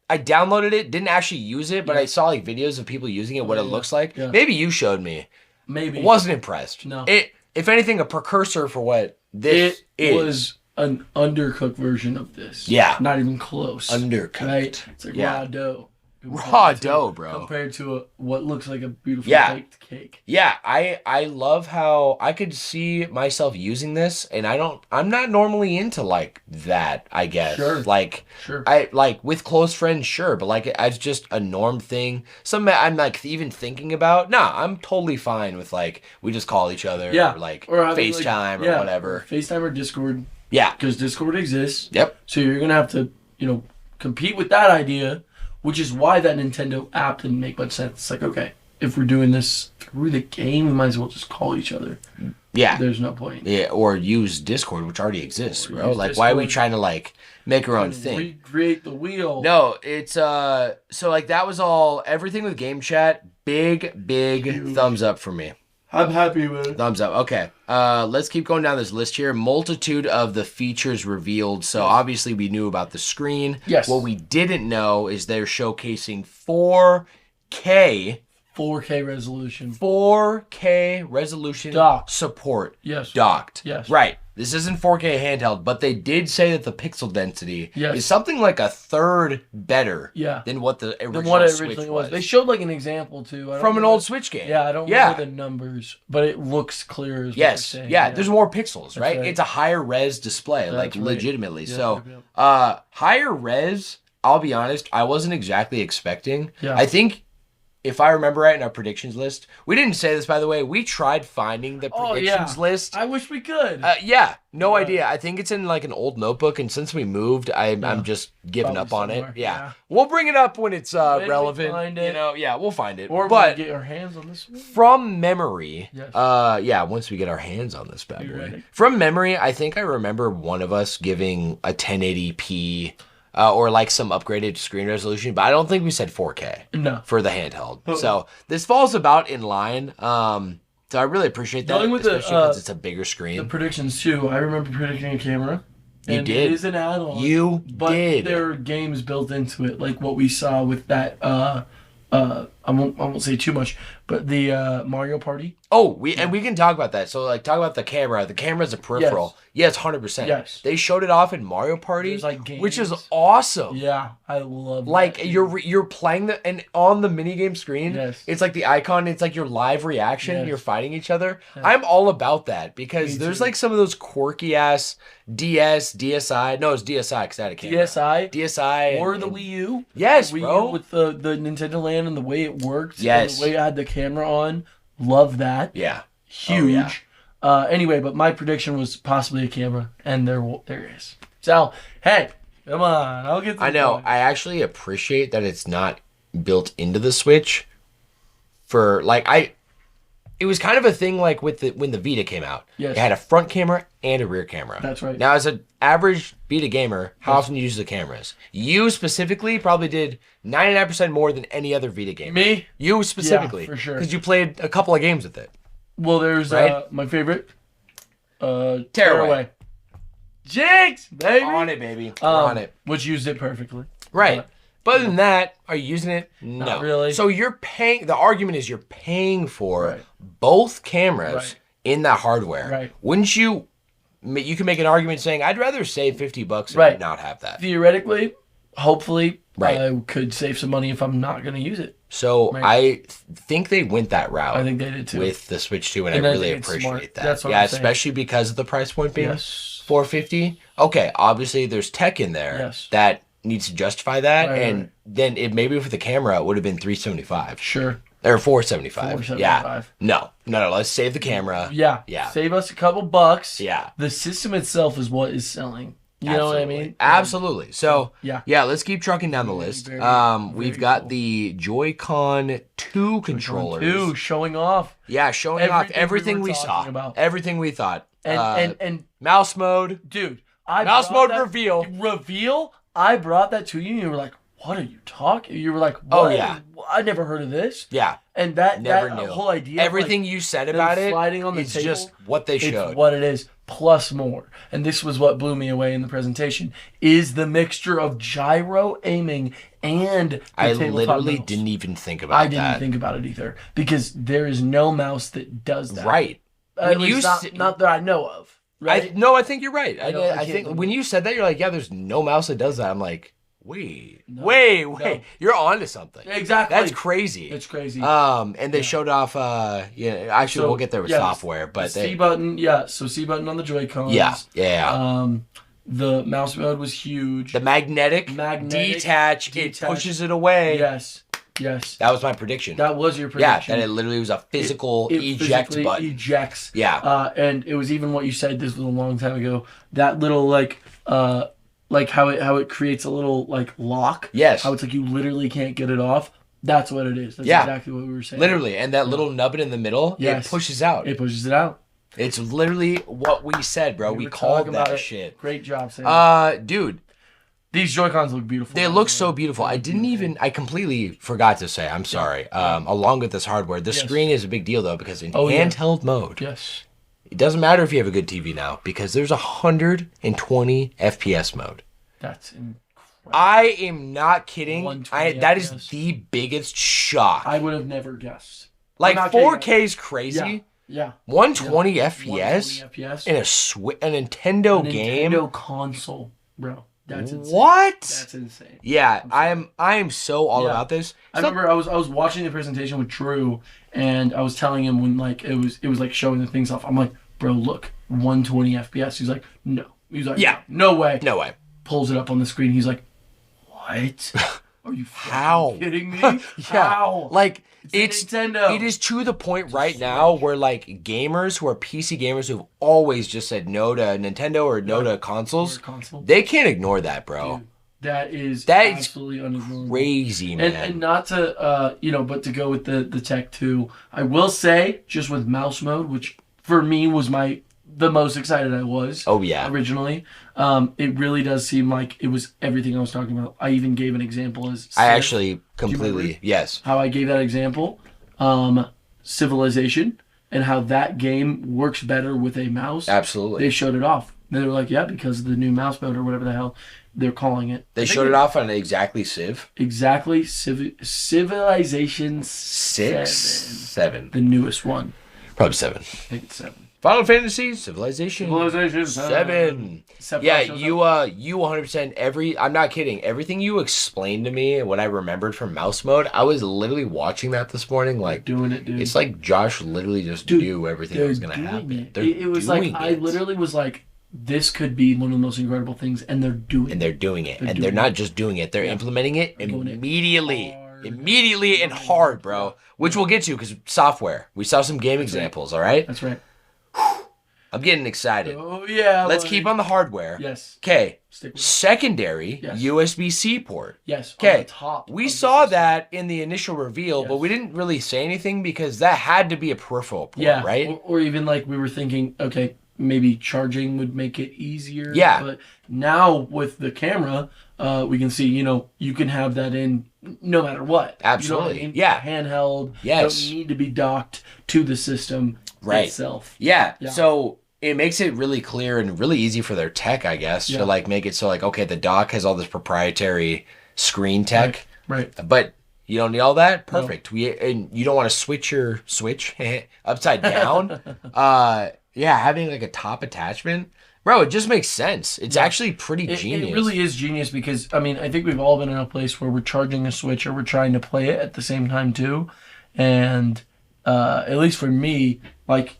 I downloaded it, didn't actually use it, but I saw like videos of people using it, what it looks like. Yeah. Maybe you showed me. Maybe. Wasn't impressed. No. It, if anything, a precursor for what this It is. was an undercooked version of this. Yeah. Not even close. Undercooked. Right? It's like Yeah. raw dough. Raw dough, bro. Compared to what looks like a beautiful baked cake. Yeah, I love how I could see myself using this, and I'm not normally into like that, I guess. Sure. Like Sure. I like with close friends, sure, but like it's just a norm thing. Something I'm like even thinking about. Nah, I'm totally fine with like we just call each other Yeah. or like Or having, FaceTime like, or whatever. Or FaceTime or Discord. Yeah. Because Discord exists. Yep. So you're going to have to, compete with that idea, which is why that Nintendo app didn't make much sense. It's like, okay, if we're doing this through the game, we might as well just call each other. Yeah. There's no point. Yeah, or use Discord, which already exists, bro. use Like, why are we Discord. trying to like make our own thing? Recreate the wheel. No, it's so like that was all everything with game chat. Big Huge. thumbs up for me. I'm happy with it. Thumbs up. Okay. Let's keep going down this list here. Multitude of the features revealed. So obviously we knew about the screen. Yes. What we didn't know is they're showcasing 4K 4K resolution. 4K resolution Docked. support. Yes. Docked. Yes. Right. This isn't 4K handheld, but they did say that the pixel density Yes. is something like a third better Yeah. than what the original Than what it Switch originally was. was. They showed like an example too. I don't From an remember- old Switch game. Yeah, I don't remember the numbers, but it looks clear as what Yes. they're saying. Yeah, there's more pixels, right? right. It's a higher res display, like right. legitimately. Yeah, So, yeah, higher res, I'll be honest, I wasn't exactly expecting. Yeah. I think if I remember right in our predictions list, we didn't say this, by the way, we tried finding the predictions list. I wish we could. No idea. I think it's in like an old notebook, and since we moved, I'm just giving up on somewhere. it. Yeah. We'll bring it up when it's relevant. Find it. We'll find it. Or but get our hands on this one. from memory, Yes. once we get our hands on this bad boy. ready? From memory, I think I remember one of us giving a 1080p or like some upgraded screen resolution, but I don't think we said 4K No. for the handheld. So this falls about in line. So I really appreciate that, Going with especially because it's a bigger The screen. predictions too. I remember predicting a camera. You and did. It is an add-on. You but did. there are games built into it, like what we saw with that. I won't say too much, but the Mario Party. Oh, we can talk about that. So like talk about the camera. The camera's a peripheral. Yes, 100%. Yes. They showed it off in Mario Party, There's, like, which is games. awesome. Yeah, I love. Like that. you're playing and on the minigame screen, Yes. it's like the icon, it's like your live reaction, Yes. you're fighting each other. I'm all about that because Me there's too. like some of those quirky ass DSi. No, it's DSi because I had a camera. DSi or and- the Wii U. Yes, Wii bro. U with the Nintendo Land and the way it worked. Yes. And the way I had the camera on. Love that. Yeah. Huge. yeah. Anyway, but my prediction was possibly a camera, and there is. So, hey, come on, I'll get. I know. I actually appreciate that it's not built into the Switch. For like it was kind of a thing like with when the Vita came out. Yes. It had a front camera and a rear camera. That's right. Now, as an average Vita gamer, how often do you use the cameras? You specifically probably did 99% more than any other Vita gamer. Me? You specifically. for sure. Because you played a couple of games with it. Well, there's Right? my favorite. Tearaway. Jinx, baby. On it, baby. We're on it. Which used it perfectly. Right. But other than that, are you using it? No. Not really. So you're paying, the argument is you're paying for Right. both cameras Right. in that hardware. Right. Wouldn't you can make an argument saying, I'd rather save $50 and Right. not have that. Theoretically, hopefully, Right. I could save some money if I'm not going to use it. So Right. I think they went that route I think they did too. with the Switch 2, and And I I really think it's appreciate smart. that. That's what Yeah, I'm saying. especially because of the price point being Yes. $450. Okay, obviously there's tech in there Yes. that needs to justify that, Right, and right. then it maybe with the camera it would have been $375 Sure. or $475. Yeah, $475. no, let's save the camera. Yeah. Yeah. Save us a couple bucks. Yeah. The system itself is what is selling. You know what I Absolutely. mean? Absolutely. So Yeah. let's keep trucking down the list. very We've got cool. the Joy-Con 2 controllers. Two, showing off. Yeah, showing off Everything we everything were we talking saw. about. Everything we thought. And Mouse mode. dude, Mouse brought mode reveal. Reveal? I brought that to you and you were like, what are you talking? You were like, Oh, what? yeah. I never heard of this. Yeah. And that Never that knew. whole idea of, Everything like, you said them about it, sliding on the it's table, just what they showed. It's what it is, plus more. And this was what blew me away in the presentation, is the mixture of gyro aiming and the I tabletop literally mouse. didn't even think about I didn't that. think about it either, because there is no mouse that does that. Right. At When least you not, s- not that I know of. Right? I think you're right. I I can't think think. when you said that, you're like, yeah, there's no mouse that does that. I'm like, wait. No. You're onto something. Exactly. That's crazy. It's crazy. And they showed off, actually, we'll get there with software, but the C button, so C button on the Joy-Cons. yeah. The mouse mode was huge. The magnetic detach, it pushes it away. Yes. That was my prediction. That was your Yeah, prediction. that it literally was a physical It eject physically button. ejects. Yeah. And it was even what you said. This was a long time ago. That little like how it creates a little like lock. Yes. How it's like you literally can't get it off. That's what it is. That's Yeah. exactly what we were saying. Literally, and that little nubbin in the middle, Yes. it pushes out. It pushes it out. It's literally what we said, bro. We were called talking about that it. shit. Great job, Sam. Dude, These Joy-Cons look beautiful. they look so beautiful. I completely forgot to say, I'm sorry. Along with this hardware, the screen is a big deal though, because in handheld mode, Yes. it doesn't matter if you have a good TV now, because there's 120 FPS mode. That's incredible. I am not kidding. 120 That is FPS. the biggest shock. I would have never guessed. Like I'm not kidding. 4K is crazy. Yeah. 120 FPS 120 FPS. in a Nintendo game. Nintendo console, bro. That's insane. What? That's insane. Yeah, I am so all Yeah. about this. I remember I was watching the presentation with Drew, and I was telling him when like it was like showing the things off. I'm like, bro, look, 120 FPS. He's like, no. He's like, Yeah. no way. No way. Pulls it up on the screen. He's like, what? Are you How? fucking kidding me? Yeah. How? Like, It's Nintendo. It is to the point right now where like gamers who are PC gamers who've always just said no to Nintendo or no to consoles, they can't ignore that, bro. Dude, that is That's absolutely unignorable. crazy, man. And not to but to go with the tech too. I will say, just with mouse mode, which for me was the most excited I was. Oh yeah. Originally, it really does seem like it was everything I was talking about. I even gave an example as I actually completely yes. How I gave that example, Civilization, and how that game works better with a mouse. Absolutely. They showed it off. They were like, yeah, because of the new mouse mode or whatever the hell they're calling it. They showed it off on exactly Civ. Exactly. Civilization 7. The newest one. Probably 7. I think it's 7. Final Fantasy Civilization 7. Yeah, you 100% I'm not kidding. Everything you explained to me and what I remembered from mouse mode, I was literally watching that this morning like doing it, dude. It's like Josh literally just knew everything that was going to happen. It was like I literally was like, this could be one of the most incredible things, and they're doing it. And they're doing it. And they're not just doing it, they're implementing it immediately. Immediately and hard, bro. Which we'll get to because software. We saw some game examples, all right? That's right. I'm getting excited. Oh, yeah. Let's keep on the hardware. Yes. Okay. Secondary USB-C port. Yes. Okay. We saw that in the initial reveal, Yes. but we didn't really say anything because that had to be a peripheral port, right? Or even like we were thinking, okay, maybe charging would make it easier. Yeah. But now with the camera, we can see, you can have that in no matter what. Absolutely. You know what I mean? Yeah. Handheld. Yes. Don't need to be docked to the system itself. Yeah. So it makes it really clear and really easy for their tech, I guess, to like make it so like, okay, the dock has all this proprietary screen tech. Right. But you don't need all that? Perfect. And you don't want to switch your switch upside down. Having like a top attachment. Bro, it just makes sense. It's actually pretty genius. It really is genius because, I mean, I think we've all been in a place where we're charging a Switch or we're trying to play it at the same time too. And at least for me, like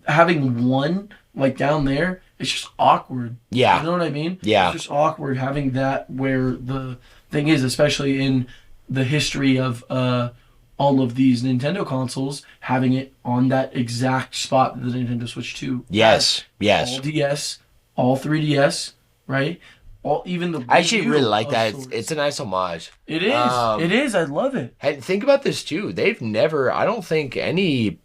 having one like down there, it's just awkward. Yeah. You know what I mean? Yeah. It's just awkward having that where the thing is, especially in the history of all of these Nintendo consoles, having it on that exact spot that the Nintendo Switch 2 Yes. all DS, all 3DS, right? Even the I actually Wii U really like of that. sorts. It's a nice homage. It is. It is. I love it. And think about this too. They've never, I don't think any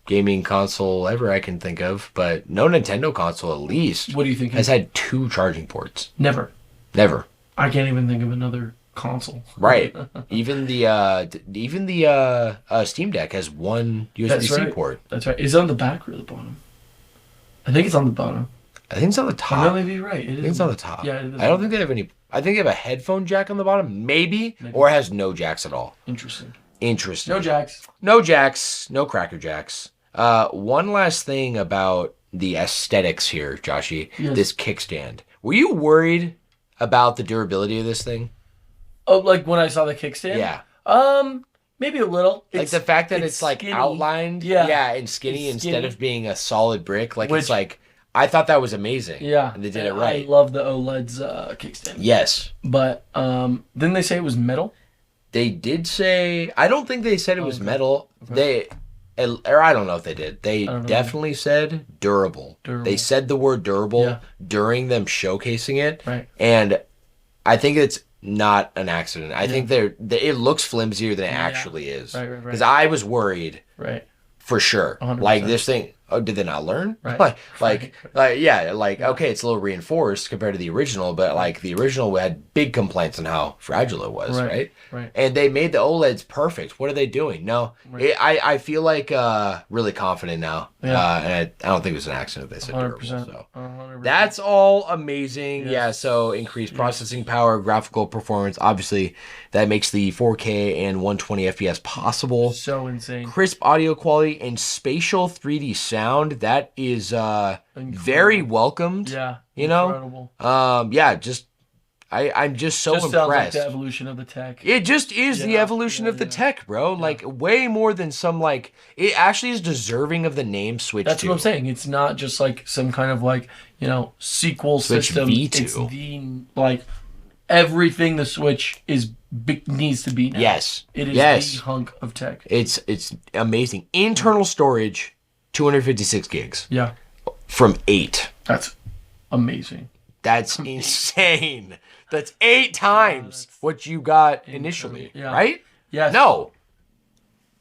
gaming console ever I can think of, but no Nintendo console at least What do you think? has had 2 charging ports. Never. Never. I can't even think of another console. Right. even the Steam Deck has 1 USB-C port. That's right. Is it on the back or the bottom? I think it's on the bottom. I think it's on the top. No, maybe you're right. I think it's on the top. Yeah, it is. I don't think they have any. I think they have a headphone jack on the bottom, maybe. Or it has no jacks at all. Interesting. Interesting. No jacks. No jacks. No cracker jacks. One last thing about the aesthetics here, Joshy. Yes. This kickstand. Were you worried about the durability of this thing? Oh, like when I saw the kickstand? Yeah. Maybe a little. Like the fact that it's like skinny. outlined. Yeah. And skinny It's instead skinny. of being a solid brick. Like Which- it's like, I thought that was amazing. Yeah. And they did it right. I love the OLED's kickstand. Yes. But didn't they say it was metal? They did say, I don't think they said it was metal. Or I don't know if they did. They definitely said durable. They said the word durable during them showcasing it. Right. And I think it's not an accident. I think it looks flimsier than it actually is. Right. Because I was worried Right. for sure. 100%. Like this thing, oh, did they not learn? Right. Okay, it's a little reinforced compared to the original, but like the original had big complaints on how fragile it was, right? Right. And they made the OLEDs perfect. What are they doing? No, I feel like really confident now, and I don't think it was an accident they said durable. 100%. So 100%. that's all amazing. Yes. Yeah, so increased processing power, graphical performance. Obviously, that makes the 4K and 120 FPS possible. So insane. Crisp audio quality and spatial 3D sound. That is very welcomed. Yeah. You know? Incredible. I'm just so Just sounds like impressed. the evolution of the tech. It just is the evolution of the tech, bro. Like way more than some like it actually is deserving of the name Switch 2. That's what I'm saying. It's not just like some kind of like, sequel Switch system. V2. It's the like everything the Switch is needs to be now. Yes. It is Yes. the hunk of tech. It's amazing. Internal storage, 256 gigs Yeah, from 8. that's amazing. That's insane. That's 8 times what you got initially, Yeah. right? Yes. No.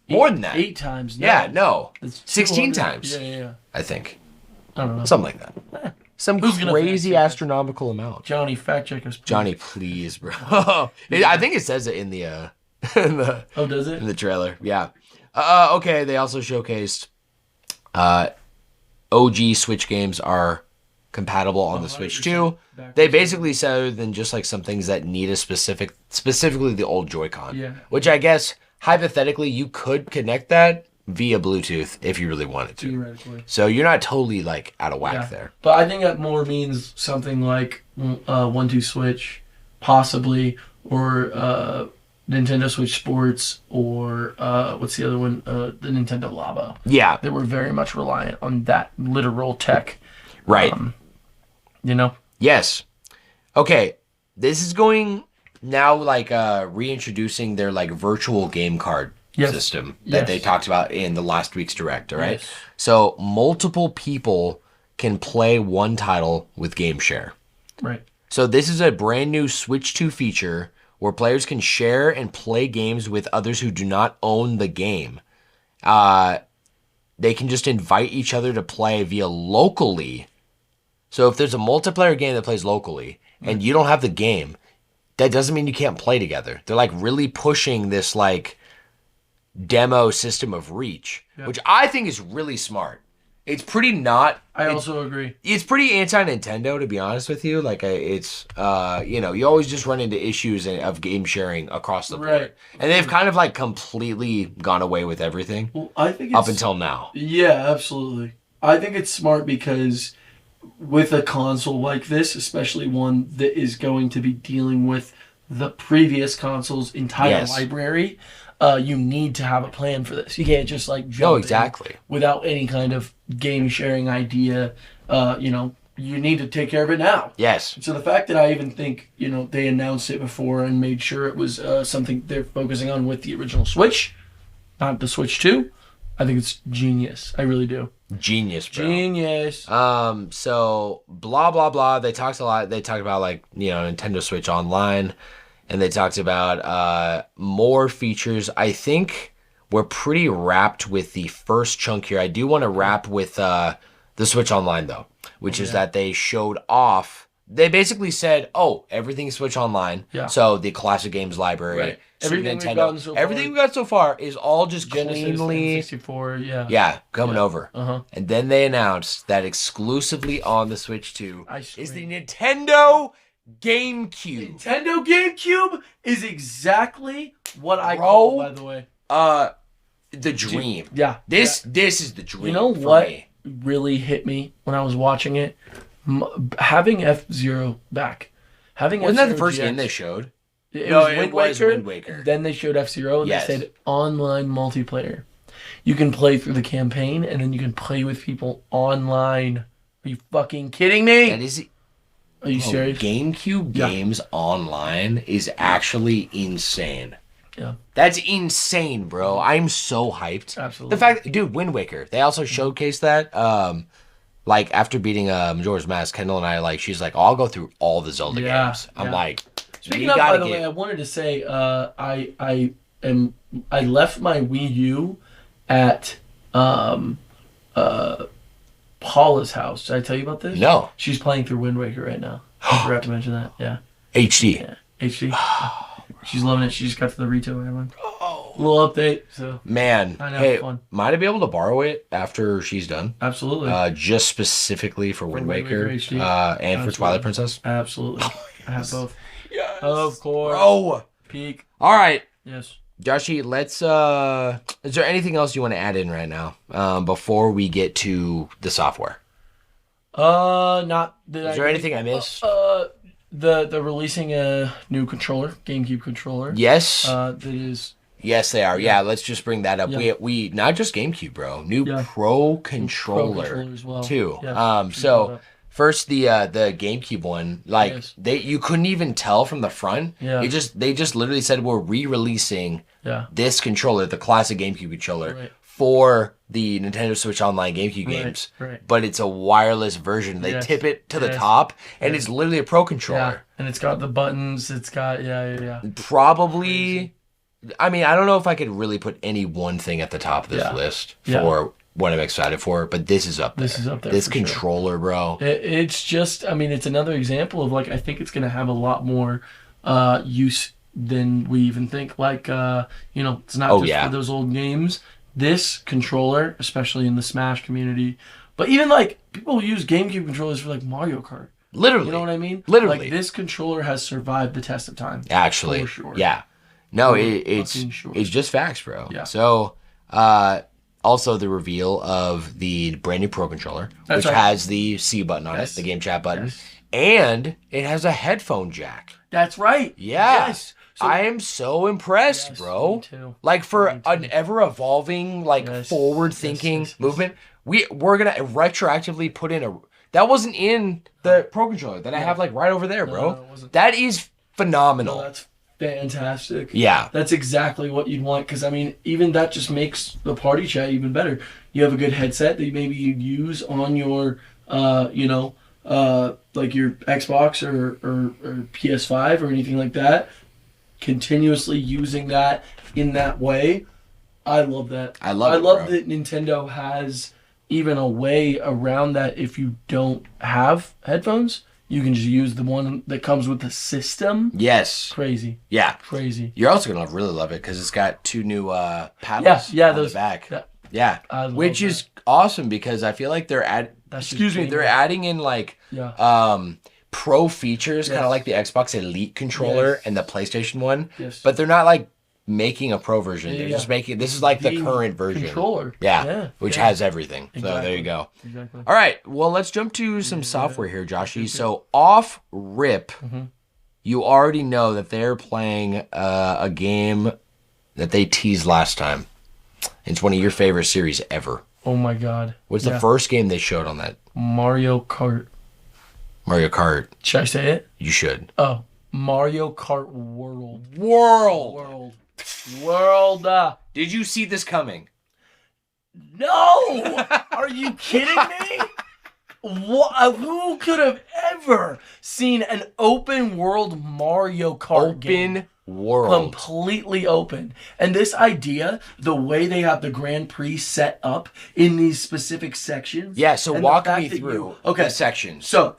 More than that. 8 times. No. Yeah, no. It's 16 200. times, Yeah. I think. I don't know. Something like that. Some Who's gonna crazy fact check us? astronomical amount. Johnny, fact check us. Please. Johnny, please, bro. I think it says it in the Oh, does it? in the trailer. Yeah. Okay, they also showcased OG Switch games are compatible on the Switch too. They basically said other than just like some things that need a specifically the old Joy-Con. Yeah. Which I guess hypothetically you could connect that via Bluetooth if you really wanted to. Theoretically. So you're not totally like out of whack Yeah. there. But I think that more means something like 1-2 Switch, possibly, or Nintendo Switch Sports, or what's the other one? The Nintendo Labo. Yeah. They were very much reliant on that literal tech. Right. You know? Yes. Okay. This is going now like reintroducing their like virtual game card system that they talked about in the last week's direct, all right? Yes. So multiple people can play one title with Game Share. Right. So this is a brand new Switch 2 feature where players can share and play games with others who do not own the game. They can just invite each other to play via locally. So if there's a multiplayer game that plays locally and you don't have the game, that doesn't mean you can't play together. They're like really pushing this like demo system of reach, which I think is really smart. It's pretty not. I also agree. It's pretty anti-Nintendo, to be honest with you. Like, it's, you always just run into issues of game sharing across the board. Right. And they've kind of, like, completely gone away with everything Well, I think up until now. Yeah, absolutely. I think it's smart because with a console like this, especially one that is going to be dealing with the previous console's entire library, you need to have a plan for this. You can't just like jump in without any kind of game sharing idea. You need to take care of it now. Yes. So the fact that I even think, they announced it before and made sure it was something they're focusing on with the original Switch, not the Switch 2, I think it's genius. I really do. Genius, bro. Genius. So blah blah blah. They talked a lot. They talked about like Nintendo Switch Online, and they talked about more features. I think we're pretty wrapped with the first chunk here. I do want to wrap with the Switch Online though, which is that they showed off. They basically said, "Oh, everything's Switch Online." Yeah. So the classic games library, Right. Everything we've gotten so far, everything we got so far is all just Genesis, cleanly, 64, coming over. Uh-huh. And then they announced that exclusively on the Switch 2 is the scream. Nintendo GameCube. Nintendo GameCube is exactly what I call, by the way. The dream. Yeah. This is the dream. You know for what me. really hit me when I was watching it? Having F-Zero back. Wasn't that the first game they showed? It No, was it was Wind Waker. Then they showed F-Zero and Yes. they said online multiplayer. You can play through the campaign and then you can play with people online. Are you fucking kidding me? That is. Are you serious? GameCube games online is actually insane. Yeah. That's insane, bro. I'm so hyped. Absolutely. The fact, dude, Wind Waker. They also showcased that. Like after beating Majora's Mask, Kendall and I she's like, I'll go through all the Zelda games. I'm like, speaking of, by the way, I wanted to say, I left my Wii U at Paula's house. Did I tell you about this? No. She's playing through Wind Waker right now. I forgot to mention that. Yeah. HD. Yeah. HD. She's loving it. She just got to the retail one. Little update. So man, I know, hey, fun. might I be able to borrow it after she's done? Absolutely. Just specifically for Wind Waker, HD. and for Twilight Princess. Absolutely. I have both. Yes. Of course. Bro. Peak. All right. Yes. Joshy, let's is there anything else you want to add in right now before we get to the software? Not that Is there anything I missed? They're releasing a new controller, GameCube controller. Yes. That is. Yes, they are. Yeah, let's just bring that up. Yeah. We not just GameCube, bro. New Pro controller as well. too. Yeah. So First, the GameCube one, like Yes. you couldn't even tell from the front. Yeah. They just literally said we're re-releasing this controller, the classic GameCube controller, for the Nintendo Switch Online GameCube games. Right. But it's a wireless version. They tip it to the top, and it's literally a Pro controller. Yeah. And it's got the buttons. It's got Probably. I mean, I don't know if I could really put any one thing at the top of this list for what I'm excited for, but this is up there. This is up there. This for controller, bro. It's just, I mean, it's another example of like, I think it's going to have a lot more use than we even think. Like, it's not just for those old games. This controller, especially in the Smash community, but even like people use GameCube controllers for like Mario Kart. Literally. You know what I mean? Literally. Like this controller has survived the test of time. Actually. For sure. Yeah. No, it's just facts, bro. Yeah. So, also the reveal of the brand new Pro controller, which has the C button on it, the game chat button, and it has a headphone jack. That's right. Yeah. Yes. So, I am so impressed, bro. Me too. Like for an ever evolving, like forward thinking movement, we're gonna retroactively put in that wasn't in the Pro controller that I have like right over there, bro. No, it wasn't. That is phenomenal. No, that's fantastic. Yeah. That's exactly what you'd want, because I mean, even that just makes the party chat even better. You have a good headset that maybe you'd use on your like your Xbox or PS5 or anything like that. Continuously using that in that way. I love that. I love that Nintendo has even a way around that. If you don't have headphones, you can just use the one that comes with the system. Yes. Crazy. Yeah. Crazy. You're also going to really love it because it's got 2 new paddles on the back. Yeah. Which is awesome because I feel like they're adding in like pro features, kind of like the Xbox Elite controller and the PlayStation one. Yes. But they're not like making a pro version. They're just making, this is like the current version. Controller. Which has everything. Exactly. So there you go. Exactly. All right. Well, let's jump to some software here, Joshy. So off rip, you already know that they're playing a game that they teased last time. It's one of your favorite series ever. Oh my God. What's the first game they showed on that? Mario Kart. Mario Kart. Should I say it? You should. Oh, Mario Kart World. World. Did you see this coming? No! Are you kidding me? What? Who could have ever seen an open world Mario Kart game? Open world. Completely open. And this idea, the way they have the Grand Prix set up in these specific sections. Yeah, so walk me through the sections. So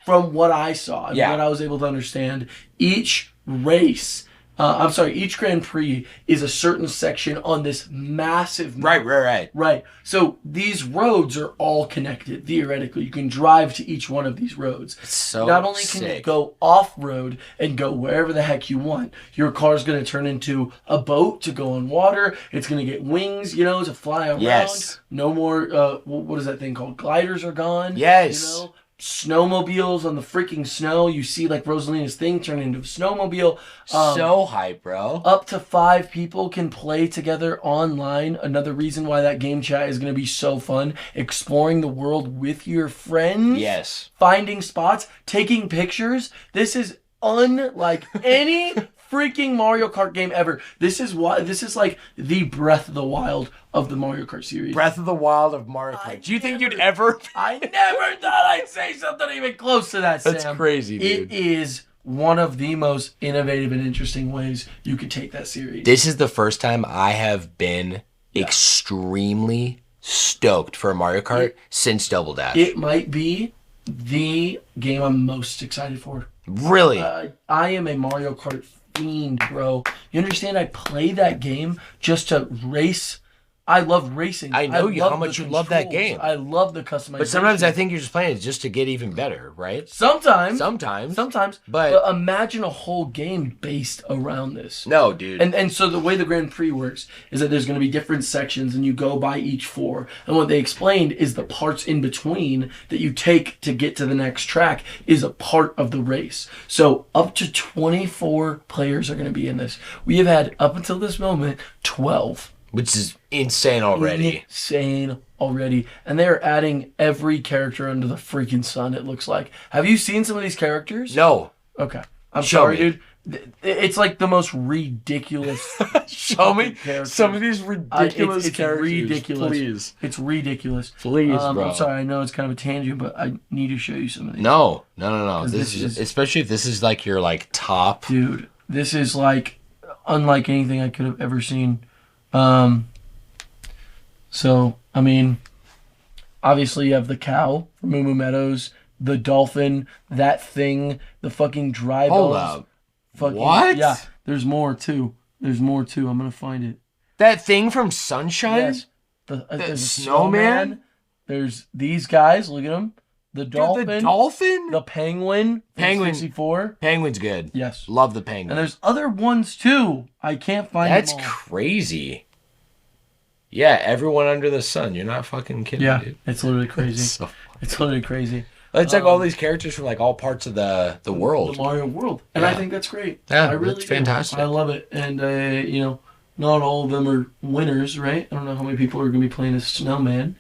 from what I saw and what I was able to understand, each race, each Grand Prix is a certain section on this massive map. Right. So these roads are all connected, theoretically. You can drive to each one of these roads. It's so Not only can you go off-road and go wherever the heck you want, your car's going to turn into a boat to go on water. It's going to get wings, to fly around. Yes. No more, what is that thing called? Gliders are gone. Yes. Snowmobiles on the freaking snow. You see like Rosalina's thing turn into a snowmobile. So hype, bro. Up to 5 people can play together online. Another reason why that game chat is going to be so fun. Exploring the world with your friends. Yes. Finding spots. Taking pictures. This is unlike any freaking Mario Kart game ever. This is like the Breath of the Wild of the Mario Kart series. Breath of the Wild of Mario Kart. Do you think you'd ever? I never thought I'd say something even close to that, Sam. That's crazy, dude. It is one of the most innovative and interesting ways you could take that series. This is the first time I have been extremely stoked for Mario Kart since Double Dash. It might be the game I'm most excited for. Really? I am a Mario Kart fiend, bro. You understand? I play that game just to race. I love racing. I know how much you love that game. I love the customization. But sometimes I think you're just playing it just to get even better, right? Sometimes. But imagine a whole game based around this. No, dude. And so the way the Grand Prix works is that there's going to be different sections and you go by each 4. And what they explained is the parts in between that you take to get to the next track is a part of the race. So up to 24 players are going to be in this. We have had, up until this moment, 12. Which is insane already. Insane already. And they're adding every character under the freaking sun, it looks like. Have you seen some of these characters? No. Okay. I'm Show sorry, me. dude. It's like the most ridiculous. Show me characters. some of these ridiculous it's characters. ridiculous. Please. It's ridiculous. Please, bro. I'm sorry, I know it's kind of a tangent, but I need to show you some of these. No. This This is, is- especially if this is like your like top. Dude, this is like unlike anything I could have ever seen. So, I mean, obviously you have the cow from Moo Moo Meadows, the dolphin, that thing, the fucking dry Hold bones. up. Fucking, What? Yeah, there's more too. I'm gonna find it. That thing from Sunshine? Yes. There's a snowman? There's these guys. Look at them. The dolphin. Dude, the dolphin? The penguin. Penguin. 64. Penguin's good. Yes. Love the penguin. And there's other ones too. I can't find That's them all. crazy. Yeah, everyone under the sun. You're not fucking kidding, Yeah, dude. it's literally crazy. So- It's literally crazy. It's like all these characters from like all parts of the world. The Mario world. And I think that's great. Yeah, I really that's do. fantastic. I love it. And, not all of them are winners, right? I don't know how many people are going to be playing as Snowman.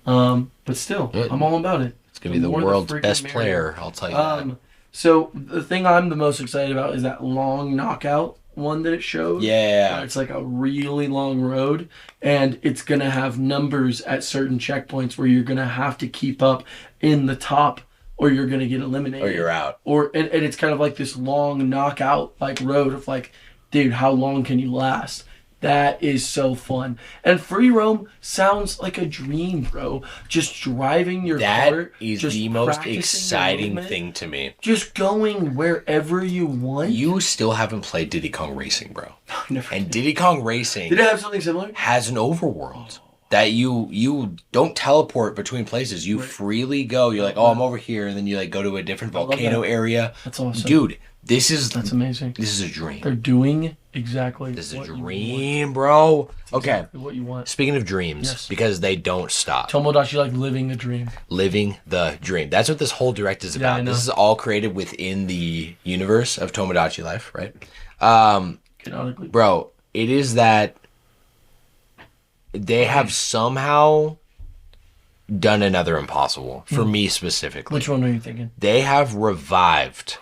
But still, Yeah. I'm all about it. It's gonna be the More world's freaking best merrier. player. I'll tell you that. So the thing I'm the most excited about is that long knockout one that it showed. Yeah. It's like a really long road, and it's gonna have numbers at certain checkpoints where you're gonna have to keep up in the top, or you're gonna get eliminated. Or you're out. And it's kind of like this long knockout like road of like, dude, how long can you last? That is so fun. And free roam sounds like a dream, bro. Just driving your That car. is just the most practicing your exciting movement, thing to me. Just going wherever you want. You still haven't played Diddy Kong Racing, bro. Never And Diddy Kong Racing Did it have something similar? has an overworld that you don't teleport between places. You freely go. You're like, oh, I'm over here, and then you like go to a different love volcano that. area. That's awesome. Dude, this is amazing. This is a dream. They're doing exactly This is a what you dream, bro. Okay. Exactly what you want. Speaking of dreams, Yes. because they don't stop. Tomodachi like living the dream. Living the dream. That's what this whole direct is Yeah, I about. know. This is all created within the universe of Tomodachi Life, right? Canonically. Bro, it is that they have somehow done another impossible for me specifically. Which one are you thinking? They have revived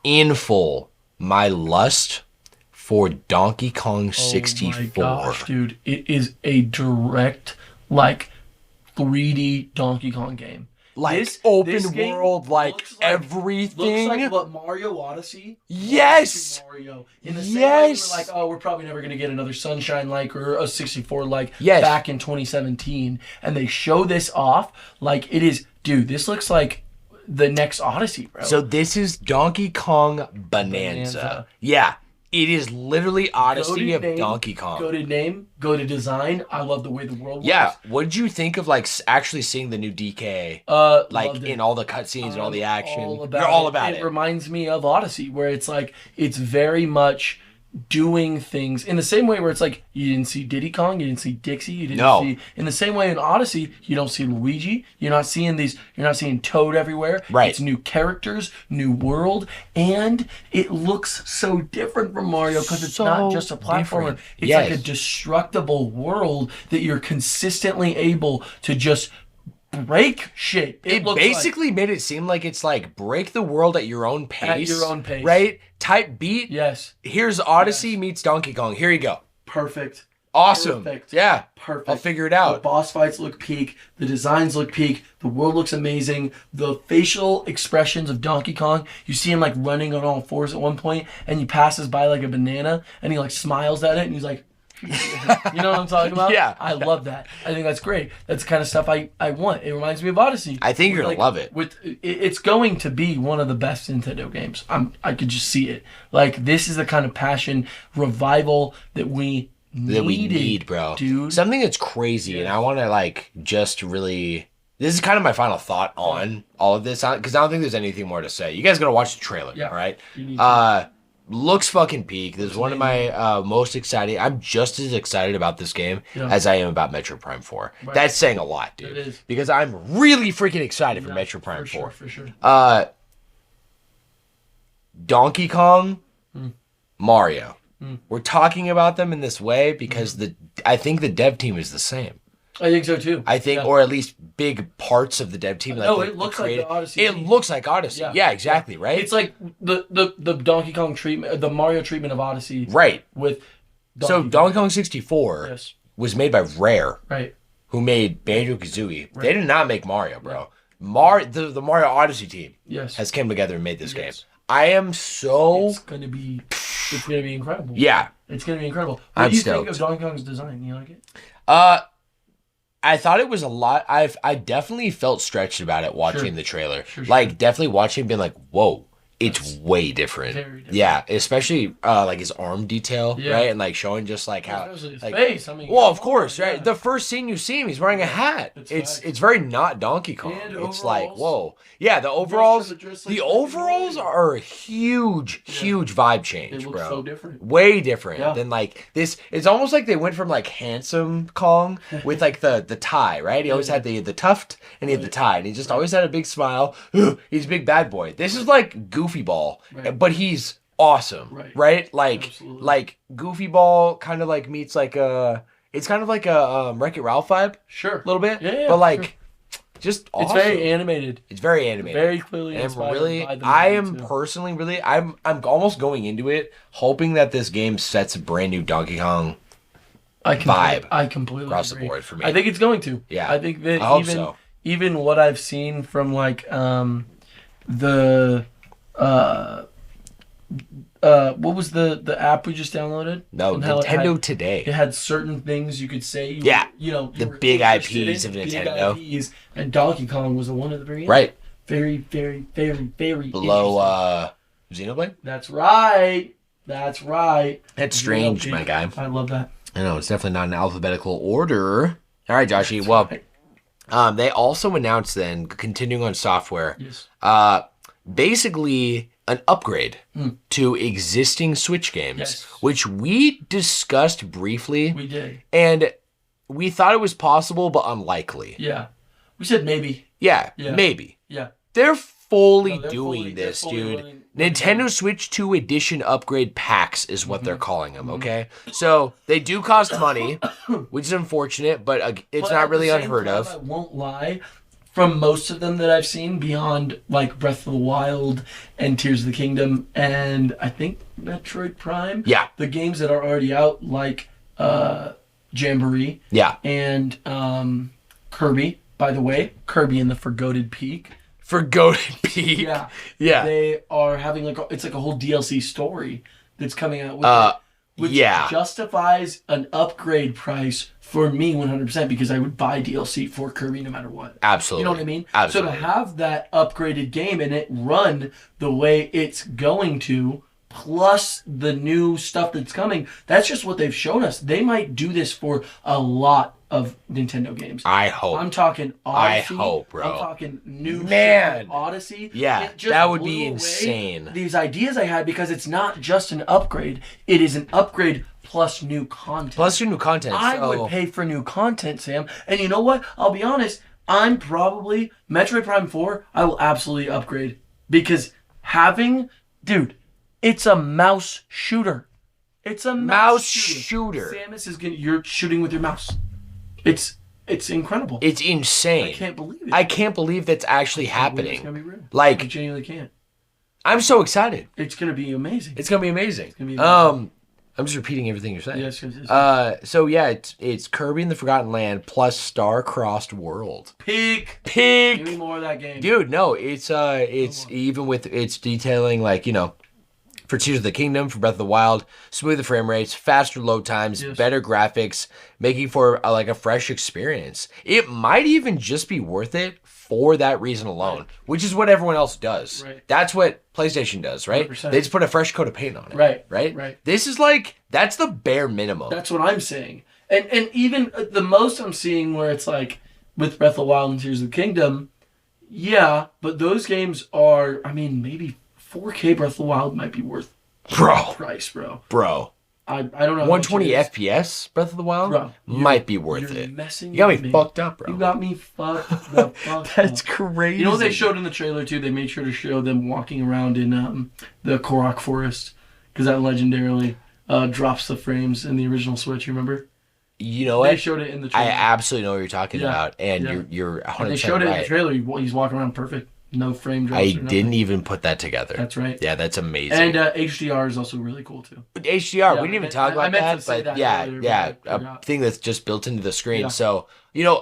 in full my lust for Donkey Kong 64. Oh my gosh, dude. It is a direct, like, 3D Donkey Kong game. Like This open game world, like looks everything. Looks like what Mario Odyssey. Yes! Mario. In the same way Yes! we're like, oh, we're probably never gonna get another Sunshine like or a 64 like Yes. back in 2017, and they show this off like it is. Dude, this looks like the next Odyssey, bro. So this is Donkey Kong Bonanza. Bonanza. Yeah, it is literally Odyssey of name, Donkey Kong. Go to name, go to design. I love the way the world works. Yeah, what did you think of like actually seeing the new DK? Like Loved it. in all the cutscenes and all the action. All You're all about it. it. It reminds me of Odyssey, where it's like it's very much doing things in the same way where it's like you didn't see Diddy Kong, you didn't see Dixie, you didn't No. see in the same way in Odyssey, you don't see Luigi, you're not seeing Toad everywhere. Right. It's new characters, new world, and it looks so different from Mario because it's not So just a platformer. different. It's Yes. like a destructible world that you're consistently able to just break shit. It looks basically made it seem like it's like break the world at your own pace. At your own pace. Right? Type beat. yes, Here's Odyssey meets Donkey Kong. Here you go. perfect. Awesome. Perfect. Yeah. Perfect. I'll figure it The out. boss fights look peak. The designs look peak. The world looks amazing. The facial expressions of Donkey Kong. You see him like running on all fours at one point, and he passes by like a banana, and he like smiles at it, and he's like, you know what I'm talking about? Yeah. I love that. I think that's great. That's the kind of stuff I want. It reminds me of Odyssey. I think you're gonna Like, love it. It's going to be one of the best Nintendo games. I could just see it. Like this is the kind of passion revival that we Need, bro. dude. Something that's crazy, and I want to like just really. This is kind of my final thought on all of this, because I don't think there's anything more to say. You guys gotta watch the trailer, Yeah, all right? you need to. Looks fucking peak. This is one of my most exciting. I'm just as excited about this game as I am about Metro Prime 4. Right. That's saying a lot, dude. It is. Because I'm really freaking excited for Yeah, Metro Prime 4. For sure. Donkey Kong, Mario. we're talking about them in this way because I think the dev team is the same. I think so too. I think, or at least big parts of the dev team. Like it looks like the Odyssey. It looks like Odyssey. Yeah, exactly. Right. It's like the Donkey Kong treatment, the Mario treatment of Odyssey. Right. With Donkey Kong 64 was made by Rare. Right. Who made Banjo-Kazooie. Right. They did not make Mario, bro. The Mario Odyssey team has come together and made this game. I am so... It's gonna be incredible. Yeah. It's gonna be incredible. What do you think of Donkey Kong's design? You like it? I thought it was a lot. I definitely felt stretched about it watching the trailer. Like, definitely watching being like, whoa. It's way different. Very different. Yeah, especially like his arm detail, right? And like showing just like how his like, face. I mean, well, of course, right? The first scene you see him, he's wearing a hat. It's very not Donkey Kong. And it's like, whoa. Yeah, the overalls are a huge vibe change, they look bro. So different. Way different than like this. It's almost like they went from like handsome Kong with like the tie, right? He always had the tuft and he had the tie, and he just always had a big smile. He's a big bad boy. This is like Goofy Ball, but he's awesome, right? Like Goofy Ball kind of like meets like it's kind of like a Wreck-It Ralph vibe, a little bit, but like just awesome. It's very animated. It's very animated, very clearly. And I am personally really, I'm almost going into it hoping that this game sets a brand new Donkey Kong vibe. I completely across agree. the board for me. I think it's going to. Yeah, I think that even what I've seen from like what was the app we just downloaded? No, Nintendo Today. It had certain things you could say. The big IPs of Nintendo. Big IPs, and Donkey Kong was one of the very very, very, very, very below Xenoblade. That's right. That's That's strange, my guy. I love that. I know it's definitely not in alphabetical order. All right, Joshy. Well, they also announced then, continuing on software. Yes. Basically an upgrade to existing Switch games, which we discussed briefly. We did. And we thought it was possible, but unlikely. Yeah. We said maybe. Yeah. Maybe. Yeah. They're fully doing this, dude. Nintendo Switch 2 Edition upgrade packs is what they're calling them, okay? So they do cost money, which is unfortunate, but it's not really unheard of. I won't lie. From most of them that I've seen, beyond like Breath of the Wild and Tears of the Kingdom, and I think Metroid Prime. Yeah. The games that are already out, like Jamboree. Yeah. And Kirby, by the way. Kirby and the Forgotten Peak. Forgotten Peak. Yeah. Yeah. They are having it's like a whole DLC story that's coming out with it, which justifies an upgrade price for me 100% because I would buy DLC for Kirby no matter what. Absolutely. You know what I mean? Absolutely. So to have that upgraded game and it run the way it's going to, plus the new stuff that's coming, that's just what they've shown us. They might do this for a lot of Nintendo games. I hope. I'm talking Odyssey. I hope, bro. I'm talking new Odyssey. Yeah, that would be insane. These ideas I had, because it's not just an upgrade. It is an upgrade plus new content. I would pay for new content, Sam. And you know what? I'll be honest. I'm probably Metroid Prime 4. I will absolutely upgrade because it's a mouse shooter. It's a mouse shooter. Samus is you're shooting with your mouse. It's incredible. It's insane. I can't believe it. I can't believe that's actually happening. It's gonna be real. Like, I genuinely can't. I'm so excited. It's gonna be amazing. It's gonna be amazing. I'm just repeating everything you're saying. Yes. So yeah, it's Kirby in the Forgotten Land plus Star-Crossed World. Peak. Give me more of that game, dude. No, it's even with its detailing, like, you know, for Tears of the Kingdom, for Breath of the Wild, smoother frame rates, faster load times, better graphics, making for a fresh experience. It might even just be worth it for that reason alone, which is what everyone else does. Right. That's what PlayStation does, right? 100%. They just put a fresh coat of paint on it. Right. This is that's the bare minimum. That's what I'm saying. And even the most I'm seeing where it's like with Breath of the Wild and Tears of the Kingdom, yeah, but those games are, maybe 4K Breath of the Wild might be worth price, bro. I don't know. 120 FPS Breath of the Wild might be worth it. You got me fucked up, bro. You got me fucked the fuck That's up. crazy. You know what they showed in the trailer too? They made sure to show them walking around in the Korok forest, because that legendarily drops the frames in the original Switch. You remember? You know They what? showed it in the I trailer. absolutely know what you're talking Yeah. about, and Yeah. you're 100% And they showed it in the right. trailer. He's walking around perfect. No frame drops I or nothing. didn't even put that together. That's right. Yeah, that's amazing. And HDR is also really cool too. HDR, Yeah, we didn't even I talk about meant that, to say but that yeah, earlier, yeah, but I a forgot. thing that's just built into the screen. Yeah. So,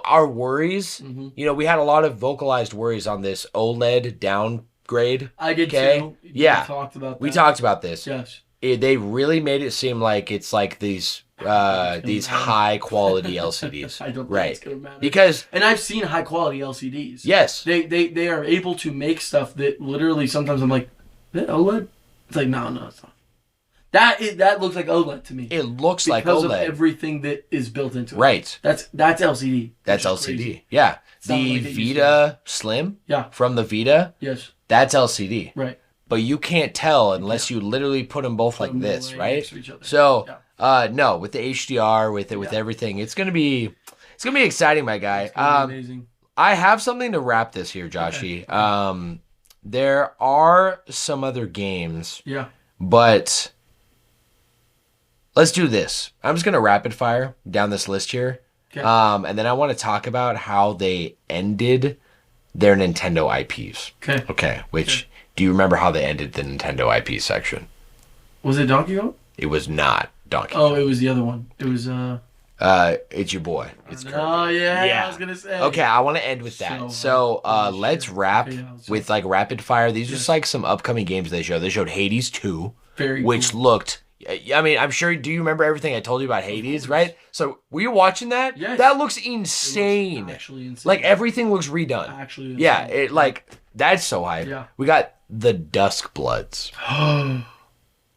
our worries, we had a lot of vocalized worries on this OLED downgrade. I did Okay. too. Yeah. We talked about that. We talked about this. Yes. They really made it seem like it's like these high quality LCDs. I don't think right. it's gonna matter. Because And I've seen high quality LCDs. yes, They are able to make stuff that literally sometimes I'm like, that OLED? It's like, no, it's not. That looks like OLED to me. it looks like because OLED. of everything that is built into it. Right. That's LCD. That's which is LCD. crazy. Yeah. Sounded The like it used to Vita Slim Yeah. from the Vita, Yes. that's LCD. Right. But you can't tell unless you literally put them both like them this, right right? next to each other. So, no, with the HDR, with Yeah. everything, it's gonna be exciting, my guy. It's gonna be amazing. I have something to wrap this here, Joshy. There are some other games, Yeah. but let's do this. I'm just gonna rapid fire down this list here, Okay. and then I want to talk about how they ended their Nintendo IPs. Okay. Okay, which do you remember how they ended the Nintendo IP section? Was it Donkey Kong? It was not Donkey Oh, Kong. it was the other one. It was It's your boy. It's Kirby. Oh yeah, Yeah. I was gonna say. Okay, I want to end with that. So, holy let's shit. wrap Okay, yeah, let's with like rapid fire. These are Yes. just like some upcoming games they showed. They showed Hades 2, Very which cool. looked. I mean, I'm sure. Do you remember everything I told you about Hades? Right. So, were you watching that? Yes. That looks It looks insane. actually insane. Like everything looks redone. Actually insane. Yeah. It like that's so hype. Yeah. We got the Dusk Bloods,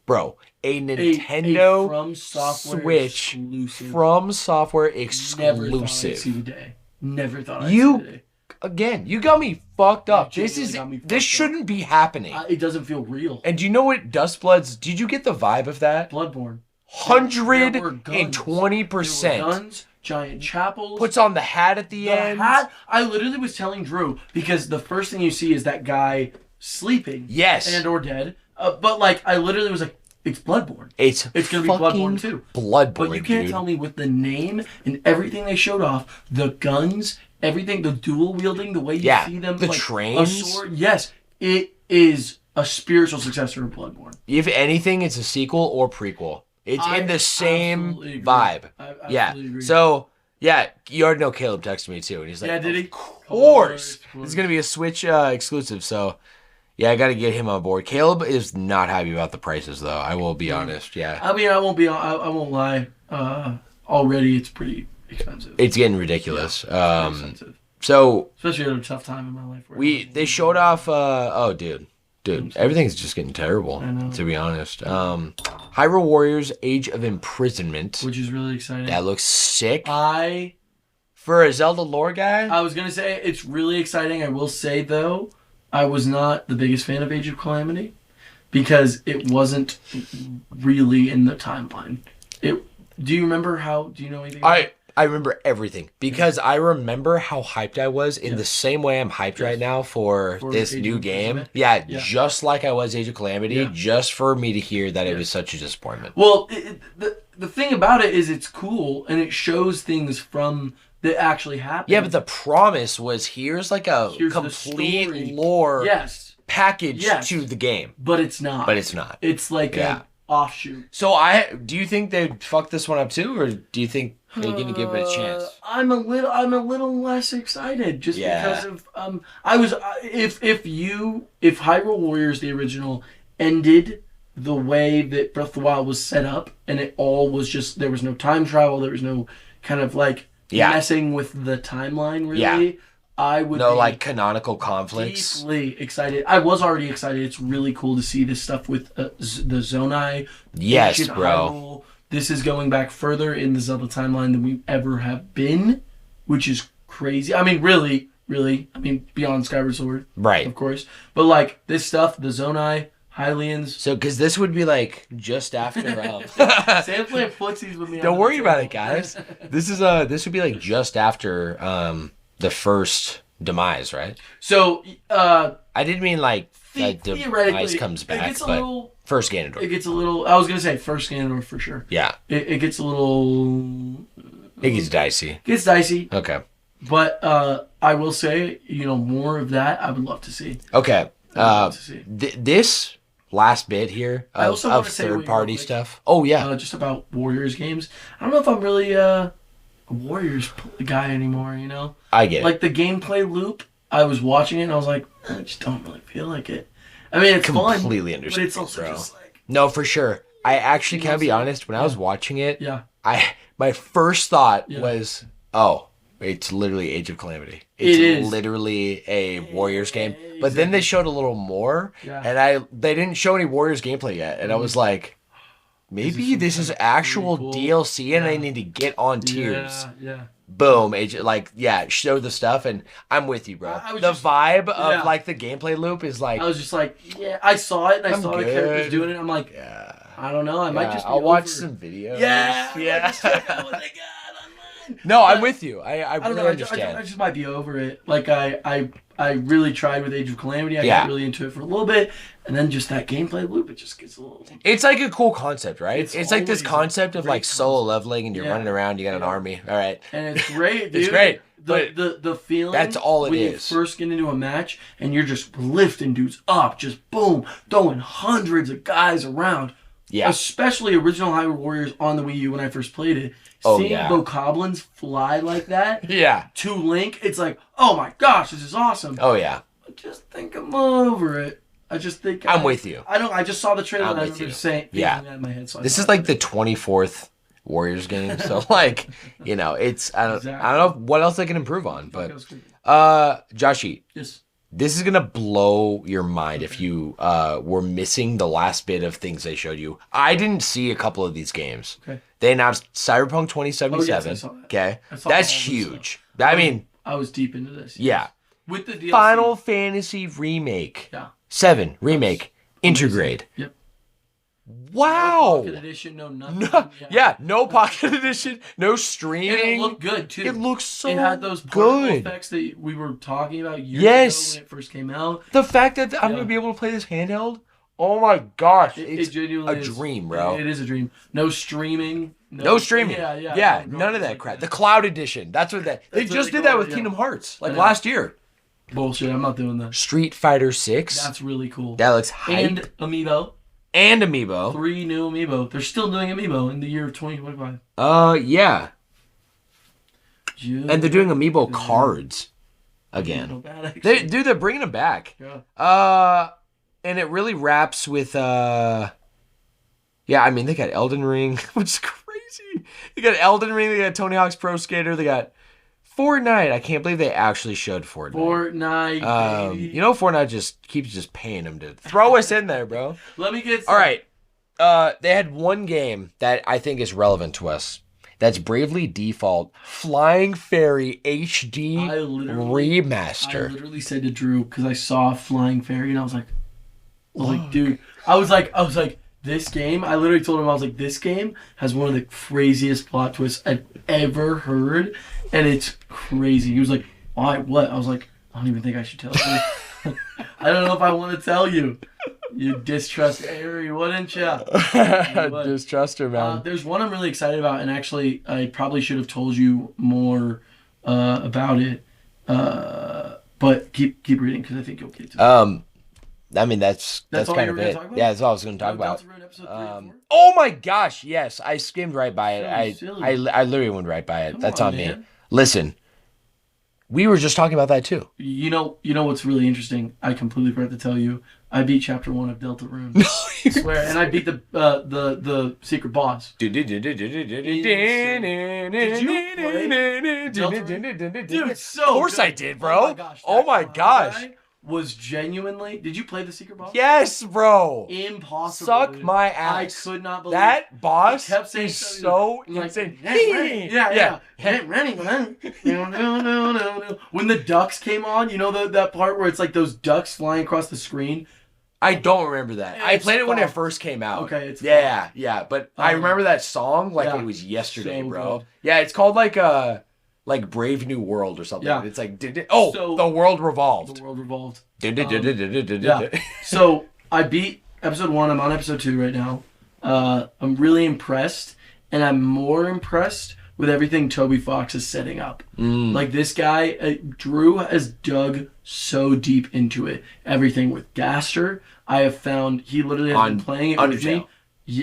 bro. A A Nintendo From Software Switch exclusive. from software Never thought I'd exclusive. see the day. Never thought I'd You- see the day. Again, you got me fucked up. You This genuinely is got me fucked this up. shouldn't be happening. It doesn't feel real. And do you know what Dustbloods? Did you get the vibe of that? Bloodborne. There were guns. 120%. There were guns, giant chapels. Puts on the hat at the end. hat. I literally was telling Drew because the first thing you see is that guy sleeping. Yes. And or dead. But like, I literally was like, it's Bloodborne. It's It's gonna be fucking Bloodborne too. Bloodborne, But you can't dude. tell me with the name and everything they showed off, the guns, everything, the dual wielding, the way you Yeah, see them, the like trains. a sword. Yes, it is a spiritual successor of Bloodborne. If anything, it's a sequel or prequel. It's I in the same absolutely agree. vibe. I Yeah. absolutely agree. So, yeah, you already know Caleb texted me too, and he's like, Yeah, did he? Of course. It's going to be a Switch exclusive, so yeah, I got to get him on board. Caleb is not happy about the prices, though. I will be honest. Yeah. I mean, I won't lie. Already, it's pretty expensive. It's getting ridiculous. It's pretty expensive. So Especially at a tough time in my life. Where they showed off. Oh, dude, everything's just getting terrible. I know. To be honest. Hyrule Warriors: Age of Imprisonment. which is really exciting. That looks sick I for a Zelda lore guy. was gonna say it's really exciting. I will say though, I was not the biggest fan of Age of Calamity because it wasn't really in the timeline. Do you remember how? Do you know anything? I remember everything because I remember how hyped I was in the same way I'm hyped right now for this Age new of game. Imprisonment? Yeah, Yeah. just like I was Age of Calamity, Yeah. just for me to hear that it was such a disappointment. Well, the thing about it is it's cool and it shows things from that actually happened. Yeah, but the promise was here's like a Here's the complete story. lore yes, package Yes. to the game. but it's not. But it's not. It's like Yeah. an offshoot. So do you think they'd fuck this one up too, or do you think they're gonna give it a chance? I'm a little less excited just Yeah. because of I was if Hyrule Warriors the original ended the way that Breath of the Wild was set up and it all was just there was no time travel, there was no kind of like messing with the timeline really. Yeah. I would No be like canonical conflicts. deeply excited. I was already excited. It's really cool to see this stuff with the Zonai. Yes, ancient bro. Hyrule. This is going back further in the Zelda timeline than we ever have been, which is crazy. I mean, really, I mean, beyond Skyward Sword, Right. of course. But like this stuff, the Zonai, Hylians. So, because this would be like just after. Sam playing footsies with me. Don't on worry the about it, table. guys. This would be like just after the first demise, right? So, I didn't mean like theoretically, demise comes it back, gets a but little First it Ganondorf. gets a little. I was gonna say first Ganondorf for sure. Yeah. It gets a little. It gets dicey. Gets dicey. Okay. But I will say, more of that I would love to see. Okay. I would love to see. This last bit here I also of wanna say third real party quick, stuff. Oh yeah. Just about Warriors games. I don't know if I'm really a Warriors guy anymore. I get it. Like the gameplay loop. I was watching it and I was like, I just don't really feel like it. I mean, it's fun, Completely but understand, it's also bro. just like, No, for sure. I actually can be saying? honest. When I was watching it, yeah. my first thought Yeah. was, oh, it's literally Age of Calamity. It It's is. literally a Warriors game. But then they showed a little more, Yeah. and they didn't show any Warriors gameplay yet, and I was like, maybe this is actual cool. DLC, and I Yeah. need to get on tiers. Yeah. Boom, show the stuff, and I'm with you, bro. I was The just- vibe yeah. of like the gameplay loop is like, I was just like, yeah, I saw it and I I'm saw the characters good. doing it. I'm like, yeah, I don't know. I might just be I'll watch over- some videos. Yeah. I might yeah. just check out what they got online. No, I'm But- with you. I I don't really know. understand. I just might be over it. Like I really tried with Age of Calamity. I Yeah. got really into it for a little bit, and then just that gameplay loop, it just gets a little. It's like a cool concept, right? It's It's like this always a concept of great like solo concept. leveling, and you're Yeah. running around. You got an Yeah. army. All right. And it's great, dude. It's great, The feeling. that's all it when is. you first get into a match and you're just lifting dudes up, just boom, throwing hundreds of guys around. Yeah. Especially original Hyrule Warriors on the Wii U when I first played it. Oh, Seeing yeah. Bokoblins fly like that Yeah. to Link, it's like, oh my gosh, this is awesome. Oh yeah. I just think I'm over it. I just think I'm with you. I just saw the trailer I'm and I with remember you. saying Yeah. thinking that in my head. So I This thought is like of the it. 24th Warriors game, so like, it's I don't know what else they can improve on, That but was good. Joshi, Yes. this is gonna blow your mind if you were missing the last bit of things they showed you. I didn't see a couple of these games. Okay. They announced Cyberpunk 2077. Oh, yes, I saw that. Okay, I saw that's all this huge. I mean, I was deep into this. yeah. With the DLC. Final Fantasy remake, Yeah. 7 remake, Intergrade. Yep. Wow. Pocket edition, no nothing. No, yeah, no pocket edition, no streaming. And it looked good too. It looks so It had those particle good. effects that we were talking about years Yes. ago when it first came out. The fact that I'm Yeah. gonna be able to play this handheld, oh my gosh, It it's genuinely a is. dream, bro. It is a dream. No streaming. No streaming. Yeah. no, none of that like crap. The cloud edition. That's what they That's what just they did that call with it, yeah. Kingdom Hearts like Yeah. last year. Bullshit. I'm not doing that. Street Fighter 6. That's really cool. That looks hype. And Amiibo. And Amiibo. 3 new Amiibo. They're still doing Amiibo in the year of 2025. Yeah. Just And they're doing Amiibo cards again. not bad, actually. They're bringing them back. Yeah. And it really wraps with yeah, I mean they got Elden Ring, which is crazy. They got Elden Ring, they got Tony Hawk's Pro Skater, they got Fortnite. I can't believe they actually showed Fortnite. Fortnite, baby. Fortnite just keeps paying them to throw us in there, bro. Let me get All right. They had one game that I think is relevant to us. That's Bravely Default Flying Fairy HD I remaster. literally said to Drew because I saw Flying Fairy and I was like, dude, I was like, this game. I literally told him I was like, this game has one of the craziest plot twists I've ever heard, and it's crazy. He was like, why? What? I was like, I don't even think I should tell you. I don't know if I want to tell you. You distrust Aerie, wouldn't you? Distrust her, man. There's one I'm really excited about, and actually, I probably should have told you more about it. But keep reading because I think you'll get to it. I mean, that's That's all kind you of were gonna it. talk about? Yeah, that's all I was going to talk about. Deltarune episode 3 and 4? Oh my gosh, yes. I skimmed right by it. So silly. I literally went right by it. Come That's on, on me. man. Listen, we were just talking about that too. You know what's really interesting? I completely forgot to tell you. I beat chapter 1 of Deltarune. I swear, and I beat the secret boss. Dude, so of course good. I did, bro. Oh Oh my gosh. That guy was genuinely. Did you play the secret boss? Yes, bro. Impossible. Suck dude. my I ass. could not believe That boss He kept saying is something so like, insane. yeah. When the ducks came on, you know that part where it's like those ducks flying across the screen. I don't remember that. I It's played it when it fun. first came out. Okay, it's yeah. But I Um, remember that song like yeah, it was yesterday, so bro. good. Yeah, it's called like Brave New World or something. Yeah. It's like So- the world revolved. The world revolved. Yeah. Yeah. So I beat episode 1. I'm on episode 2 right now. I'm really impressed, and I'm more impressed with everything Toby Fox is setting up. Like this guy, Drew has dug so deep into it. Everything with Gaster, I have found he literally has been playing it with me.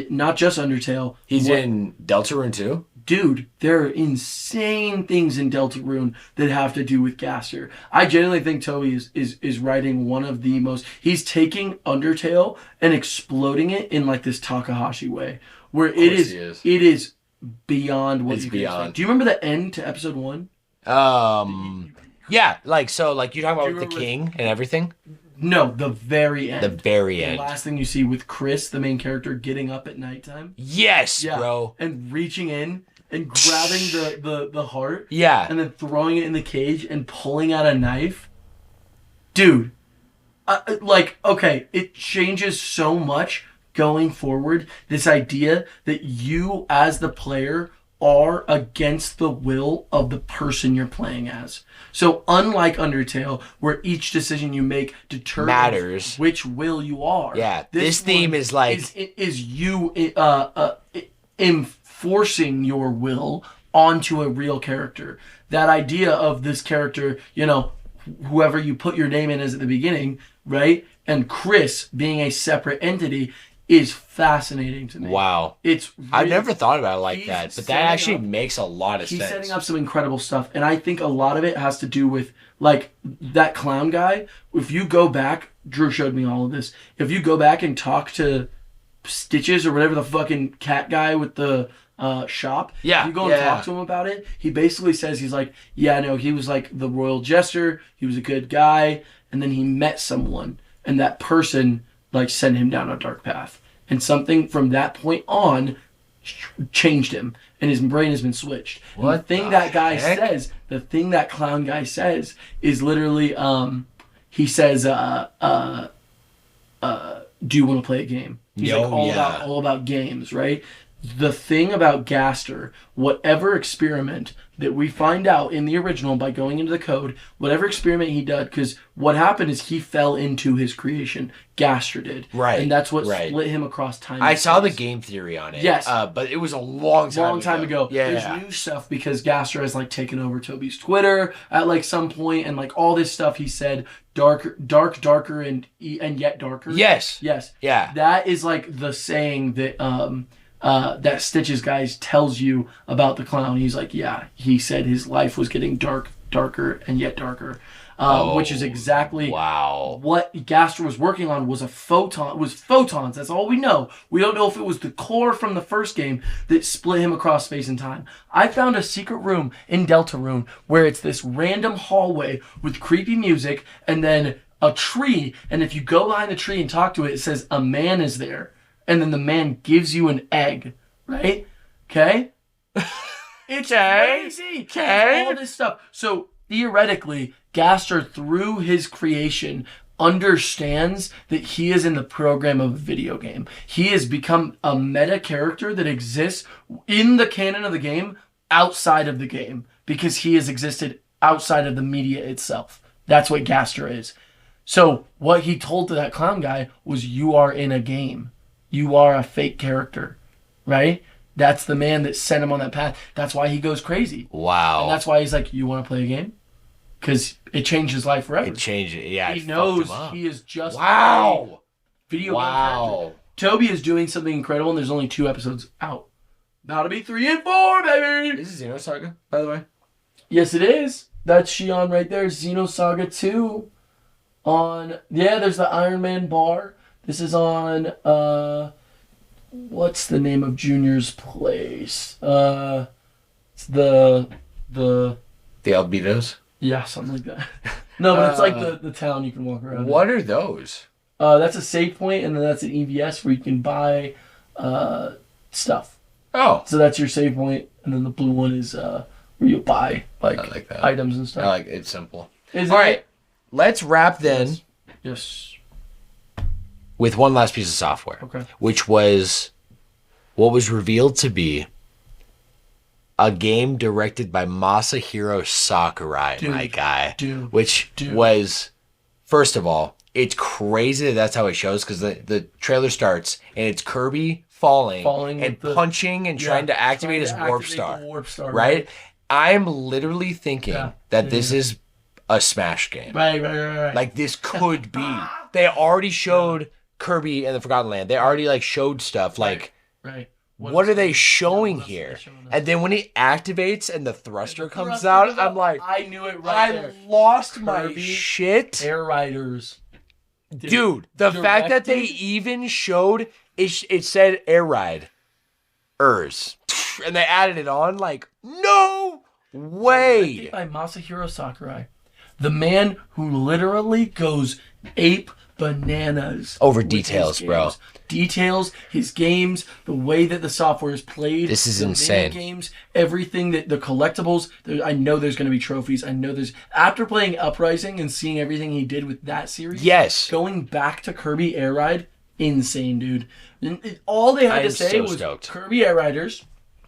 Not just Undertale. He's in Deltarune too? Dude, there are insane things in Deltarune that have to do with Gaster. I genuinely think Toby is writing one of the most... He's taking Undertale and exploding it in like this Takahashi way. Where it is beyond what you can expect. Do you remember the end to episode 1? Yeah, like you're talking about with the king and everything? No, the very end. The very end. The last thing you see with Chris, the main character, getting up at nighttime. Yes, bro. And reaching in and grabbing the heart. Yeah. And then throwing it in the cage and pulling out a knife. Dude. Okay, it changes so much going forward. This idea that you, as the player, are against the will of the person you're playing as. So unlike Undertale, where each decision you make determines matters which will you are. Yeah, this theme is like is you enforcing your will onto a real character. That idea of this character, you know, whoever you put your name in as at the beginning, right? And Chris being a separate entity is fascinating to me. Wow. It's really, I've never thought about it like that, but that actually makes a lot of sense. He's setting up some incredible stuff, and I think a lot of it has to do with, like, that clown guy. If you go back, Drew showed me all of this, if you go back and talk to Stitches or whatever the fucking cat guy with the shop, if you go and talk to him about it, he basically says, he's like, yeah, no, he was like the royal jester, he was a good guy, and then he met someone, and that person like sent him down a dark path. And something from that point on changed him. And his brain has been switched. What the thing that guy says, the thing that clown guy says is literally, he says, do you want to play a game? He's all about games, right? The thing about Gaster, whatever experiment that we find out in the original by going into the code, whatever experiment he did, because what happened is he fell into his creation. Gaster did. Right. And that's what split him across time. I saw the game theory on it. Yes. But it was a long time ago. Yeah. There's new stuff because Gaster has like taken over Toby's Twitter at like some point, and like all this stuff he said, darker and yet darker. Yes. Yeah. That is like the saying that that Stitches guys tells you about the clown. He's like, yeah, he said his life was getting darker and yet darker. Which is exactly what Gaster was working on. Was photons. That's all we know. We don't know if it was the core from the first game that split him across space and time. I found a secret room in Deltarune where it's this random hallway with creepy music and then a tree. And if you go behind the tree and talk to it, it says a man is there. And then the man gives you an egg, right? Okay? It's crazy. Okay. All this stuff. So theoretically, Gaster, through his creation, understands that he is in the program of a video game. He has become a meta character that exists in the canon of the game, outside of the game, because he has existed outside of the media itself. That's what Gaster is. So what he told to that clown guy was, you are in a game. You are a fake character, right? That's the man that sent him on that path. That's why he goes crazy. Wow. And that's why he's like, you want to play a game? Because it changed his life forever. It changed it, yeah. He knows he is just a video game character. Toby is doing something incredible, and there's only 2 episodes out. About to be 3 and 4, baby! Is it Xenosaga, by the way? Yes, it is. That's Shion right there. Xenosaga 2 on... Yeah, there's the Iron Man bar. This is on, what's the name of Junior's place? It's the Albedos? Yeah, something like that. No, but it's like the town you can walk around. What are those? That's a save point, and then that's an EVS where you can buy stuff. Oh. So that's your save point, and then the blue one is where you buy like items and stuff. I like it. It's simple. All right, let's wrap then. Yes. With one last piece of software, which was what was revealed to be a game directed by Masahiro Sakurai, my guy. Which was, first of all, it's crazy that's how it shows because the trailer starts and it's Kirby falling and punching and trying to activate his warp star. Right? I'm literally thinking that this is a Smash game. Right. Like this could be. They already showed Kirby and the Forgotten Land. They already like showed stuff like right. What are they showing here? And then when he activates and the thruster comes out, I'm like, I knew it right there. I lost my shit. Air Riders. Dude, the fact that they even showed, it said Air Ride. Ers. And they added it on, like, no way. By Masahiro Sakurai. The man who literally goes ape bananas. Over details, bro. Details, his games, the way that the software is played. This is insane. Games, everything that the collectibles. I know there's going to be trophies. I know there's. After playing Uprising and seeing everything he did with that series. Yes. Going back to Kirby Air Ride, insane, dude. All they had to say was stoked. Kirby Air Riders.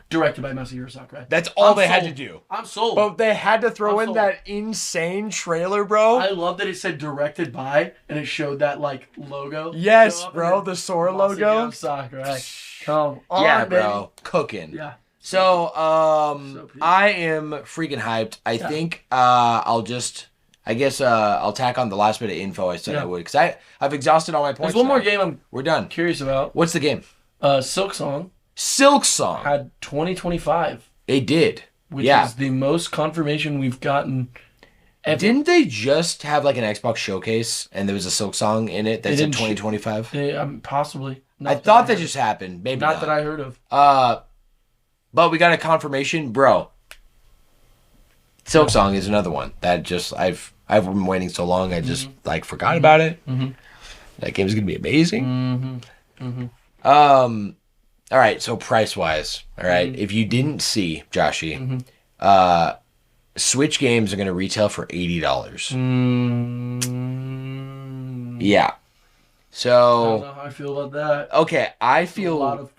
Directed by Masahiro Sakurai. That's all they had to do. I'm sold. But they had to throw in that insane trailer, bro. I love that it said directed by, and it showed that like logo. Yes, bro, the Sora logo. Sakurai. Come on, yeah, baby. bro, cooking. Yeah. So, I am freaking hyped. I think I'll tack on the last bit of info I said I would because I've exhausted all my points. There's one more game we're done. Curious about. What's the game? Silk Song. Silk Song had 2025. They did, which is the most confirmation we've gotten ever. Didn't they just have like an Xbox showcase and there was a Silk Song in it that said 2025? Possibly. I thought that just happened. Maybe not that I heard of. But we got a confirmation, bro. Silk Song is another one that just I've been waiting so long I just like forgot about it. Mm-hmm. That game's gonna be amazing. All right, so price-wise, all right, if you didn't see, Joshy, Switch games are going to retail for $80. Yeah. So I don't know how I feel about that. Okay, I feel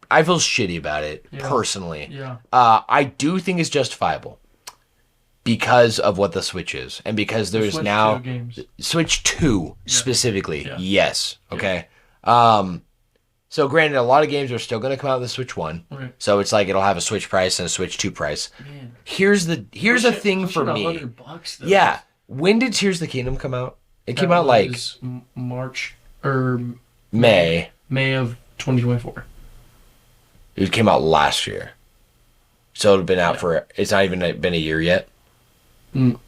shitty about it personally. Yeah. I do think it's justifiable because of what the Switch is and because there's now Switch 2 specifically. Yeah. Yes. Okay. So granted, a lot of games are still going to come out with the Switch 1. Right. So it's like it'll have a Switch price and a Switch 2 price. Man. Here's the thing for me. $100 though. Yeah. When did Tears of the Kingdom come out? It came out like March or May. May of 2024. It came out last year. So it'd been out for it's not even been a year yet. No,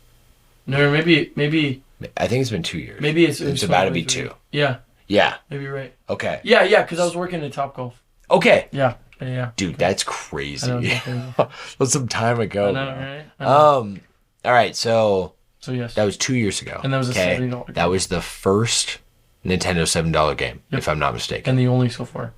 maybe I think it's been 2 years. Maybe it's about to be 2. Yeah. Yeah. Maybe you're right. Okay. Yeah, because I was working at Topgolf. Okay. Yeah. Dude, that's crazy. That was some time ago. I know, right? All right, so yes. That was 2 years ago. And that was a $70 game. That was the first Nintendo $7 game, if I'm not mistaken. And the only so far.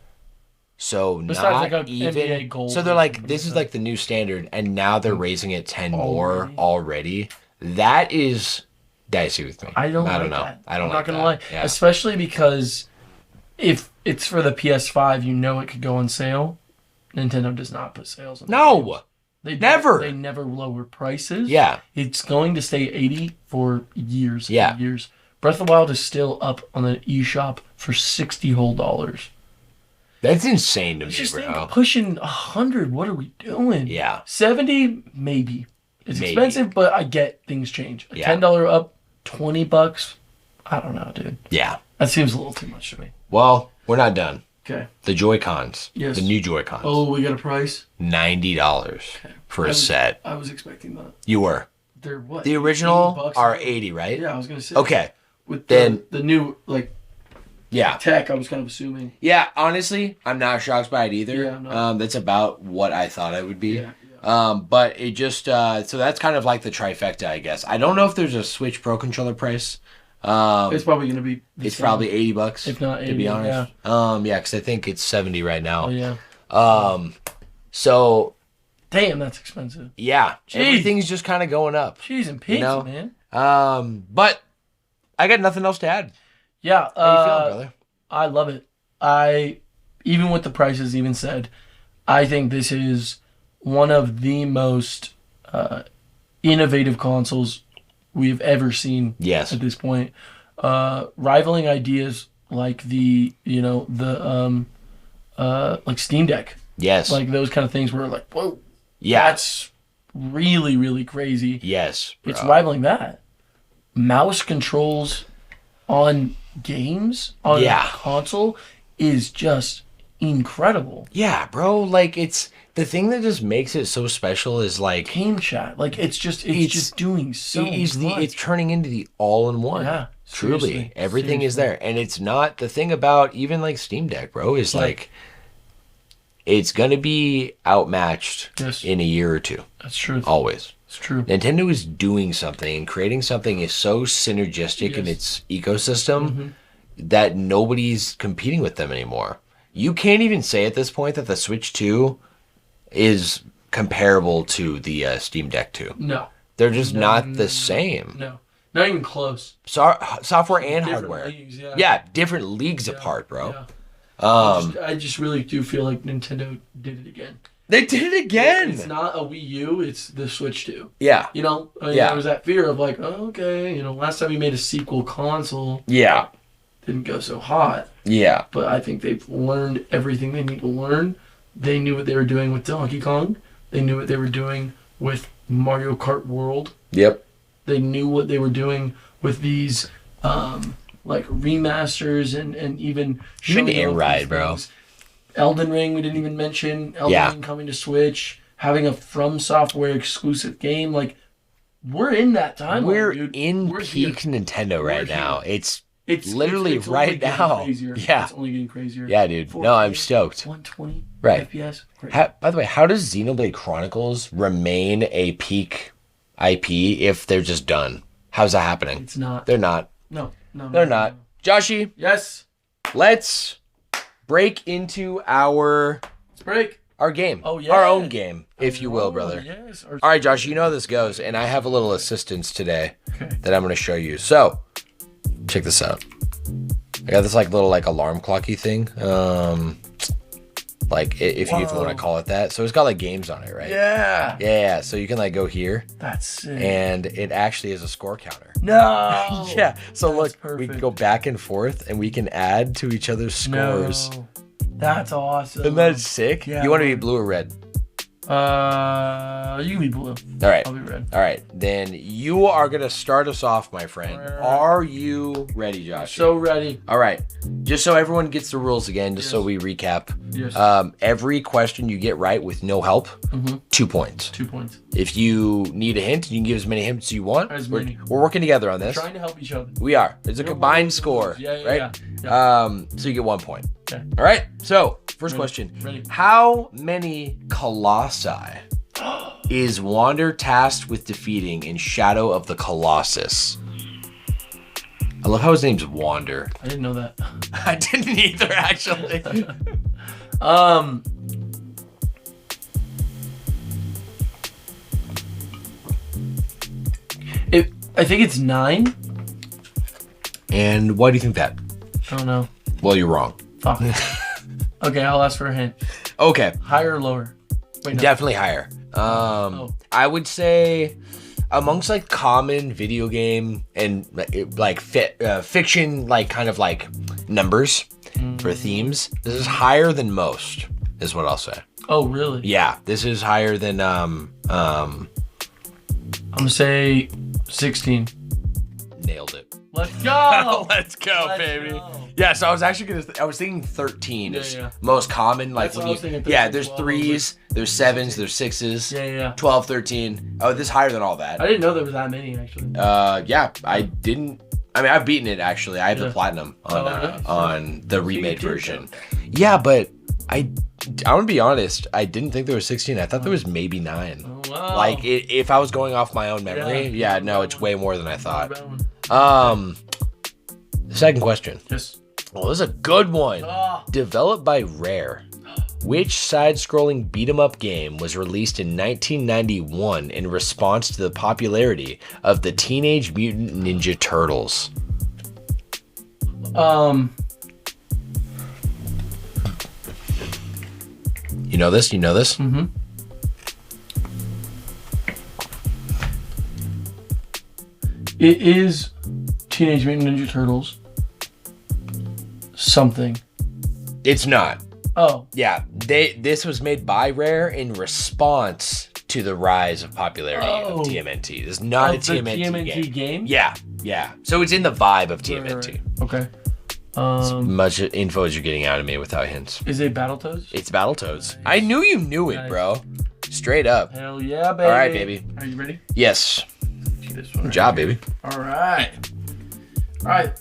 So besides not even NBA Gold. So they're like, this is like the new standard, and now they're raising it 10 more already. That is dicey with me. I don't know. That. I'm not gonna lie, especially because if it's for the PS5, you know it could go on sale. Nintendo does not put sales on. No, they never. They never lower prices. Yeah, it's going to stay $80 for years. Yeah, years. Breath of the Wild is still up on the eShop for $60 whole. That's insane to me, just bro. Pushing 100. What are we doing? Yeah, 70 maybe. It's expensive, but I get things change. $10 up. $20. I don't know, dude. Yeah. That seems a little too much to me. Well, we're not done. Okay. The Joy-Cons. Yes. The new Joy-Cons. Oh, we got a price? $90 for a set. I was expecting that. You were. They're what? The original are $80, right? Yeah, I was going to say. Okay. With the new, tech, I was kind of assuming. Yeah, honestly, I'm not shocked by it either. Yeah, I'm not. That's about what I thought it would be. Yeah. But it just so that's kind of like the trifecta, I guess. I don't know if there's a Switch Pro controller price. It's probably gonna be. It's probably $80, if not $80, to be honest. Yeah, because I think it's $70 right now. Oh yeah. So. Damn, that's expensive. Yeah, everything's just kind of going up. Cheese and pizza, man. But I got nothing else to add. Yeah. How you feeling, brother? I love it. Even with the prices even said, I think this is one of the most innovative consoles we've ever seen. Yes. At this point, rivaling ideas like the like Steam Deck, Yes. like those kind of things where like, whoa, Yeah. that's really, really crazy. Yes. It's bro. rivaling that. Mouse controls on games on Yeah. a console is just incredible. Yeah, bro. Like, it's the thing that just makes it so special is like Game chat, like it's just doing so it's much. turning into the all-in-one. Yeah, truly, seriously, everything is seriously. there, and it's not the thing about even like Steam Deck, bro. Is like it's gonna be outmatched Yes. in a year or two. That's true. Always. It's true. Nintendo is doing something and creating something is so synergistic in its ecosystem that nobody's competing with them anymore. You can't even say at this point that the Switch 2 is comparable to the Steam Deck 2. No, They're just not the same. no, not even close. Software and Different hardware. leagues, yeah. Yeah, different leagues apart, bro. Yeah. Um, I just really do feel like Nintendo did it again. they did it again. It's not a Wii U, it's the Switch 2. Yeah. You know, I mean, Yeah. there was that fear of like, oh, okay, you know, last time we made a sequel console, Yeah. didn't go so hot. Yeah. But I think they've learned everything they need to learn. They knew what they were doing with Donkey Kong. They knew what they were doing with Mario Kart World. Yep. They knew what they were doing with these like remasters and even showing Air off Ride, these bro. things. Elden Ring, we didn't even mention. Elden Ring coming to Switch, having a From Software exclusive game. Like, we're in that timeline, We're dude. in We're peak here. Nintendo right We're now. here. It's literally it's only right getting now. Crazier. Yeah. It's only getting crazier. Yeah, dude. 4K, No, I'm stoked. 120 Right. FPS. Great. By the way, how does Xenoblade Chronicles remain a peak IP if they're just done? How's that happening? It's not. They're not. No. They're not. Joshy, Yes. let's break into our Let's break. game. Oh, yeah. Our own game, if you will, Oh, brother. Yes. All right, Josh, you know how this goes, and I have a little assistance today Okay. that I'm going to show you. So, check this out. I got this like little like alarm clocky thing. Like if you want to call it that. So it's got like games on it, right? Yeah. Yeah. So you can like go here, That's sick. and it actually is a score counter. No. Yeah. So That's look, we can perfect. go back and forth, and we can add to each other's scores. No. That's awesome. Isn't that sick? Yeah, You want to be man. blue or red? You can be blue. All right. I'll be red. All right. Then you are gonna start us off, my friend. Right. Are you ready, Josh? So ready. All right. Just so everyone gets the rules again, just so Yes. we recap. Yes. Every question you get right with no help, Mm-hmm. 2 points. 2 points. If you need a hint, you can give as many hints as you want. As We're- many. We're working together on this. Trying to help each other. We are. It's a No combined lose, no score, lose. Yeah, right? yeah. So you get 1 point. Okay. All right. So first Ready. question: Ready. How many colossi is Wander tasked with defeating in Shadow of the Colossus? I love how his name's Wander. I didn't know that. I didn't either, actually. I think it's 9. And why do you think that? I don't know. Well, you're wrong. Fuck. Okay, I'll ask for a hint. Okay, Higher or lower? Wait, no. definitely higher. I would say amongst like common video game and like fiction, like kind of like numbers for themes, this is higher than most, is what I'll say. Oh, really? Yeah, this is higher than I'm gonna say 16. nailed it. Let's go. Let's go, Let's baby. go. Yeah, so I was actually I was thinking 13 is Yeah. most common. Like That's when what I was you, thinking, yeah, 13, there's 12, threes, there's sevens, there's sixes, Yeah. 12, 13. Oh, this is higher than all that. I didn't know there was that many actually. Yeah, I didn't. I mean, I've beaten it actually. I have the Yeah. platinum on nice. on the You remade did, version. Yeah, but I'm gonna be honest. I didn't think there was 16. I thought there was maybe 9. Oh, wow. Like if I was going off my own memory, Yeah. yeah, no, it's way more than I thought. Round. Second question. Yes. Well, this is a good one. Ah. Developed by Rare. Which side-scrolling beat-em-up game was released in 1991 in response to the popularity of the Teenage Mutant Ninja Turtles? You know this? You know this? Mm-hmm. It is Teenage Mutant Ninja Turtles. Something. It's not. Oh. Yeah, this was made by Rare in response to the rise of popularity of TMNT. This is not a TMNT game. Yeah. So it's in the vibe of TMNT. Okay. As much info as you're getting out of me without hints. Is it Battletoads? It's Battletoads. I knew you knew it, bro. Straight up. Hell yeah, baby. All right, baby. Are you ready? Yes. Good job, baby. All right.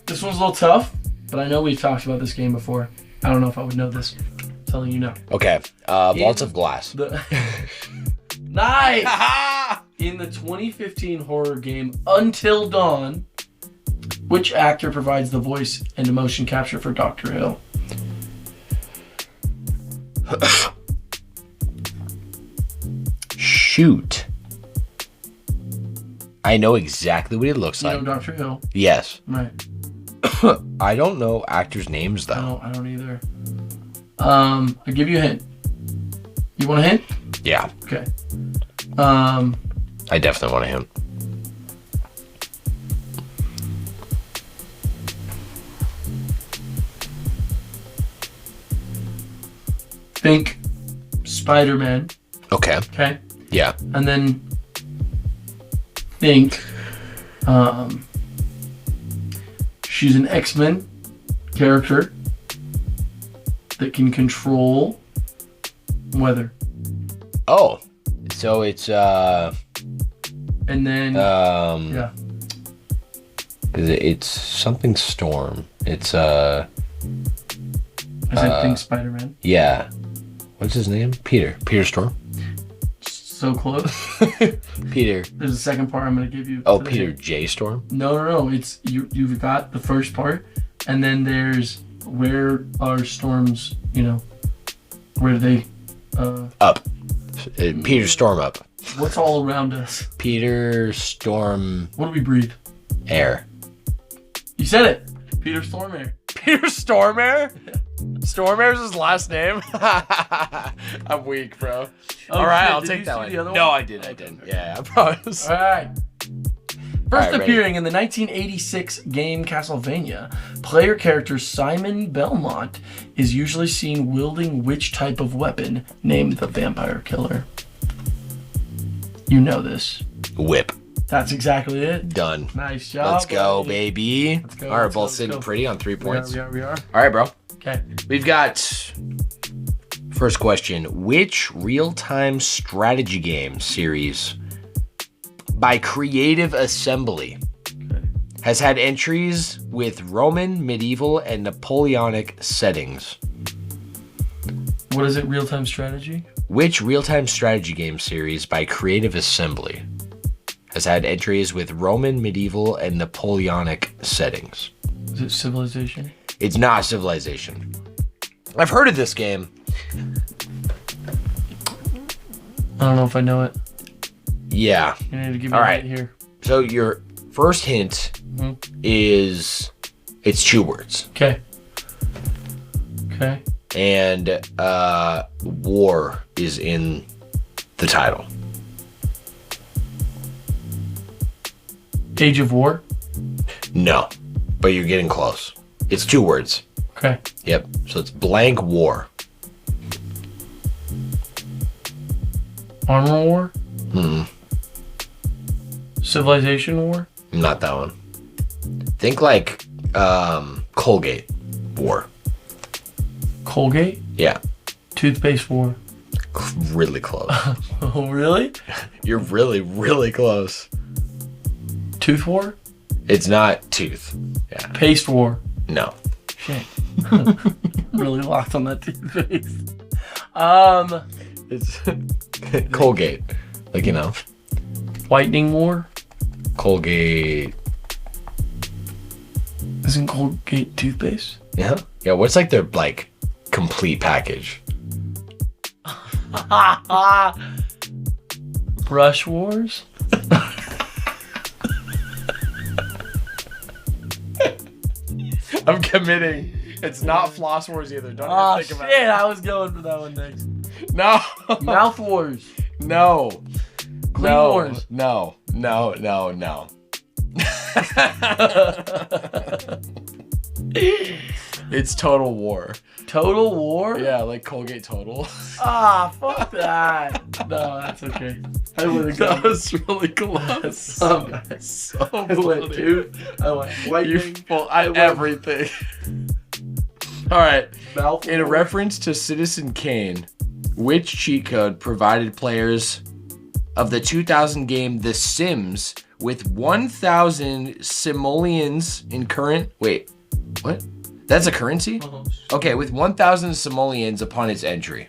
This one's a little tough, but I know we've talked about this game before. I don't know if I would know this. I'm telling you now. Okay. Vaults of Glass. Nice! In the 2015 horror game Until Dawn, which actor provides the voice and motion capture for Dr. Hill? Shoot. I know exactly what he looks like. You know Dr. Hill? Yes. Right. I don't know actors' names, though. No, I don't either. I'll give you a hint. You want a hint? Yeah. Okay. I definitely want a hint. Think Spider-Man. Okay. Okay. Yeah. And then think she's an X-Men character that can control weather. Oh. So it's And then yeah. It's something Storm. It's I said think Spider-Man. yeah. What's his name? Peter Storm. So close. Peter. There's a second part I'm gonna give you. Oh, Peter J. Storm? No. It's you've got the first part, and then there's where are storms, where do they Up. Peter Storm up. what's all around us? Peter Storm What do we breathe? Air. You said it. Peter Stormare. Peter Stormare? Stormare's his last name? I'm weak, bro. Oh, All right, shit, I'll did take you that see one. the other No, one? I didn't. Yeah, I promise. All right. First All right, ready. appearing in the 1986 game Castlevania, player character Simon Belmont is usually seen wielding which type of weapon named the Vampire Killer? You know this. Whip. That's exactly it. Done. Nice job. Let's go, buddy. baby. Let's go, All right, let's go, both let's sitting go. pretty on 3 points. We are. All right, bro. Okay. We've got first question. Which real-time strategy game series by Creative Assembly has had entries with Roman, medieval, and Napoleonic settings? What is it? Real-time strategy? Which real-time strategy game series by Creative Assembly has had entries with Roman, medieval, and Napoleonic settings? Is it Civilization? It's not Civilization. I've heard of this game. I don't know if I know it. Yeah. You need to give me All a right. hint here. So your first hint is it's 2 words. Okay. And war is in the title. Age of War? No, but you're getting close. It's 2 words. Okay. Yep. So it's blank war. Armor War? Hmm. Civilization War? Not that one. Think like Colgate war. Colgate? Yeah. Toothpaste War? Really close. Oh, really? You're really, really close. Tooth War? It's not tooth. Yeah. Paste War? No. Shit. Really locked on that toothpaste. It's Colgate. Like, Whitening War? Colgate. Isn't Colgate toothpaste? Yeah. Yeah. What's like their complete package? Brush Wars? I'm committing. It's not Floss Wars either. Don't Oh, even think shit. about it. I was going for that one next. No. Mouth Wars? No. Clean No. Wars? No. It's Total War. Total War? Yeah, like Colgate Total. Ah, fuck that. No, that's okay. I would have That gone. was really close. So So I went funny. two. I went You lightning. full I went everything. All right. mouth. In a reference to Citizen Kane, which cheat code provided players of the 2000 game The Sims with 1,000 simoleons in current... Wait, what? That's a currency? Uh-huh. Okay, with 1,000 simoleons upon its entry.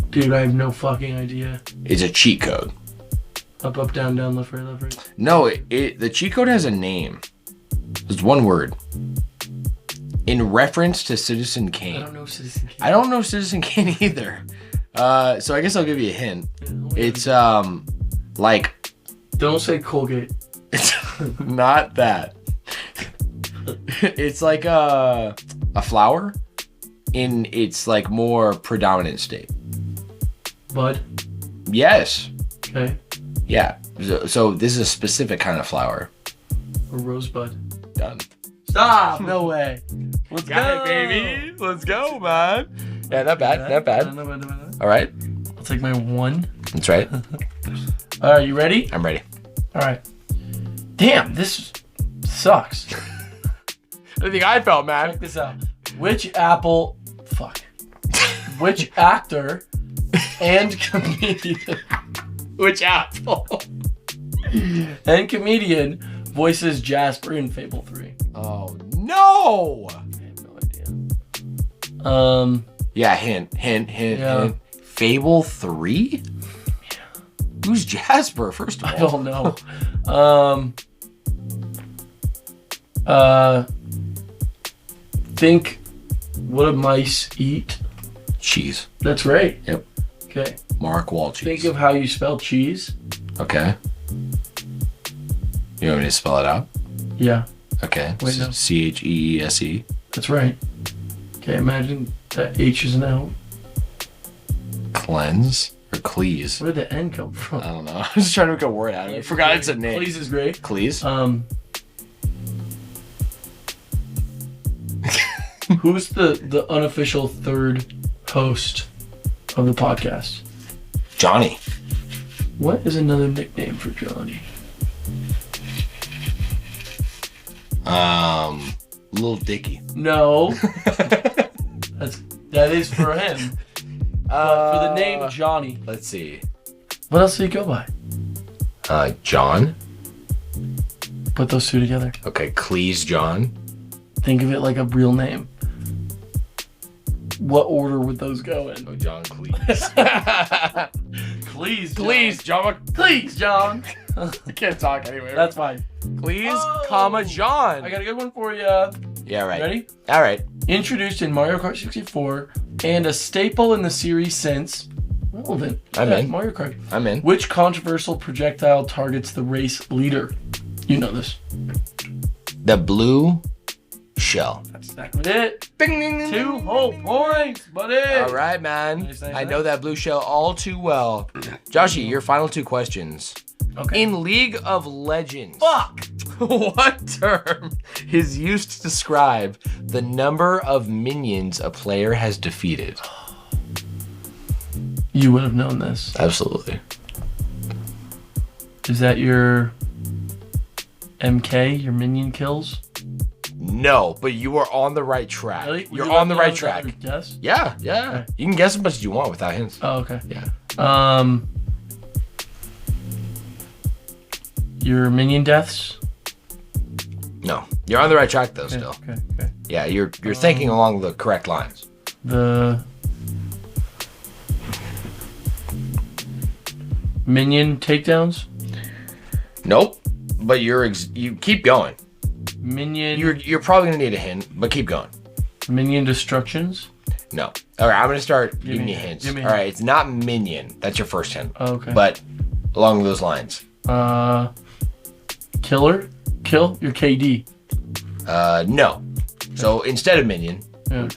Dude, I have no fucking idea. It's a cheat code. Up, up, down, down, left, right, left, right. No, the cheat code has a name. It's one word. In reference to Citizen I Kane. don't know Citizen Kane. I don't know Citizen Kane either. So I guess I'll give you a hint. It's like Don't say Colgate. it's not that. It's like a flower in its like more predominant state. Bud. Yes. Okay. Yeah. So this is a specific kind of flower. A rosebud. Done. Stop! No way. Let's Got go. it, baby. Let's go, man. Yeah, not bad. Not bad. Not bad, not bad. All right. I'll take my one. That's right. All right, you ready? I'm ready. All right. Damn, this sucks. I think I felt, Check man. this out. Which Apple... Fuck. Which actor and comedian... Which apple? and comedian voices Jasper in Fable 3? Oh no. I have no idea. Yeah, hint. Yeah. Hint. Fable 3? Who's Jasper, first of I all? don't know. Think, what do mice eat? Cheese. That's right. Yep. Okay. Mark Wall cheese. Think of how you spell cheese. Okay. You want me to spell it out? Yeah, Okay. Wait, no. Cheese. that's right. Okay, imagine that H is an L. Cleanse or clease? Where did the N come from? I don't know. I was just trying to make a word out of it. I forgot it's a name. Please is great. Clease? Who's the unofficial third host of the podcast? Johnny. What is another nickname for Johnny? Little Dicky. No. that is for him. But for the name Johnny, Let's see. what else do you go by? John. Put those two together. Okay, Cleese John. Think of it like a real name. What order would those go in? Oh, John Cleese. Please, Cleese, John. Please, John. I can't talk anyway. That's fine. Cleese, Oh. comma, John. I got a good one for you. Yeah, right. Ready? All right. Introduced in Mario Kart 64 and a staple in the series since. Relevant. I'm in. Mario Kart. I'm in. Which controversial projectile targets the race leader? You know this. The blue shell. That's exactly it. Ding, ding, ding, 2 whole points, buddy. All right, man. Nice, nice, I nice. know that blue shell all too well. Joshy, your final two questions. Okay. In League of Legends, Fuck. what term is used to describe the number of minions a player has defeated? You would have known this. Absolutely. Is that your MK, your minion kills? No, but you are on the right track. Really? Would You're you on let the me right track. Yes. Yeah. Okay. You can guess as much as you want without hints. Oh, okay. Yeah. Your minion deaths? No, you're on the right track though. Okay, Still. okay. Yeah, you're thinking along the correct lines. The minion takedowns? Nope. But you keep going. Minion You're probably gonna need a hint, but keep going. minion destructions? No. All right, I'm gonna start Give giving me you a hint, hints. give me a All right, it's not minion. That's your first hint. Oh, okay. But along those lines. Killer? Kill? Your KD. No. So instead of minion, Yeah.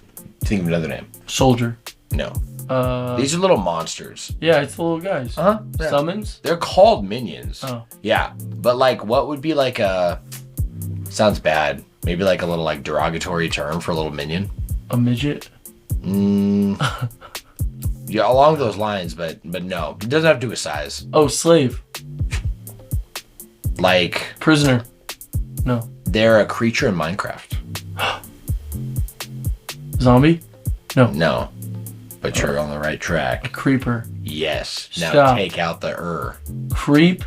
think of another name. Soldier. No. These are little monsters. Yeah, it's the little guys. Yeah. Summons? They're called minions. Oh. Yeah, but like, what would be like a? Sounds bad. Maybe like a little like derogatory term for a little minion. A midget? Yeah, along those lines, but no, it doesn't have to do with size. Oh, slave. Like Prisoner. No. they're a creature in Minecraft. Zombie? No. No, but you're on the right track. Creeper. Yes. Now Stop. take out the Creep?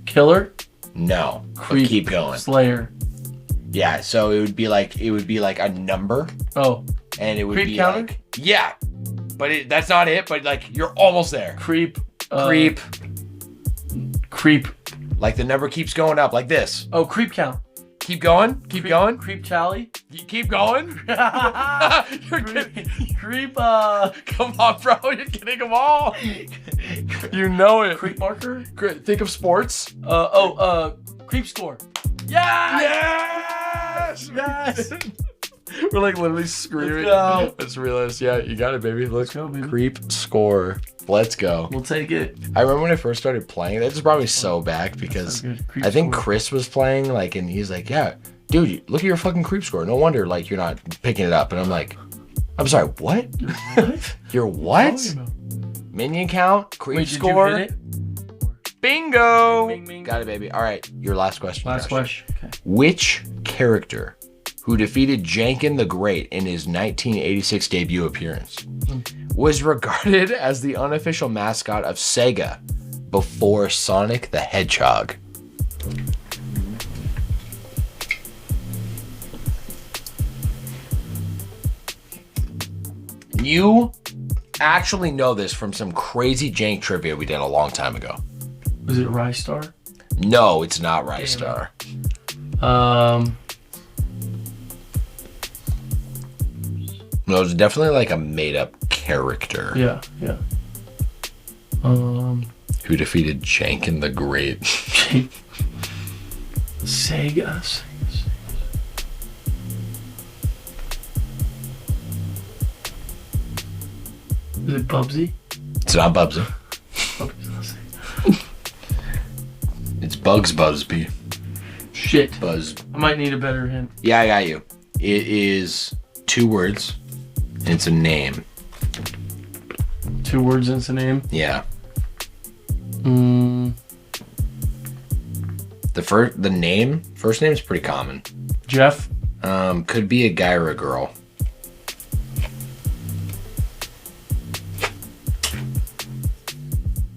Killer? No. But Creep. keep going. Slayer. Yeah. So it would be like a number, Oh. and it would Creep be counter? like yeah, but that's not it. But like you're almost there. Creep. Creep. Creep. Like the number keeps going up like this. Oh, creep count. Keep going. Keep going. Creep tally. You keep going. You're getting, Creep, come on, bro. You're getting them all. You know it. creep marker. Think of sports. Creep score. Yes! Yes! We're like literally screaming. Let's go. Let's realize, yeah, you got it, baby. Let's go, baby. Creep score. Let's go. We'll take it. I remember when I first started playing. That just brought me so back because so good. Creep I think score. Chris was playing, like, and he's like, yeah, dude, look at your fucking creep score. No wonder, like, you're not picking it up. And I'm like, I'm sorry, what? Your what? Minion count, creep Wait, score. did you hit it? Bingo. Bing, bing. Got it, baby. All right, your last question. Last Josh. question. Okay. Which character who defeated Jankin the Great in his 1986 debut appearance was regarded as the unofficial mascot of Sega before Sonic the Hedgehog? You actually know this from some crazy jank trivia we did a long time ago. Was it Rystar? No, it's not Rystar. No, it's definitely like a made-up character Yeah. who defeated Jankin the Great. Sega. Is it Bubsy? It's not Bubsy. It's Bugs Busby. Shit. Buzz. I might need a better hint. Yeah, I got you. It is 2 words. And it's a name. 2 words into name. Yeah. The first name is pretty common. Jeff. Could be a guy or a girl.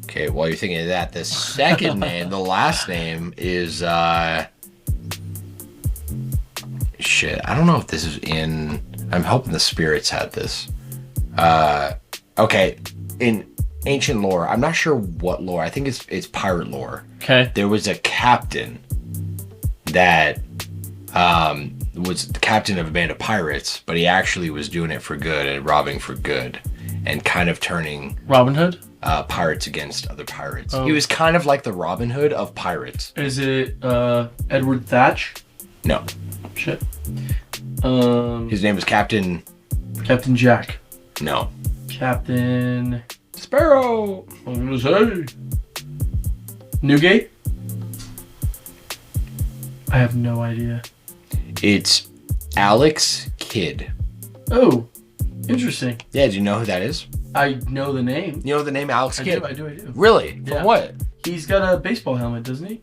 Okay, while you're thinking of that, the second name, the last name is shit. I don't know if this is in. I'm hoping the spirits had this. Okay, in ancient lore, I'm not sure what lore. I think it's pirate lore. Okay. There was a captain that was the captain of a band of pirates, but he actually was doing it for good and robbing for good, and kind of turning Robin Hood. pirates against other pirates. Oh. He was kind of like the Robin Hood of pirates. Is it Edward Thatch? No, Shit. his name was Captain. Captain Jack. No, Captain Sparrow. I was gonna say Newgate? I have no idea. It's Alex Kidd. Oh, interesting. Yeah, do you know who that is? I know the name. You know the name Alex I Kidd? do. Really? Yeah. From what? He's got a baseball helmet, doesn't he?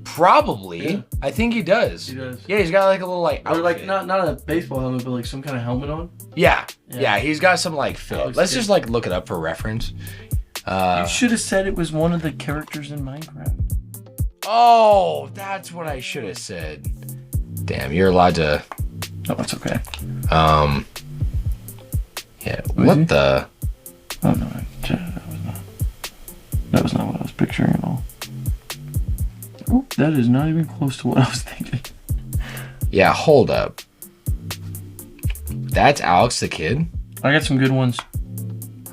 Probably. Yeah. I think he does. He does. Yeah, he's got like a little like Or like outfit. not a baseball helmet, but like some kind of helmet on. Yeah. Yeah. Yeah, he's got some like fit. Alex Let's Kidd. just like look it up for reference. You should have said it was one of the characters in Minecraft. Oh, that's what I should have said. Damn, you're allowed to. Oh, that's okay. Yeah. Was What he? the? Oh no, that was not what I was picturing at all. Oh, that is not even close to what I was thinking. Yeah, hold up. That's Alex the Kid. I got some good ones.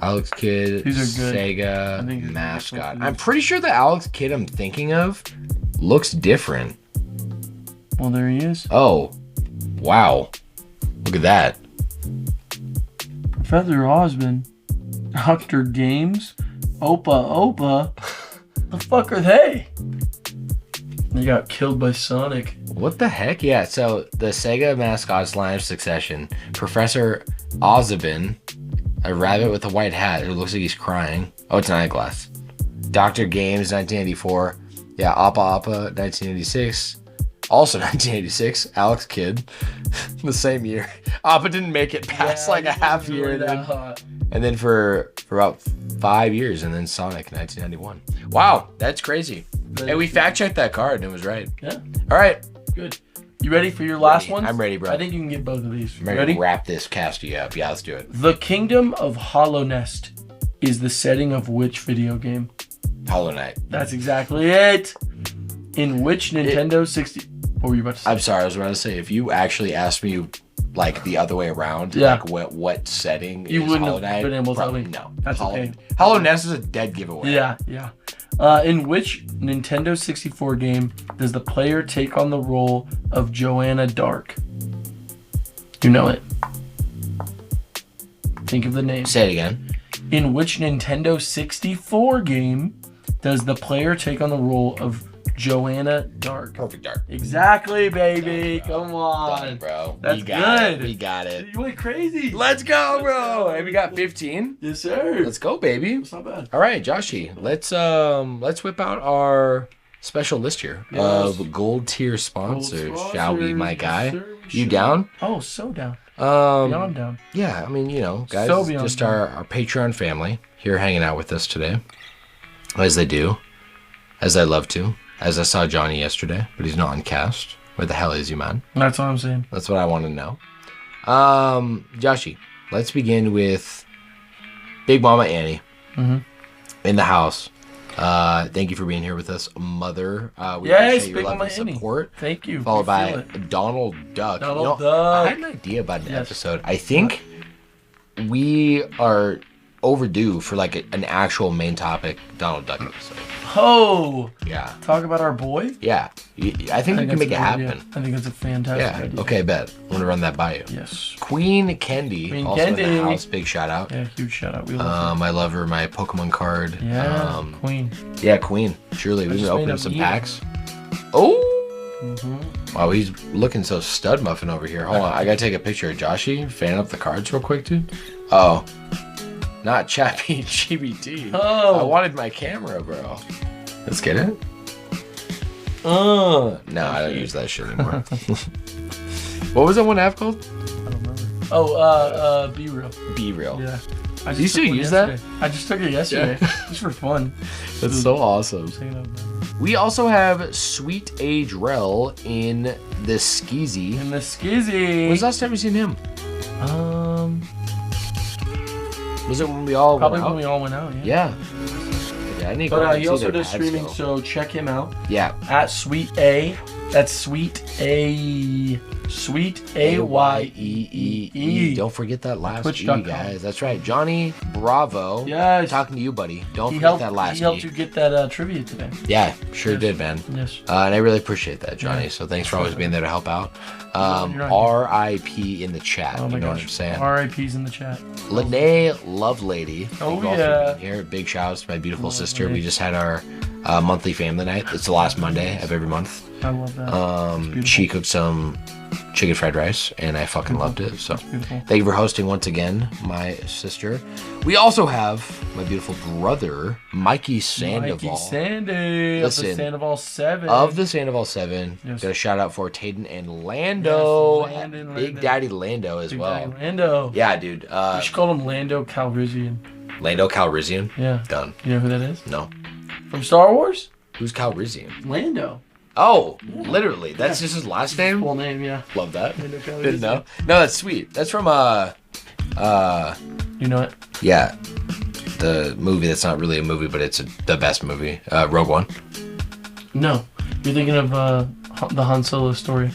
Alex Kidd, These are good. I Sega think it's mascot. good. I'm pretty sure the Alex Kidd I'm thinking of looks different. Well, there he is. Oh, wow. Look at that. Professor Osmond. Dr. Games, Opa. The fuck are they? They got killed by Sonic. What the heck? Yeah, so the Sega mascot's line of succession. Professor Ozabin, a rabbit with a white hat who looks like he's crying. Oh, it's an eyeglass. Dr. Games, 1984. Yeah, Appa, 1986. Also 1986, Alex Kidd, the same year. Appa didn't make it past a half year. And then for about 5 years, and then Sonic, 1991. Wow, that's crazy. Hey, we fact-checked that card, and it was right. Yeah. All right. Good. You ready for your last one? I'm ready, bro. I think you can get both of these. I'm ready to wrap this casty up. Yeah, let's do it. The Kingdom of Hollow Nest is the setting of which video game? Hollow Knight. That's exactly it. In which Nintendo 60... What were you about to say? I'm sorry, I was about to say, if you actually asked me like the other way around, Yeah. like what setting You is wouldn't Hollow have Knight, been able to tell me. No. That's okay. Hollow Nest is a dead giveaway. Yeah. In which Nintendo 64 game does the player take on the role of Joanna Dark? You know it. Think of the name. Say it again. In which Nintendo 64 game does the player take on the role of Joanna Dark? Perfect Dark. Exactly, baby. Come Done, on. bro. That's we got good. It. We got it. You went crazy. Let's go, bro. Hey, we got 15. Yes, sir. Let's go, baby. That's not bad. All right, Joshy. Let's whip out our special list here of gold tier sponsors, shall we, my guy? Yes, sir, we You should. down? Oh, so down. Beyond down. Yeah, I mean, guys, So beyond just down. our Patreon family here hanging out with us today, as they do, as I love to, as I saw Johnny yesterday, but he's not on cast. Where the hell is he, man? That's all I'm saying. That's what I want to know. Joshy, let's begin with Big Mama Annie in the house. Thank you for being here with us, Mother. We Yes, appreciate your Big love Mama and Annie. support. Thank you. Followed We by feel it. Donald Duck. Donald I Duck. had an idea about an Yes. episode. I think we are overdue for like an actual main topic Donald Duck episode. Oh, Yeah. talk about our boy. Yeah. I think we can make it that's a good happen. idea. I think it's a fantastic Yeah. idea. Okay, bet. I'm going to run that by you. Yes. Queen Kendi, Queen also in Kendi. the house. Big shout out. Yeah, huge shout out. We love I love her, my Pokemon card. her. Yeah, Queen. Yeah, Queen. Surely. We've just been made opening up some Eevee. packs. Oh! Wow, he's looking so stud muffin over here. Hold on, I gotta take a picture of Joshy. Fan up the cards real quick, dude. Oh. Not Chappy GBT. Oh. I wanted my camera, bro. Let's get it. No, I don't use that shit anymore. What was that one app called? I don't remember. Oh, Be Real. Be Real. Yeah. I Do you just still took one use that? yesterday. I just took it yesterday. Just for fun. That's so awesome. Saying that, man. We also have Sweet Age Rel in the Skeezy. And the Skizzy. When's the last time you seen him? Was it when we all Probably went when out? we all went out, yeah. Yeah, I need to go But and he see also their does pads streaming, still. so check him out Yeah. at Sweet A. That's Sweet A. Sweet AYEEE. Don't forget that last Twitch.com. E, guys. That's right. Johnny Bravo. Yes. Talking to you, buddy. Don't He forget helped. that last He helped E. you get that trivia today. Yeah, sure Yes. did, man. Yes. And I really appreciate that, Johnny. Yeah. So thanks for always being there to help out. You're right. R.I.P. in the chat. Oh my you know gosh. what I'm saying? RIP's in the chat. Lene Lovelady. Oh, Thank you all yeah. for being here. Big shout outs to my beautiful sister. Lene. We just had our monthly family night. It's the last Monday of every month. I love that. It's beautiful. She cooked some chicken fried rice, and I fucking loved it. So beautiful. thank you for hosting once again, my sister. We also have my beautiful brother, Mikey Sandoval. Mikey Sandy Listen, of the Sandoval 7. Of the Sandoval 7. Yes. Got a shout out for Taden and Lando. Yes, Landon, Big Lando. Daddy Lando as Big well. Daddy Lando. Yeah, dude. We should call him Lando Calrissian. Lando Calrissian. Yeah. Done. You know who that is? No. From Star Wars? Who's Calrissian? Lando. Oh, literally. That's just his last name? Full name, yeah. Love that. Lando Calrissian. Didn't know. No, that's sweet. That's from, You know it? yeah, the movie that's not really a movie, but it's the best movie, Rogue One. No. You're thinking of the Han Solo story.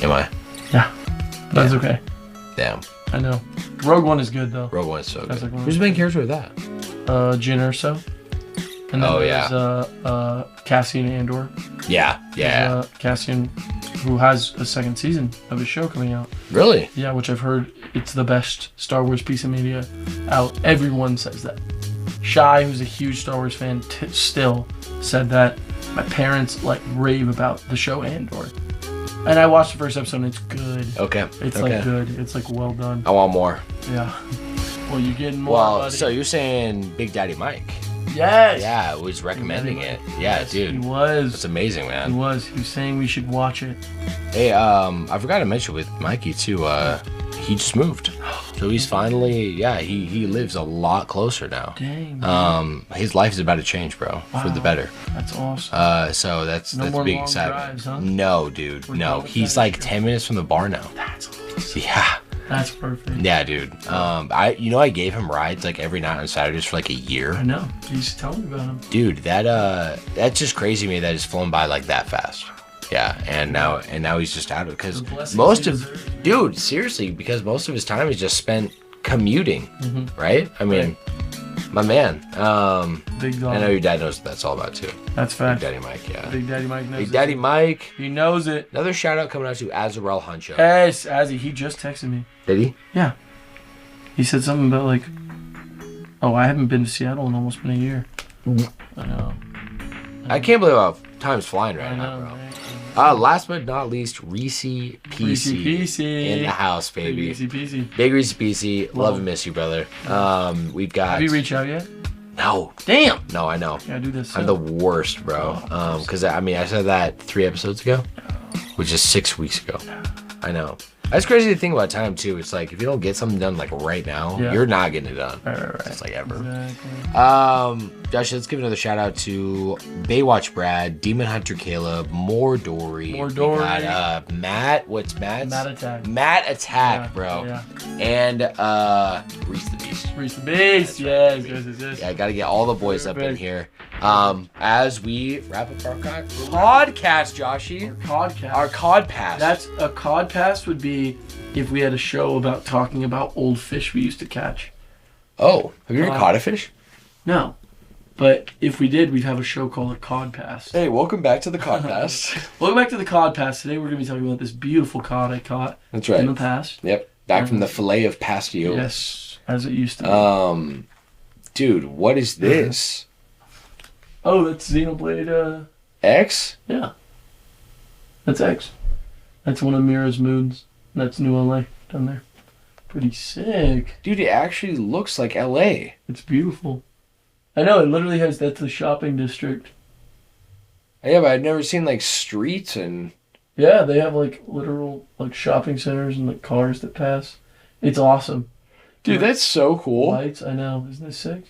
Am I? Yeah. That's okay. Damn. I know. Rogue One is good, though. Rogue One is so That's good. like one of Who's the main character of that? Jyn Erso. And then Oh, there's Cassian Andor. Yeah, yeah. Cassian, who has a second season of his show coming out. Really? Yeah, which I've heard it's the best Star Wars piece of media out. Everyone says that. Shy, who's a huge Star Wars fan, still said that. My parents like rave about the show Andor. And I watched the first episode and it's good. Okay. It's like good. It's like well done. I want more. Yeah. Well, you're getting more, Well, buddy. so you're saying Big Daddy Mike? Yes. Yeah, was recommending it. Yeah, Yes, dude. He was. That's amazing, He man. was. He was saying we should watch it. Hey, I forgot to mention with Mikey too. He just moved, so he's finally. Yeah, he lives a lot closer now. Dang. Man. His life is about to change, bro, for the better. That's awesome. So that's more big long excitement. drives, huh? No, dude, We're no. done with He's that like shit. 10 minutes from the bar now. That's awesome. Yeah. That's perfect. Yeah, dude. I gave him rides like every night on Saturdays for like a year. I know. You just tell me about him. Dude, that's just crazy to me that it's flown by like that fast. Yeah, and now he's just out of it because The blessings most he of, deserves. dude, seriously, because most of his time is just spent commuting, Mm-hmm. right? I mean, my man. Big dog. I know your dad knows what that's all about too. That's Big fact. Daddy Mike, yeah. Big Daddy Mike knows Big it. Daddy Mike. He knows it. Another shout out coming out to Azarel Huncho. Yes, Azzy. He just texted me. Did he? Yeah. He said something about like, oh, I haven't been to Seattle in almost been a year. I know. I can't believe how time's flying right I now, know, bro. right? Last but not least, Reese PC, Reese PC. in the house, baby. Easy peasy. Big Reese PC, love and miss you, brother. We've got. Have you reached out yet? No, Damn. no, I know. Yeah, do this. I'm the worst, bro. Because I mean, I said that 3 episodes ago, which is 6 weeks ago. I know. That's crazy to think about time too. It's like if you don't get something done like right now, Yeah. you're not getting it done. Right. It's like ever. Exactly. Josh, let's give another shout out to Baywatch Brad, Demon Hunter Caleb, More Dory. More We Dory. got, Matt. What's Matt's? Matt Attack. Matt Attack, Yeah, bro. Yeah. And Reese the Beast. Reese the Beast. Yes. Yeah, I gotta get all the boys up in Perfect. here. As we wrap up our podcast, Joshy. Podcast. Our cod pass. That's a cod pass would be if we had a show about talking about old fish we used to catch. Oh, have you ever Cod. caught a fish? No. But if we did, we'd have a show called a cod pass. Hey, welcome back to the cod pass. Welcome back to the cod pass. Today we're going to be talking about this beautiful cod I caught That's in the right. past. Yep, back from the fillet of pastio. Yes, as it used to be. Dude, what is this? Oh, that's Xenoblade. X? Yeah. That's X. That's one of Mira's moons. That's New LA down there. Pretty sick. Dude, it actually looks like LA. It's beautiful. I know, it literally has, that's the shopping district. Yeah, but I've never seen like streets and. Yeah, they have like literal like shopping centers and like cars that pass. It's awesome. Dude, that's so cool. Lights, I know. Isn't this sick?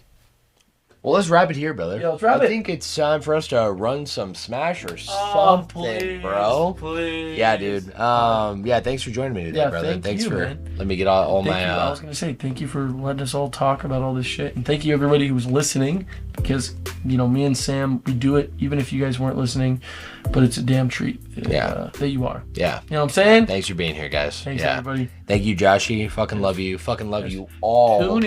Well, let's wrap it here, brother. Yeah, let's wrap I it. think it's time for us to run some Smash or something, bro. Please. Yeah, dude. Yeah, thanks for joining me today, Yeah, brother. thank Thanks you, for man. letting me get all Thank my. you. I was gonna say thank you for letting us all talk about all this shit, and thank you everybody who was listening, because me and Sam, we do it even if you guys weren't listening, but it's a damn treat. Yeah. That you are. Yeah. You know what I'm saying? Thanks for being here, guys. Thanks yeah. everybody. Thank you, Joshy. Fucking love you. Fucking love you all. Tune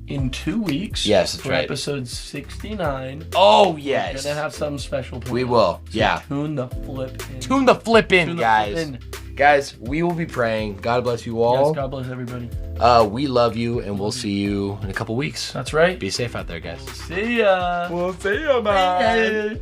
in 2 weeks. Yes, that's for right. episode 69. Oh We're yes. gonna have something special. Planned. We will. So Yeah. Tune the flip in. Tune the flip in, Tune the guys. flip in. Guys, we will be praying. God bless you all. Yes, God bless everybody. We love you, and we'll see you in a couple weeks. That's right. Be safe out there, guys. See ya. We'll see you, man. Bye.